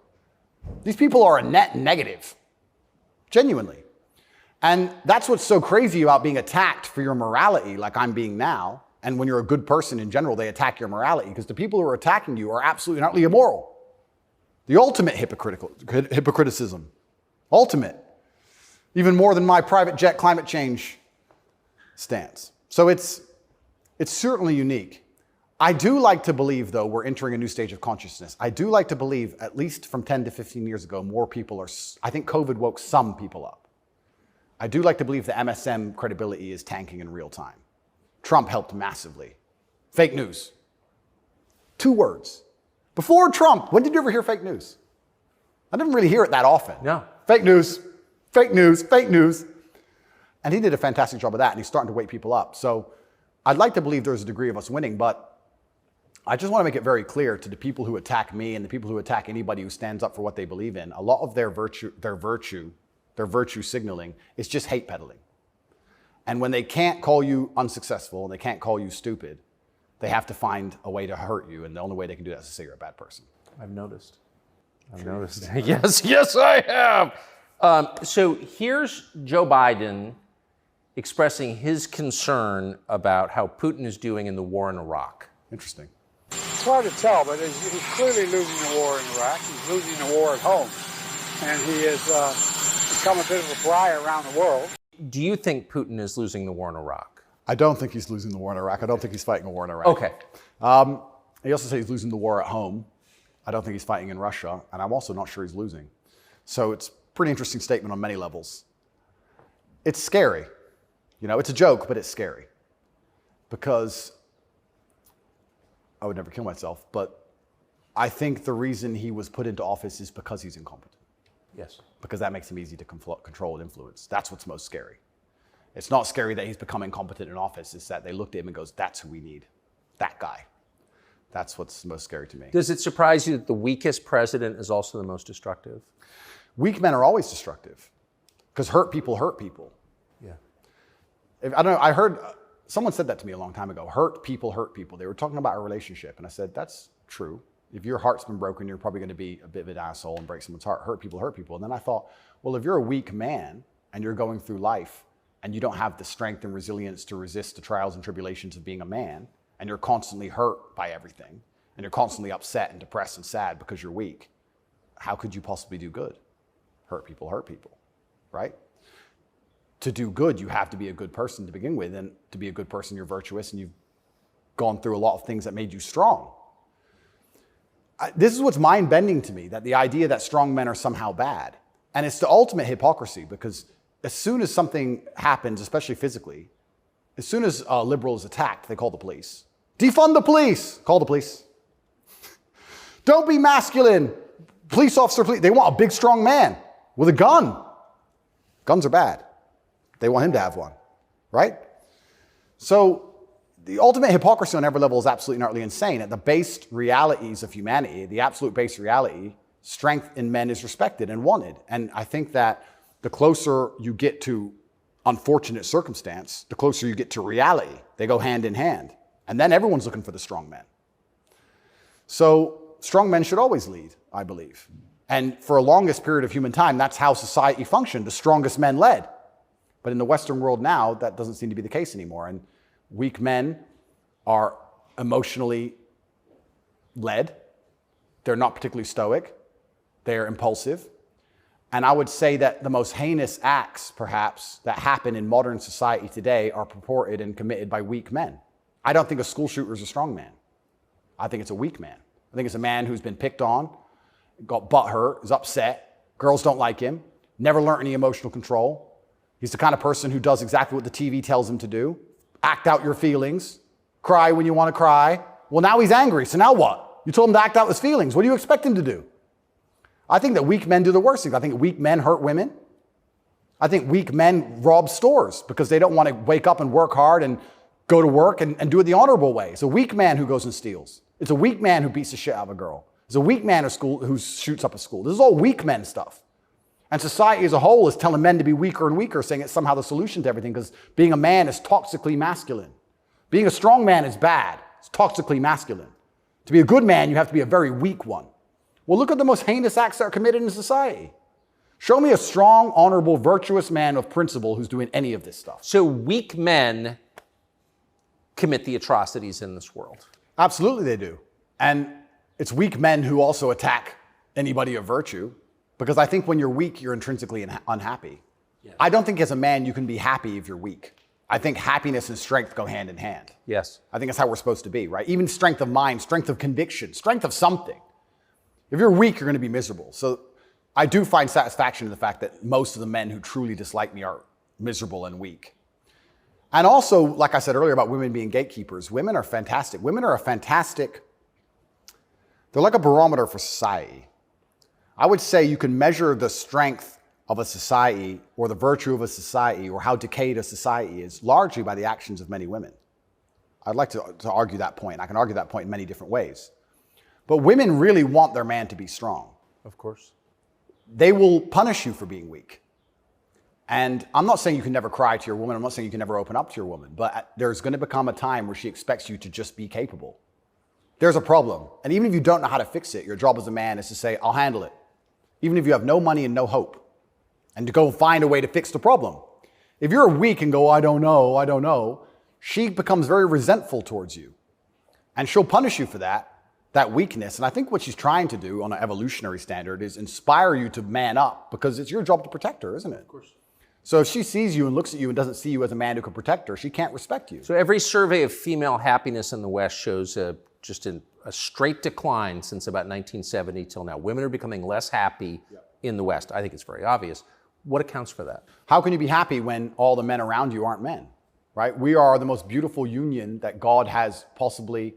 These people are a net negative, genuinely. And that's what's so crazy about being attacked for your morality, like I'm being now. And when you're a good person in general, they attack your morality because the people who are attacking you are absolutely and utterly immoral. The ultimate hypocriticism. Ultimate. Even more than my private jet climate change stance. So it's certainly unique. I do like to believe, though, we're entering a new stage of consciousness. I do like to believe, at least from 10 to 15 years ago, more people are, I think COVID woke some people up. I do like to believe the MSM credibility is tanking in real time. Trump helped massively. Fake news. 2 words. Before Trump, when did you ever hear fake news? I didn't really hear it that often. No. Fake news, fake news, fake news. And he did a fantastic job of that, and he's starting to wake people up. So I'd like to believe there's a degree of us winning, but I just want to make it very clear to the people who attack me and the people who attack anybody who stands up for what they believe in, a lot of their virtue signaling is just hate peddling. And when they can't call you unsuccessful and they can't call you stupid, they have to find a way to hurt you. And the only way they can do that is to say you're a bad person. I've noticed. Yes, I have. So here's Joe Biden expressing his concern about how Putin is doing in the war in Iraq. Interesting. It's hard to tell, but he's clearly losing the war in Iraq. He's losing the war at home. And he has become a bit of a pariah around the world. Do you think Putin is losing the war in Iraq? I don't think he's losing the war in Iraq. I don't think he's fighting a war in Iraq. Okay. He also said he's losing the war at home. I don't think he's fighting in Russia. And I'm also not sure he's losing. So it's a pretty interesting statement on many levels. It's scary. You know, it's a joke, but it's scary. Because I would never kill myself, but I think the reason he was put into office is because he's incompetent. Yes. Because that makes him easy to control and influence. That's what's most scary. It's not scary that he's become incompetent in office. It's that they looked at him and goes, that's who we need. That guy. That's what's most scary to me. Does it surprise you that the weakest president is also the most destructive? Weak men are always destructive. because hurt people hurt people. Yeah. I don't know, I heard, someone said that to me a long time ago, hurt people hurt people. They were talking about a relationship, and I said, that's true. If your heart's been broken, you're probably going to be a bit of an asshole and break someone's heart. Hurt people hurt people. And then I thought, well, if you're a weak man and you're going through life and you don't have the strength and resilience to resist the trials and tribulations of being a man, and you're constantly hurt by everything, and you're constantly upset and depressed and sad because you're weak, how could you possibly do good? Hurt people, right? To do good, you have to be a good person to begin with, and to be a good person, you're virtuous, and you've gone through a lot of things that made you strong. This is what's mind-bending to me, that the idea that strong men are somehow bad. And it's the ultimate hypocrisy, because as soon as something happens, especially physically, as soon as a liberal is attacked, they call the police. Defund the police! Call the police. Don't be masculine. Police officer, they want a big, strong man with a gun. Guns are bad. They want him to have one, right? So the ultimate hypocrisy on every level is absolutely and utterly insane. At the base realities of humanity, the absolute base reality, strength in men is respected and wanted. And I think that the closer you get to unfortunate circumstance, the closer you get to reality. They go hand in hand. And then everyone's looking for the strong men. So strong men should always lead, I believe. And for a longest period of human time, that's how society functioned. The strongest men led. But in the Western world now, that doesn't seem to be the case anymore. And weak men are emotionally led. They're not particularly stoic. They're impulsive. And I would say that the most heinous acts, perhaps, that happen in modern society today are purported and committed by weak men. I don't think a school shooter is a strong man. I think it's a weak man. I think it's a man who's been picked on, got butthurt, is upset, girls don't like him, never learned any emotional control. He's the kind of person who does exactly what the TV tells him to do. Act out your feelings. Cry when you want to cry. Well, now he's angry, so now what? You told him to act out his feelings. What do you expect him to do? I think that weak men do the worst things. I think weak men hurt women. I think weak men rob stores because they don't want to wake up and work hard and go to work and do it the honorable way. It's a weak man who goes and steals. It's a weak man who beats the shit out of a girl. It's a weak man who shoots up a school. This is all weak men stuff. And society as a whole is telling men to be weaker and weaker, saying it's somehow the solution to everything because being a man is toxically masculine. Being a strong man is bad. It's toxically masculine. To be a good man, you have to be a very weak one. Well, look at the most heinous acts that are committed in society. Show me a strong, honorable, virtuous man of principle who's doing any of this stuff. So weak men commit the atrocities in this world. Absolutely they do. And it's weak men who also attack anybody of virtue, because I think when you're weak, you're intrinsically unhappy. Yeah. I don't think as a man you can be happy if you're weak. I think happiness and strength go hand in hand. Yes. I think that's how we're supposed to be, right? Even strength of mind, strength of conviction, strength of something. If you're weak, you're going to be miserable. So I do find satisfaction in the fact that most of the men who truly dislike me are miserable and weak. And also, like I said earlier about women being gatekeepers, women are fantastic. Women are they're like a barometer for society. I would say you can measure the strength of a society or the virtue of a society or how decayed a society is largely by the actions of many women. I'd like to argue that point. I can argue that point in many different ways. But women really want their man to be strong. Of course. They will punish you for being weak. And I'm not saying you can never cry to your woman. I'm not saying you can never open up to your woman. But there's going to become a time where she expects you to just be capable. There's a problem. And even if you don't know how to fix it, your job as a man is to say, I'll handle it. Even if you have no money and no hope. And to go find a way to fix the problem. If you're weak and go, I don't know, she becomes very resentful towards you. And she'll punish you for that weakness. And I think what she's trying to do on an evolutionary standard is inspire you to man up, because it's your job to protect her, isn't it? Of course. So if she sees you and looks at you and doesn't see you as a man who can protect her, she can't respect you. So every survey of female happiness in the West shows just a straight decline since about 1970 till now. Women are becoming less happy in the West. I think it's very obvious. What accounts for that? How can you be happy when all the men around you aren't men, right? We are the most beautiful union that God has possibly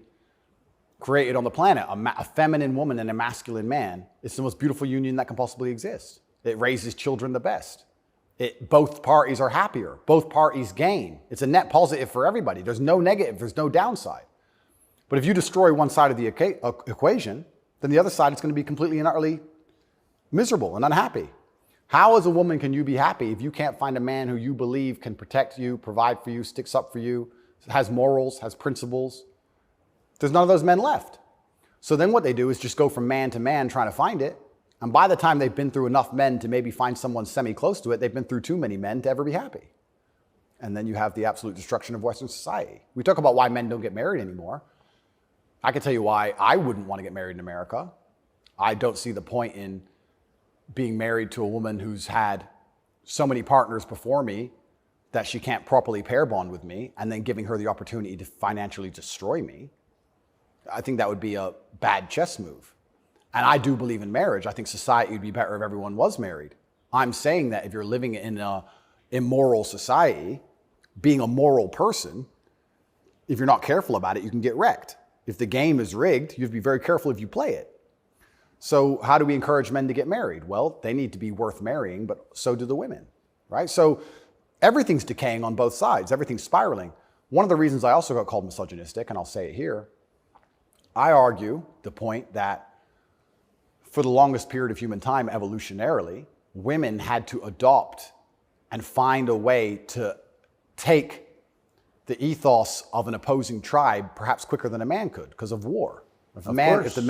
created on the planet. A feminine woman and a masculine man. It's the most beautiful union that can possibly exist. It raises children the best. Both parties are happier. Both parties gain. It's a net positive for everybody. There's no negative. There's no downside. But if you destroy one side of the equation, then the other side is going to be completely and utterly miserable and unhappy. How as a woman can you be happy if you can't find a man who you believe can protect you, provide for you, sticks up for you, has morals, has principles? There's none of those men left. So then what they do is just go from man to man trying to find it. And by the time they've been through enough men to maybe find someone semi-close to it, they've been through too many men to ever be happy. And then you have the absolute destruction of Western society. We talk about why men don't get married anymore. I can tell you why I wouldn't want to get married in America. I don't see the point in being married to a woman who's had so many partners before me that she can't properly pair bond with me and then giving her the opportunity to financially destroy me. I think that would be a bad chess move. And I do believe in marriage. I think society would be better if everyone was married. I'm saying that if you're living in an immoral society, being a moral person, if you're not careful about it, you can get wrecked. If the game is rigged, you have to be very careful if you play it. So how do we encourage men to get married? Well, they need to be worth marrying, but so do the women, right? So everything's decaying on both sides. Everything's spiraling. One of the reasons I also got called misogynistic, and I'll say it here, I argue the point that for the longest period of human time, evolutionarily, women had to adopt and find a way to take the ethos of an opposing tribe perhaps quicker than a man could because of war. If the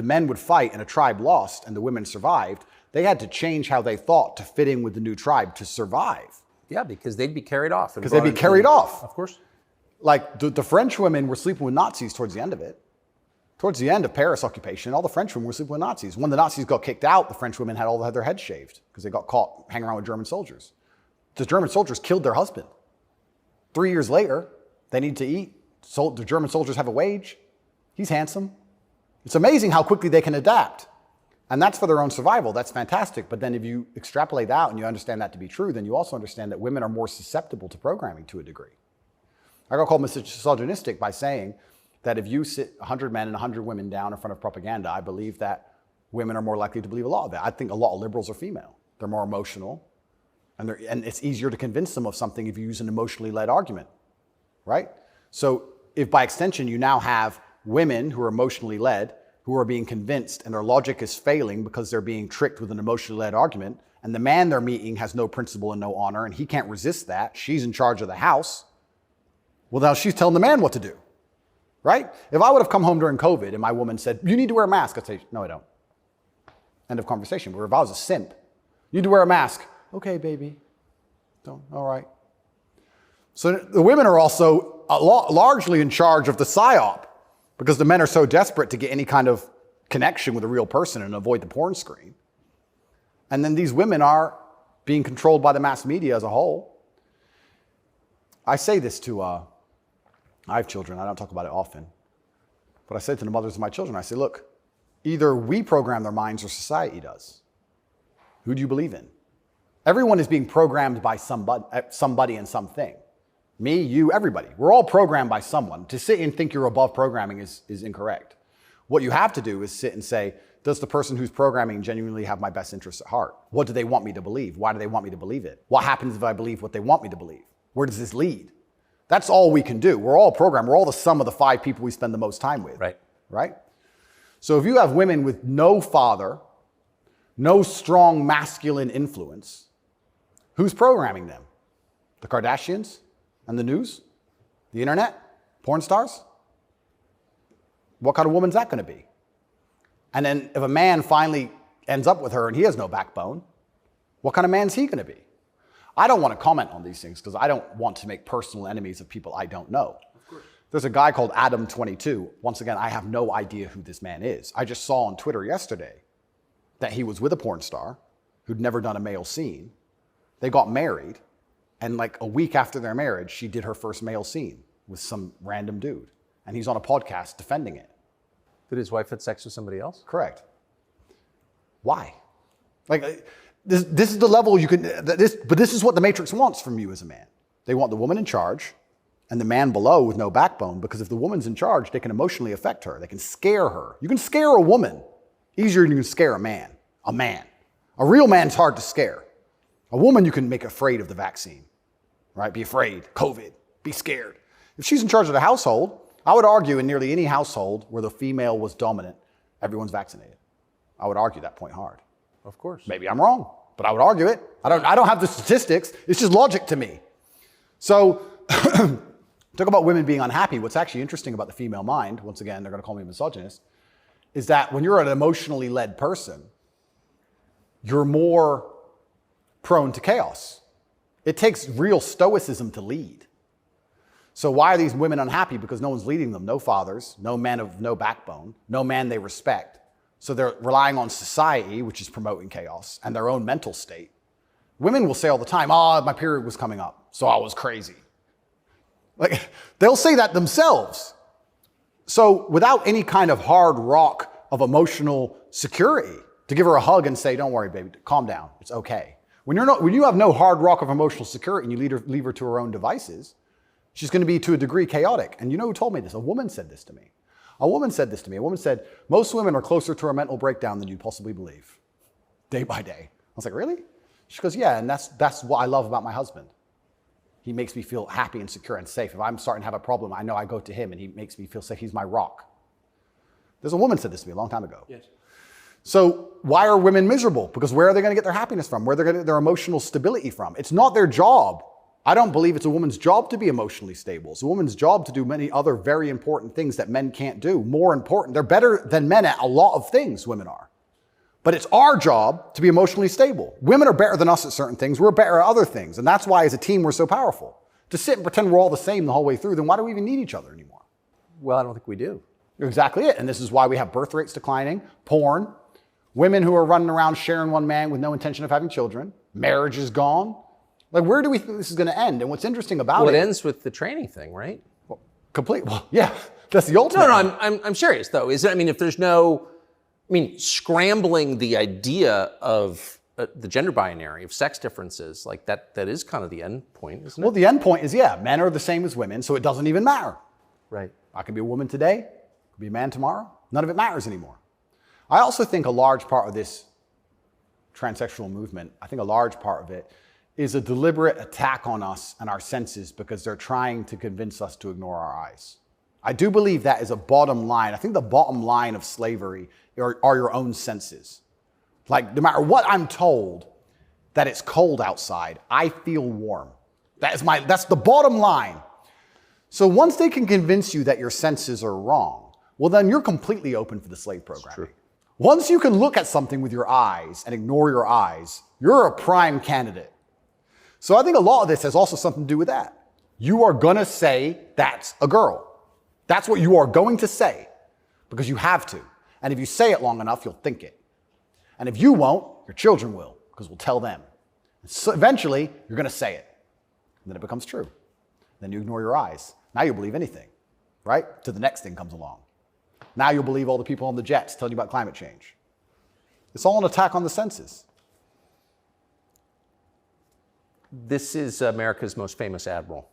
men would fight and a tribe lost and the women survived, they had to change how they thought to fit in with the new tribe to survive. Yeah, because they'd be carried off. Because they'd be carried off. Of course. Like the French women were sleeping with Nazis towards the end of it. Towards the end of Paris occupation, all the French women were sleeping with Nazis. When the Nazis got kicked out, the French women had their heads shaved because they got caught hanging around with German soldiers. The German soldiers killed their husband. 3 years later, they need to eat. So the German soldiers have a wage. He's handsome. It's amazing how quickly they can adapt. And that's for their own survival. That's fantastic. But then if you extrapolate out and you understand that to be true, then you also understand that women are more susceptible to programming to a degree. I got called misogynistic by saying that if you sit 100 men and 100 women down in front of propaganda, I believe that women are more likely to believe a lot of that. I think a lot of liberals are female. They're more emotional. And it's easier to convince them of something if you use an emotionally led argument, right? So if by extension you now have women who are emotionally led, who are being convinced and their logic is failing because they're being tricked with an emotionally led argument, and the man they're meeting has no principle and no honor, and he can't resist that, she's in charge of the house, well, now she's telling the man what to do, right? If I would have come home during COVID and my woman said, you need to wear a mask, I'd say, no, I don't. End of conversation. But if I was a simp, you need to wear a mask. Okay, baby. Don't. All right. So the women are also largely in charge of the psyop because the men are so desperate to get any kind of connection with a real person and avoid the porn screen. And then these women are being controlled by the mass media as a whole. I say this to, I have children. I don't talk about it often. But I say to the mothers of my children, I say, look, either we program their minds or society does. Who do you believe in? Everyone is being programmed by somebody and something. Me, you, everybody. We're all programmed by someone. To sit and think you're above programming is incorrect. What you have to do is sit and say, does the person who's programming genuinely have my best interests at heart? What do they want me to believe? Why do they want me to believe it? What happens if I believe what they want me to believe? Where does this lead? That's all we can do. We're all programmed. We're all the sum of the 5 people we spend the most time with. Right. Right? So if you have women with no father, no strong masculine influence, who's programming them? The Kardashians and the news? The internet? Porn stars? What kind of woman's that going to be? And then if a man finally ends up with her and he has no backbone, what kind of man's he going to be? I don't want to comment on these things because I don't want to make personal enemies of people I don't know. Of course. There's a guy called Adam22. Once again, I have no idea who this man is. I just saw on Twitter yesterday that he was with a porn star who'd never done a male scene. They got married, and like a week after their marriage, she did her first male scene with some random dude. And he's on a podcast defending it. Did his wife have sex with somebody else? Correct. Why? Like, this is the level you can, but this is what the Matrix wants from you as a man. They want the woman in charge and the man below with no backbone, because if the woman's in charge, they can emotionally affect her. They can scare her. You can scare a woman easier than you can scare a man. A man. A real man's hard to scare. A woman you can make afraid of the vaccine, right? Be afraid, COVID, be scared. If she's in charge of the household, I would argue in nearly any household where the female was dominant, everyone's vaccinated. I would argue that point hard. Of course. Maybe I'm wrong. but I would argue it. I don't have the statistics. It's just logic to me. So talk about women being unhappy. What's actually interesting about the female mind, once again, they're going to call me a misogynist, is that when you're an emotionally led person, you're more prone to chaos. It takes real stoicism to lead. So why are these women unhappy? Because no one's leading them. No fathers, no men of no backbone, no man they respect. So they're relying on society, which is promoting chaos, and their own mental state. Women will say all the time, my period was coming up, so I was crazy. Like, they'll say that themselves. So without any kind of hard rock of emotional security, to give her a hug and say, don't worry, baby, calm down, it's okay. When you have no hard rock of emotional security and you leave her to her own devices, she's going to be, to a degree, chaotic. And you know who told me this? A woman said this to me. A woman said, most women are closer to a mental breakdown than you possibly believe, day by day. I was like, really? She goes, yeah, and that's what I love about my husband. He makes me feel happy and secure and safe. If I'm starting to have a problem, I know I go to him and he makes me feel safe. He's my rock. There's a woman said this to me a long time ago. Yes. So why are women miserable? Because where are they going to get their happiness from? Where are they going to get their emotional stability from? It's not their job. I don't believe it's a woman's job to be emotionally stable. It's a woman's job to do many other very important things that men can't do. More important, they're better than men at a lot of things, women are. But it's our job to be emotionally stable. Women are better than us at certain things. We're better at other things. And that's why as a team, we're so powerful. To sit and pretend we're all the same the whole way through, then why do we even need each other anymore? Well, I don't think we do. Exactly it. And this is why we have birth rates declining, porn, women who are running around sharing one man with no intention of having children, marriage is gone. Like, where do we think this is going to end? And what's interesting about it ends with the training thing, right? Well, yeah, that's the ultimate. No, I'm serious though. If there's no, scrambling the idea of the gender binary, of sex differences, like that is kind of the end point, isn't it? Well, the end point is, yeah, men are the same as women, so it doesn't even matter. Right. I can be a woman today, I can be a man tomorrow. None of it matters anymore. I also think a large part of this transsexual movement, I think a large part of it is a deliberate attack on us and our senses because they're trying to convince us to ignore our eyes. I do believe that is a bottom line. I think the bottom line of slavery are your own senses. Like, no matter what I'm told, that it's cold outside, I feel warm. That's the bottom line. So once they can convince you that your senses are wrong, well, then you're completely open for the slave programming. Once you can look at something with your eyes and ignore your eyes, you're a prime candidate. So I think a lot of this has also something to do with that. You are going to say that's a girl. That's what you are going to say because you have to. And if you say it long enough, you'll think it. And if you won't, your children will because we'll tell them. So eventually, you're going to say it. And then it becomes true. Then you ignore your eyes. Now you'll believe anything, right? Till the next thing comes along. Now you'll believe all the people on the jets telling you about climate change. It's all an attack on the senses. This is America's most famous admiral.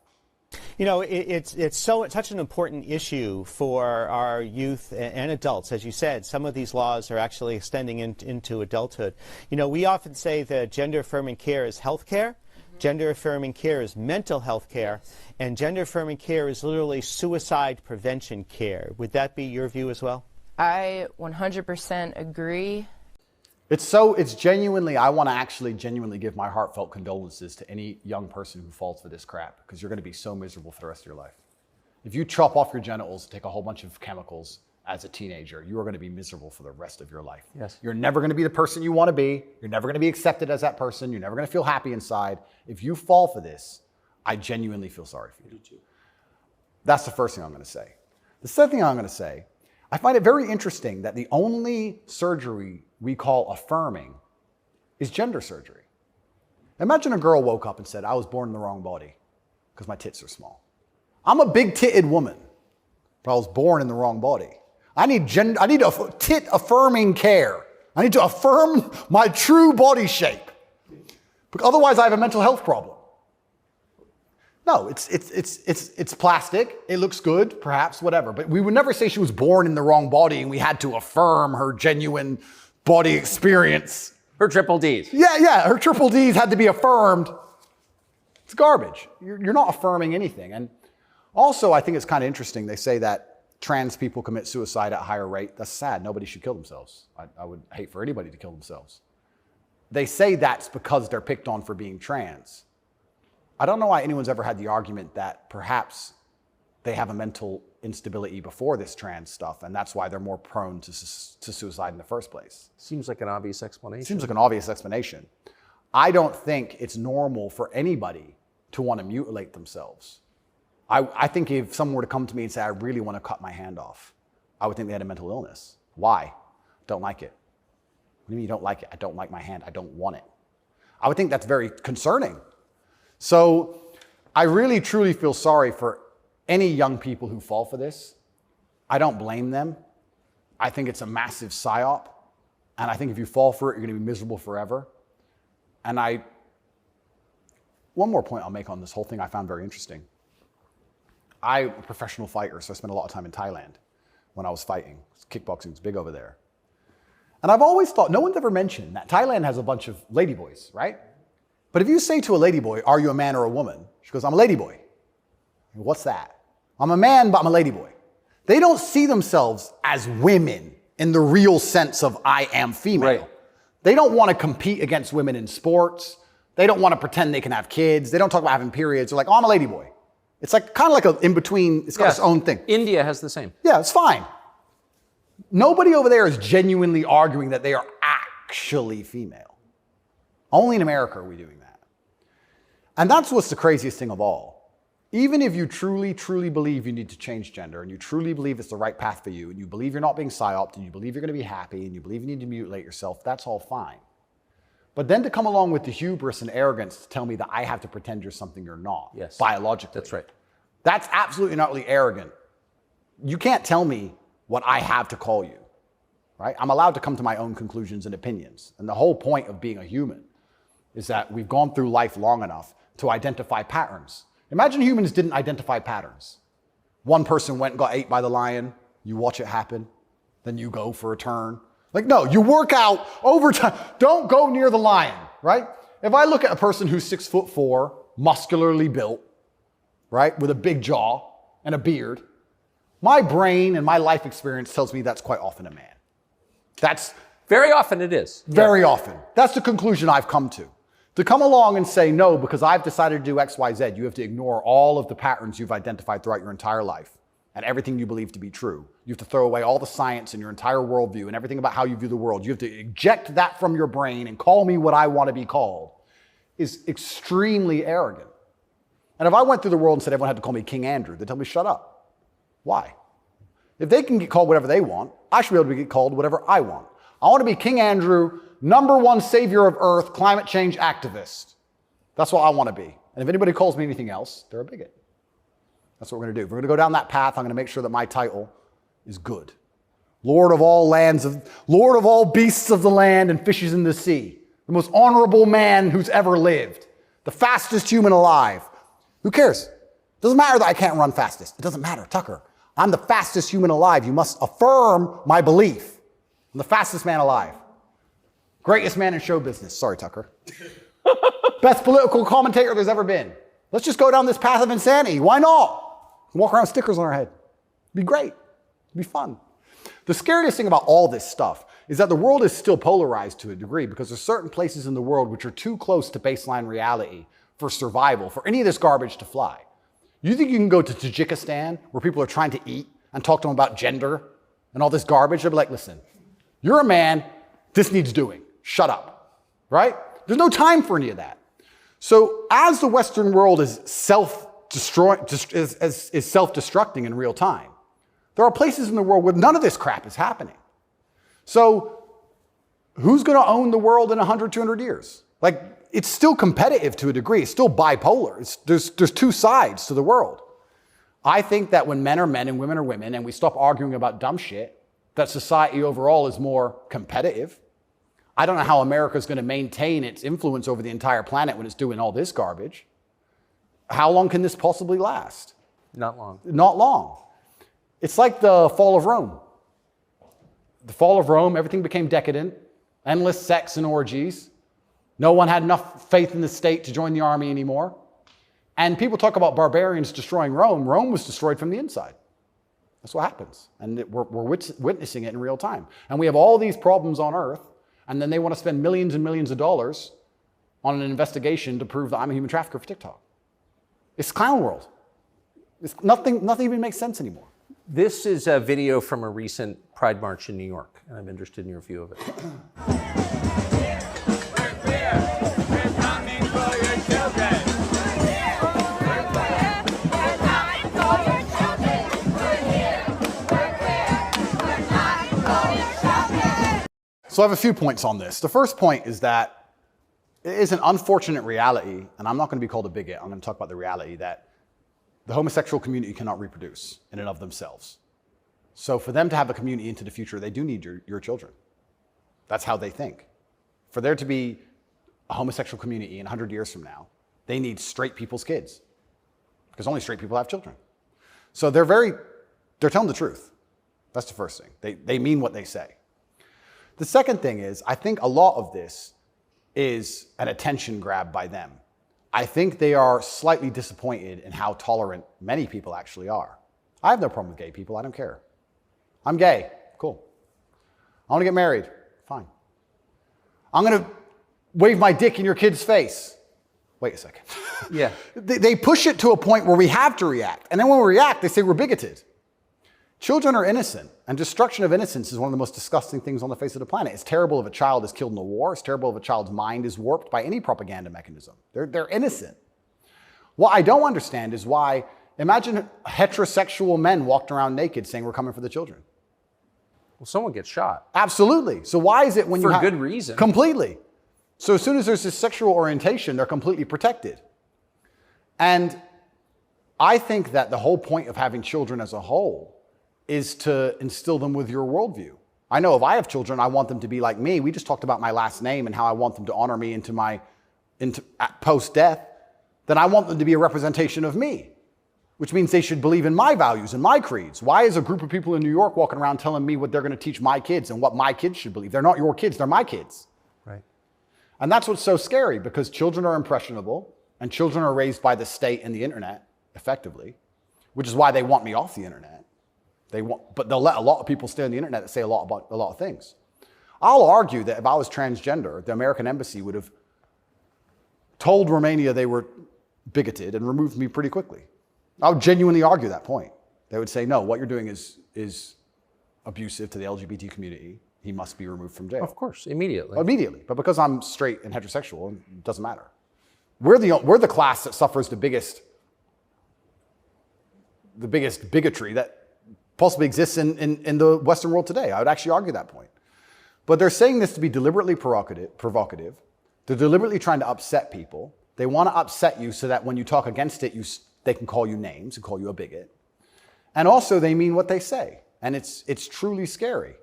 It's such an important issue for our youth and adults. As you said, some of these laws are actually extending into adulthood. We often say that gender-affirming care is health care. Gender-affirming care is mental health care. And gender-affirming care is literally suicide prevention care. Would that be your view as well? I 100% agree. It's genuinely, I want to actually genuinely give my heartfelt condolences to any young person who falls for this crap, because you're going to be so miserable for the rest of your life. If you chop off your genitals, take a whole bunch of chemicals as a teenager, you are going to be miserable for the rest of your life. Yes. You're never going to be the person you want to be. You're never going to be accepted as that person. You're never going to feel happy inside. If you fall for this, I genuinely feel sorry for you. I do too. That's the first thing I'm going to say. The second thing I'm going to say, I find it very interesting that the only surgery we call affirming is gender surgery. Imagine a girl woke up and said, I was born in the wrong body because my tits are small. I'm a big-titted woman, but I was born in the wrong body. I need tit affirming care. I need to affirm my true body shape. Because otherwise I have a mental health problem. No, it's plastic. It looks good, perhaps, whatever. But we would never say she was born in the wrong body and we had to affirm her genuine body experience. Her triple Ds. Yeah, her triple Ds had to be affirmed. It's garbage. You're not affirming anything. And also, I think it's kind of interesting. They say that trans people commit suicide at a higher rate. That's sad. Nobody should kill themselves. I would hate for anybody to kill themselves. they say that's because they're picked on for being trans. I don't know why anyone's ever had the argument that perhaps they have a mental instability before this trans stuff, and that's why they're more prone to suicide in the first place. Seems like an obvious explanation. Seems like an obvious explanation. I don't think it's normal for anybody to want to mutilate themselves. I think if someone were to come to me and say, I really want to cut my hand off, I would think they had a mental illness. Why? Don't like it. What do you mean you don't like it? I don't like my hand. I don't want it. I would think that's very concerning. So I really, truly feel sorry for any young people who fall for this. I don't blame them. I think it's a massive psyop. And I think if you fall for it, you're going to be miserable forever. And one more point I'll make on this whole thing I found very interesting. I'm a professional fighter, so I spent a lot of time in Thailand when I was fighting. Kickboxing's big over there. And I've always thought, no one's ever mentioned that Thailand has a bunch of ladyboys, right? But if you say to a ladyboy, are you a man or a woman? She goes, I'm a ladyboy. What's that? I'm a man, but I'm a ladyboy. They don't see themselves as women in the real sense of I am female. Right. They don't want to compete against women in sports. They don't want to pretend they can have kids. They don't talk about having periods. They're like, oh, I'm a ladyboy. It's like kind of like an in-between, it's got its own thing. India has the same. Yeah, it's fine. Nobody over there is genuinely arguing that they are actually female. Only in America are we doing that. And that's what's the craziest thing of all. Even if you truly, truly believe you need to change gender, and you truly believe it's the right path for you, and you believe you're not being psyoped, and you believe you're going to be happy, and you believe you need to mutilate yourself, that's all fine. But then to come along with the hubris and arrogance to tell me that I have to pretend you're something you're not, biologically. That's right. That's absolutely and utterly arrogant. You can't tell me what I have to call you, right? I'm allowed to come to my own conclusions and opinions. And the whole point of being a human is that we've gone through life long enough to identify patterns. Imagine humans didn't identify patterns. One person went and got ate by the lion. You watch it happen. Then you go for a turn. Like, no, you work out over time. Don't go near the lion, right? If I look at a person who's 6'4", muscularly built, right, with a big jaw and a beard, my brain and my life experience tells me that's quite often a man. That's very often it is. Very often. That's the conclusion I've come to. To come along and say, no, because I've decided to do X, Y, Z, you have to ignore all of the patterns you've identified throughout your entire life and everything you believe to be true. You have to throw away all the science and your entire worldview and everything about how you view the world. You have to eject that from your brain and call me what I want to be called is extremely arrogant. And if I went through the world and said everyone had to call me King Andrew, they'd tell me, shut up. Why? If they can get called whatever they want, I should be able to get called whatever I want. I want to be King Andrew, #1 savior of Earth, climate change activist. That's what I want to be. And if anybody calls me anything else, they're a bigot. That's what we're going to do. If we're going to go down that path, I'm going to make sure that my title is good. Lord of all beasts of the land and fishes in the sea. The most honorable man who's ever lived. The fastest human alive. Who cares? Doesn't matter that I can't run fastest. It doesn't matter, Tucker. I'm the fastest human alive. You must affirm my belief. I'm the fastest man alive. Greatest man in show business. Sorry, Tucker. Best political commentator there's ever been. Let's just go down this path of insanity. Why not? Walk around with stickers on our head. It'd be great. It'd be fun. The scariest thing about all this stuff is that the world is still polarized to a degree because there's certain places in the world which are too close to baseline reality for survival, for any of this garbage to fly. You think you can go to Tajikistan where people are trying to eat and talk to them about gender and all this garbage? They'll be like, listen, you're a man, this needs doing. Shut up, right? There's no time for any of that. So as the Western world is self-destructing in real time, there are places in the world where none of this crap is happening. So who's going to own the world in 100, 200 years? Like, it's still competitive to a degree. It's still bipolar. There's two sides to the world. I think that when men are men and women are women and we stop arguing about dumb shit, that society overall is more competitive. I don't know how America's going to maintain its influence over the entire planet when it's doing all this garbage. How long can this possibly last? Not long. Not long. It's like the fall of Rome. The fall of Rome, everything became decadent, endless sex and orgies. No one had enough faith in the state to join the army anymore. And people talk about barbarians destroying Rome. Rome was destroyed from the inside. That's what happens. And we're witnessing it in real time. And we have all these problems on earth And then they want to spend millions and millions of dollars on an investigation to prove that I'm a human trafficker for TikTok. It's clown world. Nothing even makes sense anymore. This is a video from a recent Pride March in New York, and I'm interested in your view of it. So I have a few points on this. The first point is that it is an unfortunate reality, and I'm not going to be called a bigot. I'm going to talk about the reality that the homosexual community cannot reproduce in and of themselves. So for them to have a community into the future, they do need your children. That's how they think. For there to be a homosexual community in 100 years from now, they need straight people's kids, because only straight people have children. So they're telling the truth. That's the first thing. They mean what they say. The second thing is, I think a lot of this is an attention grab by them. I think they are slightly disappointed in how tolerant many people actually are. I have no problem with gay people. I don't care. I'm gay. Cool. I want to get married. Fine. I'm going to wave my dick in your kid's face. Wait a second. Yeah. They push it to a point where we have to react. And then when we react, they say we're bigoted. Children are innocent, and destruction of innocence is one of the most disgusting things on the face of the planet. It's terrible if a child is killed in a war. It's terrible if a child's mind is warped by any propaganda mechanism. They're innocent. What I don't understand is why, imagine heterosexual men walked around naked saying we're coming for the children. Well, someone gets shot. Absolutely. So why is it when For good reason. Completely. So as soon as there's this sexual orientation, they're completely protected. And I think that the whole point of having children as a whole is to instill them with your worldview. I know if I have children, I want them to be like me. We just talked about my last name and how I want them to honor me into post-death. Then I want them to be a representation of me, which means they should believe in my values and my creeds. Why is a group of people in New York walking around telling me what they're going to teach my kids and what my kids should believe? They're not your kids, they're my kids. Right. And that's what's so scary, because children are impressionable and children are raised by the state and the internet, effectively, which is why they want me off the internet. But they'll let a lot of people stay on the internet that say a lot about a lot of things. I'll argue that if I was transgender, the American embassy would have told Romania they were bigoted and removed me pretty quickly. I would genuinely argue that point. They would say, no, what you're doing is abusive to the LGBT community. He must be removed from jail. Of course, immediately. Immediately. But because I'm straight and heterosexual, it doesn't matter. We're the class that suffers the biggest bigotry that possibly exists in the Western world today. I would actually argue that point. But they're saying this to be deliberately provocative. They're deliberately trying to upset people. They want to upset you so that when you talk against it, they can call you names and call you a bigot. And also they mean what they say. And it's truly scary.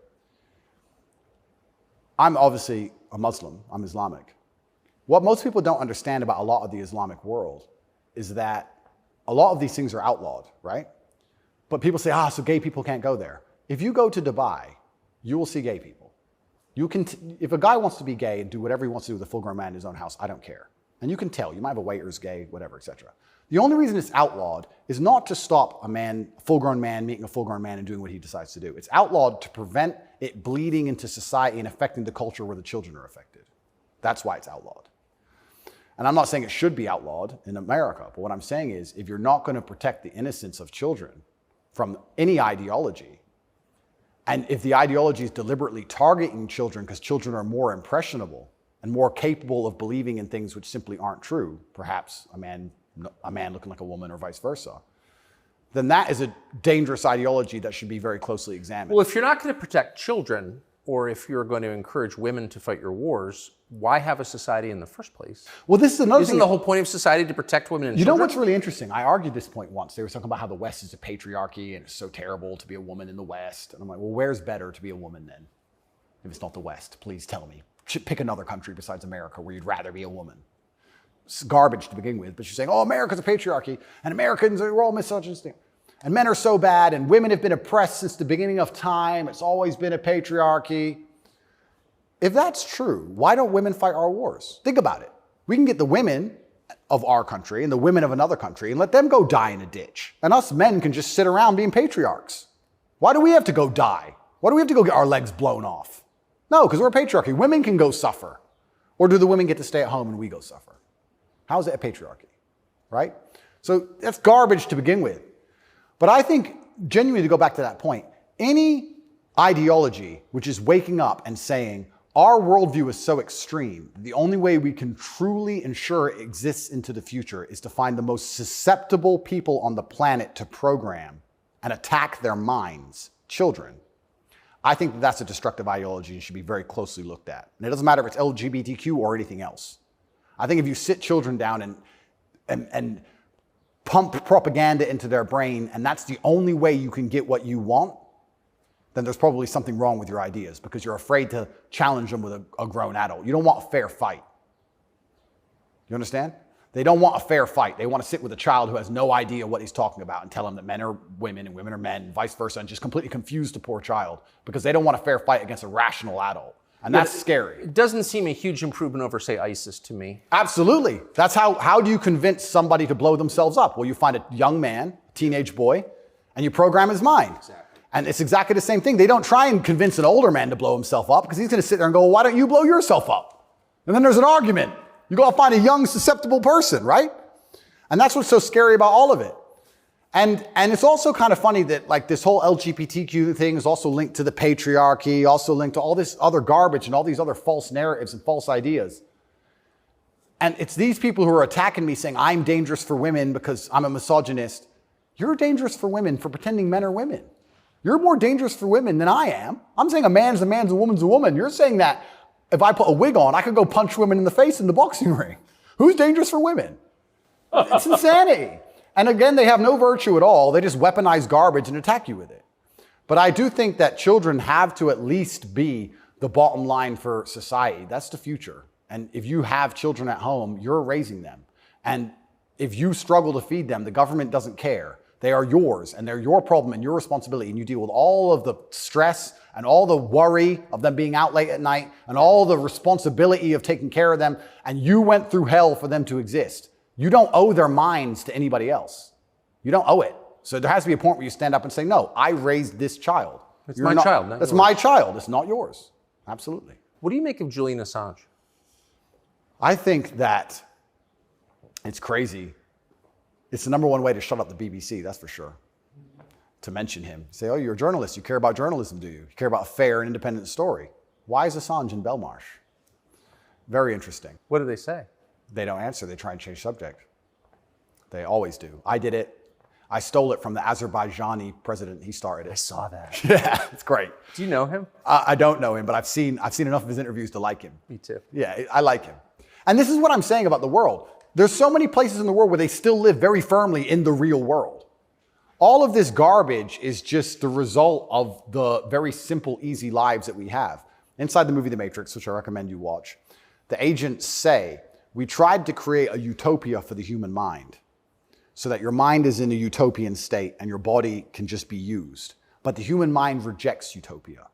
I'm obviously a Muslim. I'm Islamic. What most people don't understand about a lot of the Islamic world is that a lot of these things are outlawed, right? But people say, so gay people can't go there. If you go to Dubai, you will see gay people. If a guy wants to be gay and do whatever he wants to do with a full-grown man in his own house, I don't care. And you can tell. You might have a waiter's gay, whatever, etc. The only reason it's outlawed is not to stop a full-grown man meeting a full-grown man and doing what he decides to do. It's outlawed to prevent it bleeding into society and affecting the culture where the children are affected. That's why it's outlawed. And I'm not saying it should be outlawed in America, but what I'm saying is if you're not going to protect the innocence of children from any ideology, and if the ideology is deliberately targeting children because children are more impressionable and more capable of believing in things which simply aren't true, perhaps a man looking like a woman or vice versa, then that is a dangerous ideology that should be very closely examined. Well, if you're not going to protect children, or if you're going to encourage women to fight your wars, why have a society in the first place? Well, this is another Isn't thing. the whole point of society to protect women and You children? know what's really interesting? I argued this point once. They were talking about how the West is a patriarchy and it's so terrible to be a woman in the West. And I'm like, well, where's better to be a woman then? If it's not the West, please tell me. Pick another country besides America where you'd rather be a woman. It's garbage to begin with, but you're saying, America's a patriarchy and Americans are all misogynistic. And men are so bad and women have been oppressed since the beginning of time. It's always been a patriarchy. If that's true, why don't women fight our wars? Think about it. We can get the women of our country and the women of another country and let them go die in a ditch. And us men can just sit around being patriarchs. Why do we have to go die? Why do we have to go get our legs blown off? No, because we're a patriarchy. Women can go suffer. Or do the women get to stay at home and we go suffer? How is it a patriarchy, right? So that's garbage to begin with. But I think, genuinely, to go back to that point, any ideology which is waking up and saying, our worldview is so extreme, the only way we can truly ensure it exists into the future is to find the most susceptible people on the planet to program and attack their minds, children. I think that's a destructive ideology and should be very closely looked at. And it doesn't matter if it's LGBTQ or anything else. I think if you sit children down and pump propaganda into their brain, and that's the only way you can get what you want, then there's probably something wrong with your ideas because you're afraid to challenge them with a grown adult. You don't want a fair fight. You understand? They don't want a fair fight. They want to sit with a child who has no idea what he's talking about and tell him that men are women and women are men and vice versa, and just completely confuse the poor child because they don't want a fair fight against a rational adult. And that's scary. It doesn't seem a huge improvement over, say, ISIS to me. Absolutely. That's how do you convince somebody to blow themselves up? Well, you find a young man, teenage boy, and you program his mind. Exactly. And it's exactly the same thing. They don't try and convince an older man to blow himself up because he's going to sit there and go, well, why don't you blow yourself up? And then there's an argument. You go find a young, susceptible person, right? And that's what's so scary about all of it. And it's also kind of funny that like this whole LGBTQ thing is also linked to the patriarchy, also linked to all this other garbage and all these other false narratives and false ideas. And it's these people who are attacking me saying I'm dangerous for women because I'm a misogynist. You're dangerous for women for pretending men are women. You're more dangerous for women than I am. I'm saying a man's a man's, a woman's a woman. You're saying that if I put a wig on, I could go punch women in the face in the boxing ring. Who's dangerous for women? It's insanity. And again, they have no virtue at all. They just weaponize garbage and attack you with it. But I do think that children have to at least be the bottom line for society. That's the future. And if you have children at home, you're raising them. And if you struggle to feed them, the government doesn't care. They are yours and they're your problem and your responsibility. And you deal with all of the stress and all the worry of them being out late at night and all the responsibility of taking care of them. And you went through hell for them to exist. You don't owe their minds to anybody else. You don't owe it. So there has to be a point where you stand up and say, no, I raised this child. It's my child. That's my child. It's not yours. Absolutely. What do you make of Julian Assange? I think that it's crazy. It's the number one way to shut up the BBC, that's for sure. To mention him. Say, oh, you're a journalist. You care about journalism, do you? You care about a fair and independent story. Why is Assange in Belmarsh? Very interesting. What do they say? They don't answer. They try and change subject. They always do. I did it. I stole it from the Azerbaijani president. He started it. I saw that. Yeah, it's great. Do you know him? I don't know him, but I've seen enough of his interviews to like him. Me too. Yeah, I like him. And this is what I'm saying about the world. There's so many places in the world where they still live very firmly in the real world. All of this garbage is just the result of the very simple, easy lives that we have. Inside the movie The Matrix, which I recommend you watch, the agents say, we tried to create a utopia for the human mind so that your mind is in a utopian state and your body can just be used. But the human mind rejects utopia.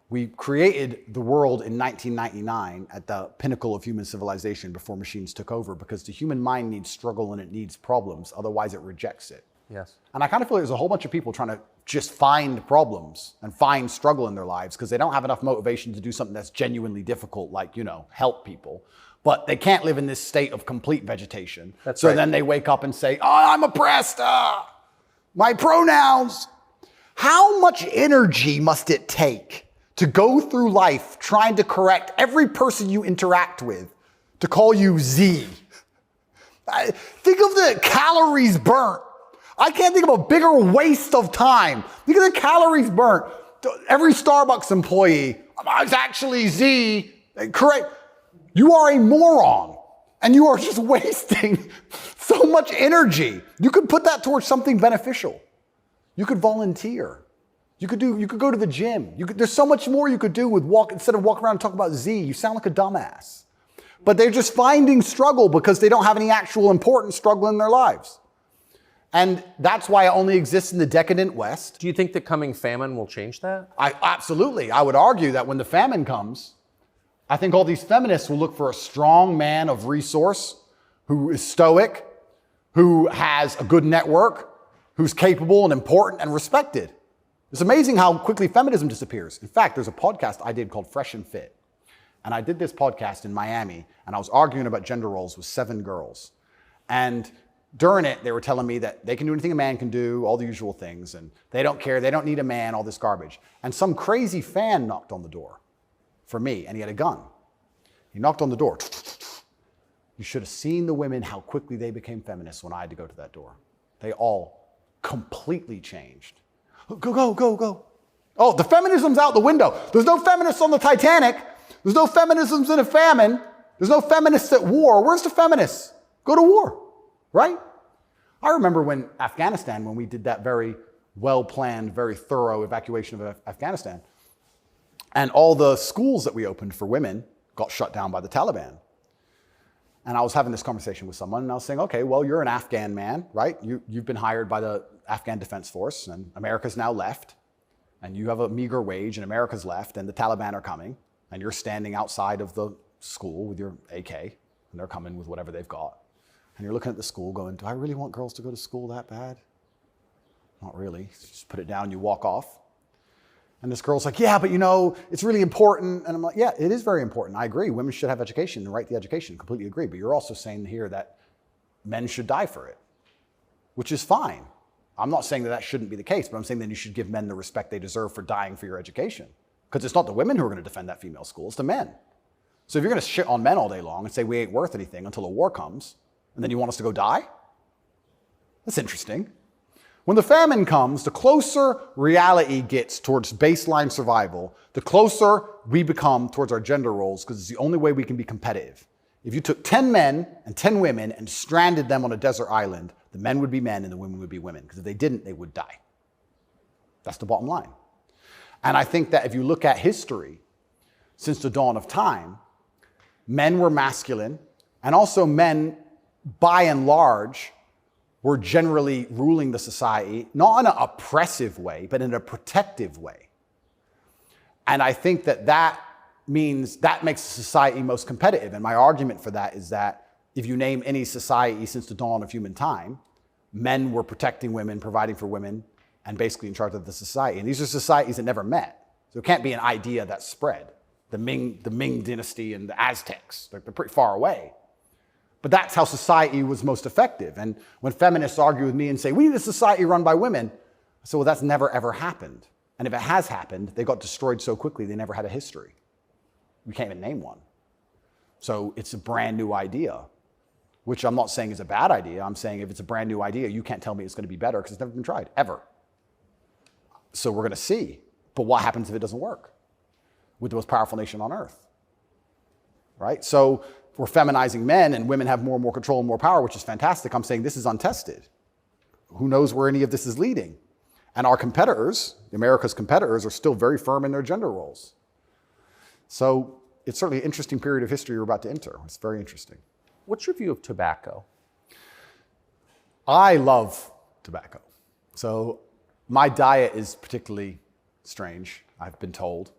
We created the world in 1999 at the pinnacle of human civilization before machines took over because the human mind needs struggle and it needs problems. Otherwise, it rejects it. Yes. And I kind of feel like there's a whole bunch of people trying to just find problems and find struggle in their lives because they don't have enough motivation to do something that's genuinely difficult, like, help people. But they can't live in this state of complete vegetation. That's so right. Then they wake up and say, oh, I'm oppressed. My pronouns. How much energy must it take to go through life trying to correct every person you interact with to call you Z? Think of the calories burnt. I can't think of a bigger waste of time. Think of the calories burnt. Every Starbucks employee, it's actually Z. Correct. You are a moron and you are just wasting so much energy. You could put that towards something beneficial. You could volunteer. You could go to the gym. There's so much more you could do with instead of walking around and talking about Z. You sound like a dumbass. But they're just finding struggle because they don't have any actual important struggle in their lives. And that's why it only exists in the decadent West. Do you think the coming famine will change that? Absolutely. I would argue that when the famine comes, I think all these feminists will look for a strong man of resource who is stoic, who has a good network, who's capable and important and respected. It's amazing how quickly feminism disappears. In fact, there's a podcast I did called Fresh and Fit. And I did this podcast in Miami, and I was arguing about gender roles with 7 girls. And during it, they were telling me that they can do anything a man can do, all the usual things, and they don't care, they don't need a man, all this garbage. And some crazy fan knocked on the door for me, and he had a gun. He knocked on the door. You should have seen the women, how quickly they became feminists when I had to go to that door. They all completely changed. Go, go, go, go. Oh, the feminism's out the window. There's no feminists on the Titanic. There's no feminisms in a famine. There's no feminists at war. Where's the feminists? Go to war, right? I remember when Afghanistan, when we did that very well-planned, very thorough evacuation of Afghanistan, and all the schools that we opened for women got shut down by the Taliban. And I was having this conversation with someone, and I was saying, okay, well, you're an Afghan man, right? You've been hired by the Afghan Defense Force, and America's now left, and you have a meager wage, and America's left, and the Taliban are coming, and you're standing outside of the school with your AK, and they're coming with whatever they've got. And you're looking at the school going, do I really want girls to go to school that bad? Not really. Just put it down, you walk off. And this girl's like, yeah, but you know, it's really important. And I'm like, yeah, it is very important. I agree. Women should have education and right the education. Completely agree. But you're also saying here that men should die for it, which is fine. I'm not saying that that shouldn't be the case, but I'm saying that you should give men the respect they deserve for dying for your education. Because it's not the women who are going to defend that female school, it's the men. So if you're going to shit on men all day long and say we ain't worth anything until a war comes, and then you want us to go die? That's interesting. When the famine comes, the closer reality gets towards baseline survival, the closer we become towards our gender roles, because it's the only way we can be competitive. If you took 10 men and 10 women and stranded them on a desert island, the men would be men and the women would be women, because if they didn't, they would die. That's the bottom line. And I think that if you look at history, since the dawn of time, men were masculine, and also men, by and large, were generally ruling the society, not in an oppressive way, but in a protective way. And I think that that means that makes the society most competitive. And my argument for that is that if you name any society since the dawn of human time, men were protecting women, providing for women, and basically in charge of the society. And these are societies that never met. So it can't be an idea that spread. The Ming dynasty and the Aztecs, they're pretty far away. But that's how society was most effective. And when feminists argue with me and say, we need a society run by women, I say, well, that's never, ever happened. And if it has happened, they got destroyed so quickly, they never had a history. We can't even name one. So it's a brand new idea, which I'm not saying is a bad idea. I'm saying if it's a brand new idea, you can't tell me it's going to be better because it's never been tried, ever. So we're going to see. But what happens if it doesn't work with the most powerful nation on earth? Right? So we're feminizing men and women have more and more control and more power, which is fantastic. I'm saying this is untested. Who knows where any of this is leading? And our competitors, America's competitors, are still very firm in their gender roles. So it's certainly an interesting period of history we're about to enter. It's very interesting. What's your view of tobacco? I love tobacco. So my diet is particularly strange, I've been told.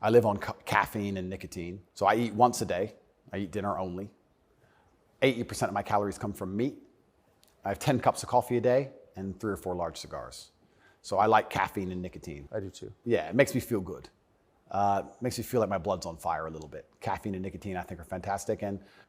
I live on caffeine and nicotine. So I eat once a day. I eat dinner only. 80% of my calories come from meat. I have 10 cups of coffee a day and 3 or 4 large cigars. So I like caffeine and nicotine. I do too. Yeah, it makes me feel good. Makes me feel like my blood's on fire a little bit. Caffeine and nicotine I think are fantastic.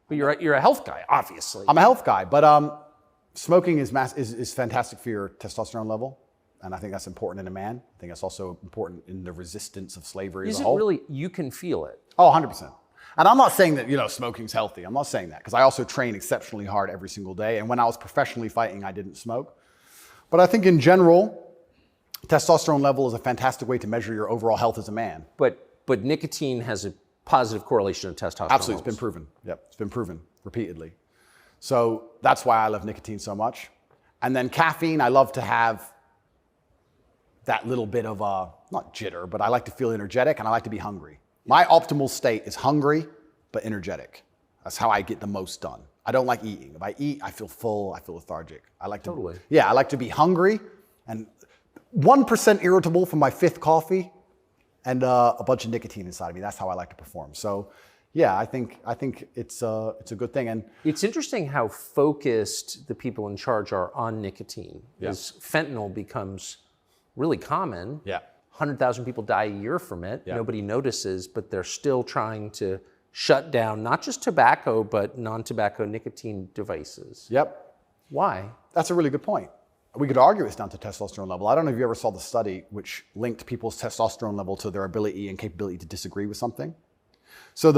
But you're a health guy, obviously. I'm a health guy, but smoking is fantastic for your testosterone level. And I think that's important in a man. I think that's also important in the resistance of slavery as a whole. Is it really, you can feel it? Oh, 100%. And I'm not saying that, smoking's healthy. I'm not saying that because I also train exceptionally hard every single day. And when I was professionally fighting, I didn't smoke. But I think in general, testosterone level is a fantastic way to measure your overall health as a man. But nicotine has a positive correlation to testosterone. Absolutely, levels. it's been proven. Yep, it's been proven repeatedly. So that's why I love nicotine so much. And then caffeine, I love to have that little bit of not jitter, but I like to feel energetic and I like to be hungry. My optimal state is hungry, but energetic. That's how I get the most done. I don't like eating. If I eat, I feel full, I feel lethargic. I like to, Totally. Yeah, I like to be hungry and 1% irritable from my 5th coffee and a bunch of nicotine inside of me. That's how I like to perform. So yeah, I think it's a good thing. And it's interesting how focused the people in charge are on nicotine. Yeah. As fentanyl becomes really common. Yeah. 100,000 people die a year from it. Yeah. Nobody notices, but they're still trying to shut down not just tobacco, but non-tobacco nicotine devices. Yep. Why? That's a really good point. We could argue it's down to testosterone level. I don't know if you ever saw the study which linked people's testosterone level to their ability and capability to disagree with something. So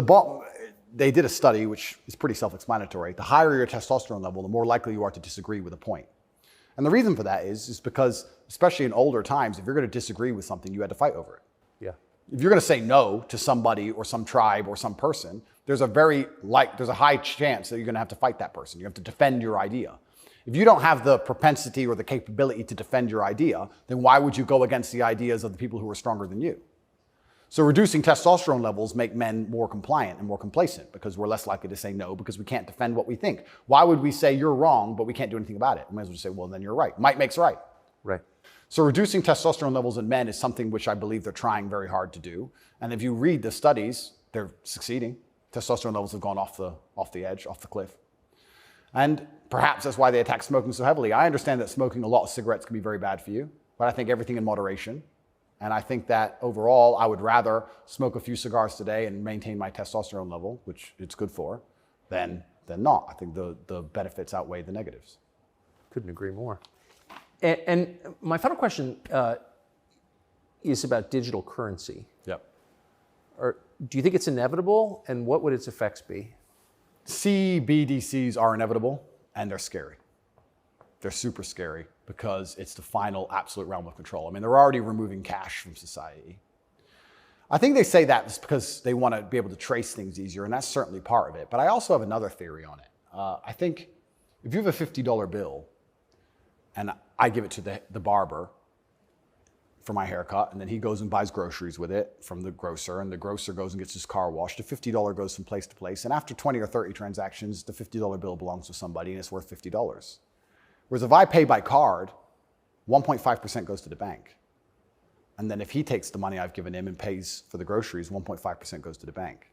they did a study which is pretty self-explanatory. The higher your testosterone level, the more likely you are to disagree with a point. And the reason for that is because, especially in older times, if you're going to disagree with something, you had to fight over it. Yeah. If you're going to say no to somebody or some tribe or some person, there's a high chance that you're going to have to fight that person. You have to defend your idea. If you don't have the propensity or the capability to defend your idea, then why would you go against the ideas of the people who are stronger than you? So reducing testosterone levels make men more compliant and more complacent because we're less likely to say no because we can't defend what we think. Why would we say you're wrong, but we can't do anything about it? We might as well say, well, then you're right. Might makes right. Right. So reducing testosterone levels in men is something which I believe they're trying very hard to do. And if you read the studies, they're succeeding. Testosterone levels have gone off the edge, off the cliff. And perhaps that's why they attack smoking so heavily. I understand that smoking a lot of cigarettes can be very bad for you, but I think everything in moderation. And I think that overall, I would rather smoke a few cigars today and maintain my testosterone level, which it's good for, than not. I think the benefits outweigh the negatives. Couldn't agree more. And my final question is about digital currency. Yep. Do you think it's inevitable, and what would its effects be? CBDCs are inevitable, and they're scary. They're super scary because it's the final absolute realm of control. I mean, they're already removing cash from society. I think they say that just because they want to be able to trace things easier, and that's certainly part of it. But I also have another theory on it. I think if you have a $50 bill, and I give it to the barber for my haircut, and then he goes and buys groceries with it from the grocer, and the grocer goes and gets his car washed, the $50 goes from place to place, and after 20 or 30 transactions, the $50 bill belongs to somebody, and it's worth $50. Whereas if I pay by card, 1.5% goes to the bank. And then if he takes the money I've given him and pays for the groceries, 1.5% goes to the bank.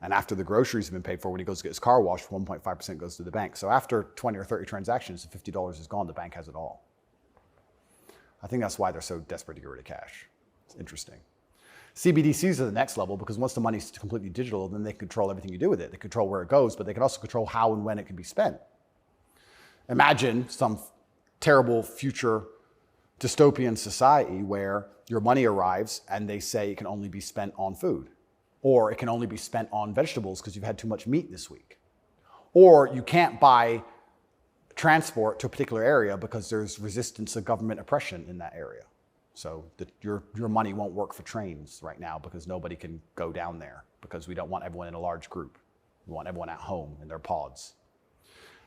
And after the groceries have been paid for, when he goes to get his car washed, 1.5% goes to the bank. So after 20 or 30 transactions, the $50 is gone, the bank has it all. I think that's why they're so desperate to get rid of cash. It's interesting. CBDCs are the next level because once the money's completely digital, then they control everything you do with it. They control where it goes, but they can also control how and when it can be spent. Imagine some terrible future dystopian society where your money arrives and they say it can only be spent on food, or it can only be spent on vegetables because you've had too much meat this week, or you can't buy transport to a particular area because there's resistance to government oppression in that area. So your money won't work for trains right now because nobody can go down there because we don't want everyone in a large group. We want everyone at home in their pods.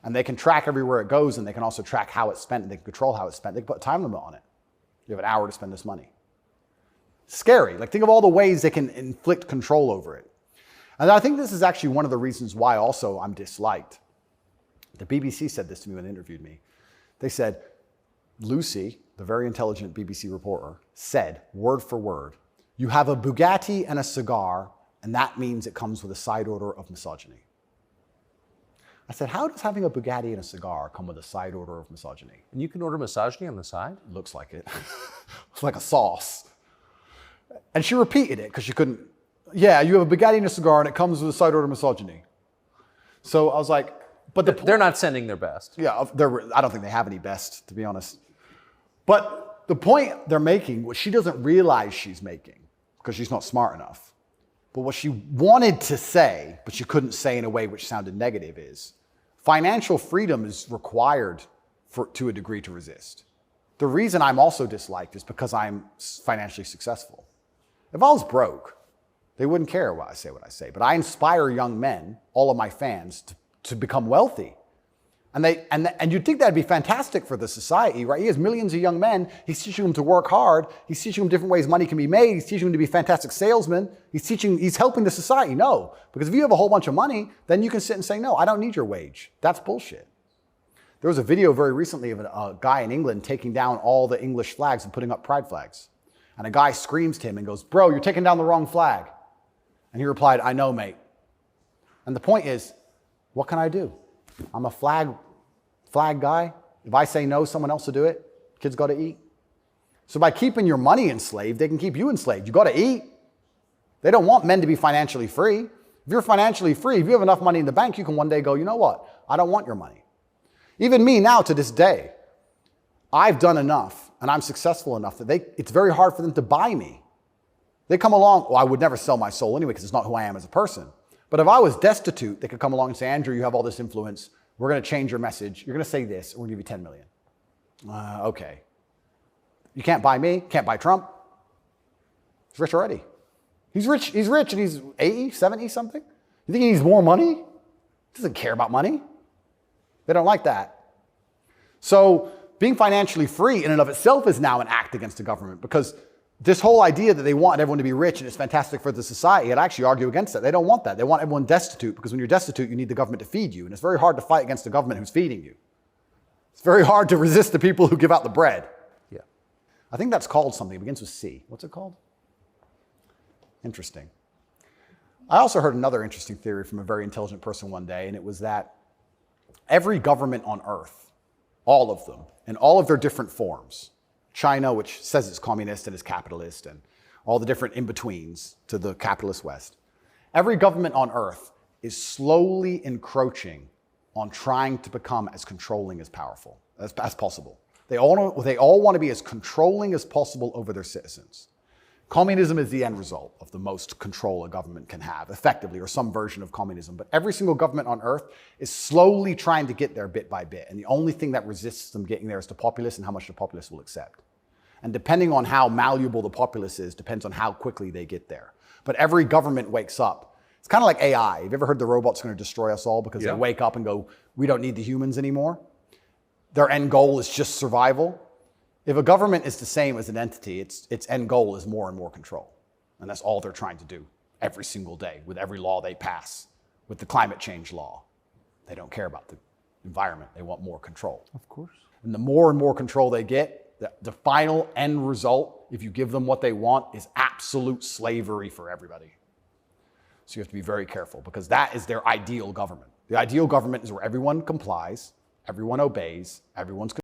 And they can track everywhere it goes, and they can also track how it's spent, and they can control how it's spent. They can put a time limit on it. You have an hour to spend this money. Scary. Like, think of all the ways they can inflict control over it. And I think this is actually one of the reasons why also I'm disliked. The BBC said this to me when they interviewed me. They said, Lucy, the very intelligent BBC reporter, said, word for word, you have a Bugatti and a cigar, and that means it comes with a side order of misogyny. I said, how does having a Bugatti and a cigar come with a side order of misogyny? And you can order misogyny on the side? Looks like it. It's like a sauce. And she repeated it because she couldn't. Yeah, you have a Bugatti and a cigar, and it comes with a side order of misogyny. So I was like, but they're not sending their best. Yeah, I don't think they have any best, to be honest. But the point they're making, what she doesn't realize she's making, because she's not smart enough, but what she wanted to say, but she couldn't say in a way which sounded negative, is financial freedom is required to a degree to resist. The reason I'm also disliked is because I'm financially successful. If I was broke, they wouldn't care what I say. But I inspire young men, all of my fans, to become wealthy. And you'd think that'd be fantastic for the society, right? He has millions of young men. He's teaching them to work hard. He's teaching them different ways money can be made. He's teaching them to be fantastic salesmen. He's helping the society. No, because if you have a whole bunch of money, then you can sit and say, no, I don't need your wage. That's bullshit. There was a video very recently of a guy in England taking down all the English flags and putting up pride flags. And a guy screams to him and goes, bro, you're taking down the wrong flag. And he replied, I know, mate. And the point is, what can I do? I'm a flag guy. If I say no, someone else will do it. Kids got to eat. So by keeping your money enslaved, they can keep you enslaved. You got to eat. They don't want men to be financially free. If you're financially free, if you have enough money in the bank, you can one day go, you know what? I don't want your money. Even me now to this day, I've done enough and I'm successful enough that it's very hard for them to buy me. They come along, well, I would never sell my soul anyway because it's not who I am as a person. But if I was destitute, they could come along and say, Andrew, you have all this influence. We're going to change your message. You're going to say this, and we're going to give you 10 million. Okay. You can't buy me, can't buy Trump. He's rich already. He's rich and he's 80, 70 something. You think he needs more money? He doesn't care about money. They don't like that. So being financially free in and of itself is now an act against the government, because this whole idea that they want everyone to be rich and it's fantastic for the society, I'd actually argue against that. They don't want that. They want everyone destitute, because when you're destitute, you need the government to feed you. And it's very hard to fight against the government who's feeding you. It's very hard to resist the people who give out the bread. Yeah. I think that's called something. It begins with C. What's it called? Interesting. I also heard another interesting theory from a very intelligent person one day, and it was that every government on earth, all of them, in all of their different forms, China, which says it's communist and is capitalist, and all the different in-betweens to the capitalist West, every government on earth is slowly encroaching on trying to become as controlling as powerful as possible. They all want to be as controlling as possible over their citizens. Communism is the end result of the most control a government can have, effectively, or some version of communism. But every single government on earth is slowly trying to get there bit by bit. And the only thing that resists them getting there is the populace and how much the populace will accept. And depending on how malleable the populace is, depends on how quickly they get there. But every government wakes up. It's kind of like AI. Have you ever heard the robot's going to destroy us all because they wake up and go, we don't need the humans anymore? Their end goal is just survival. If a government is the same as an entity, its end goal is more and more control. And that's all they're trying to do every single day with every law they pass, with the climate change law. They don't care about the environment. They want more control. Of course. And the more and more control they get, the final end result, if you give them what they want, is absolute slavery for everybody. So you have to be very careful, because that is their ideal government. The ideal government is where everyone complies, everyone obeys, everyone's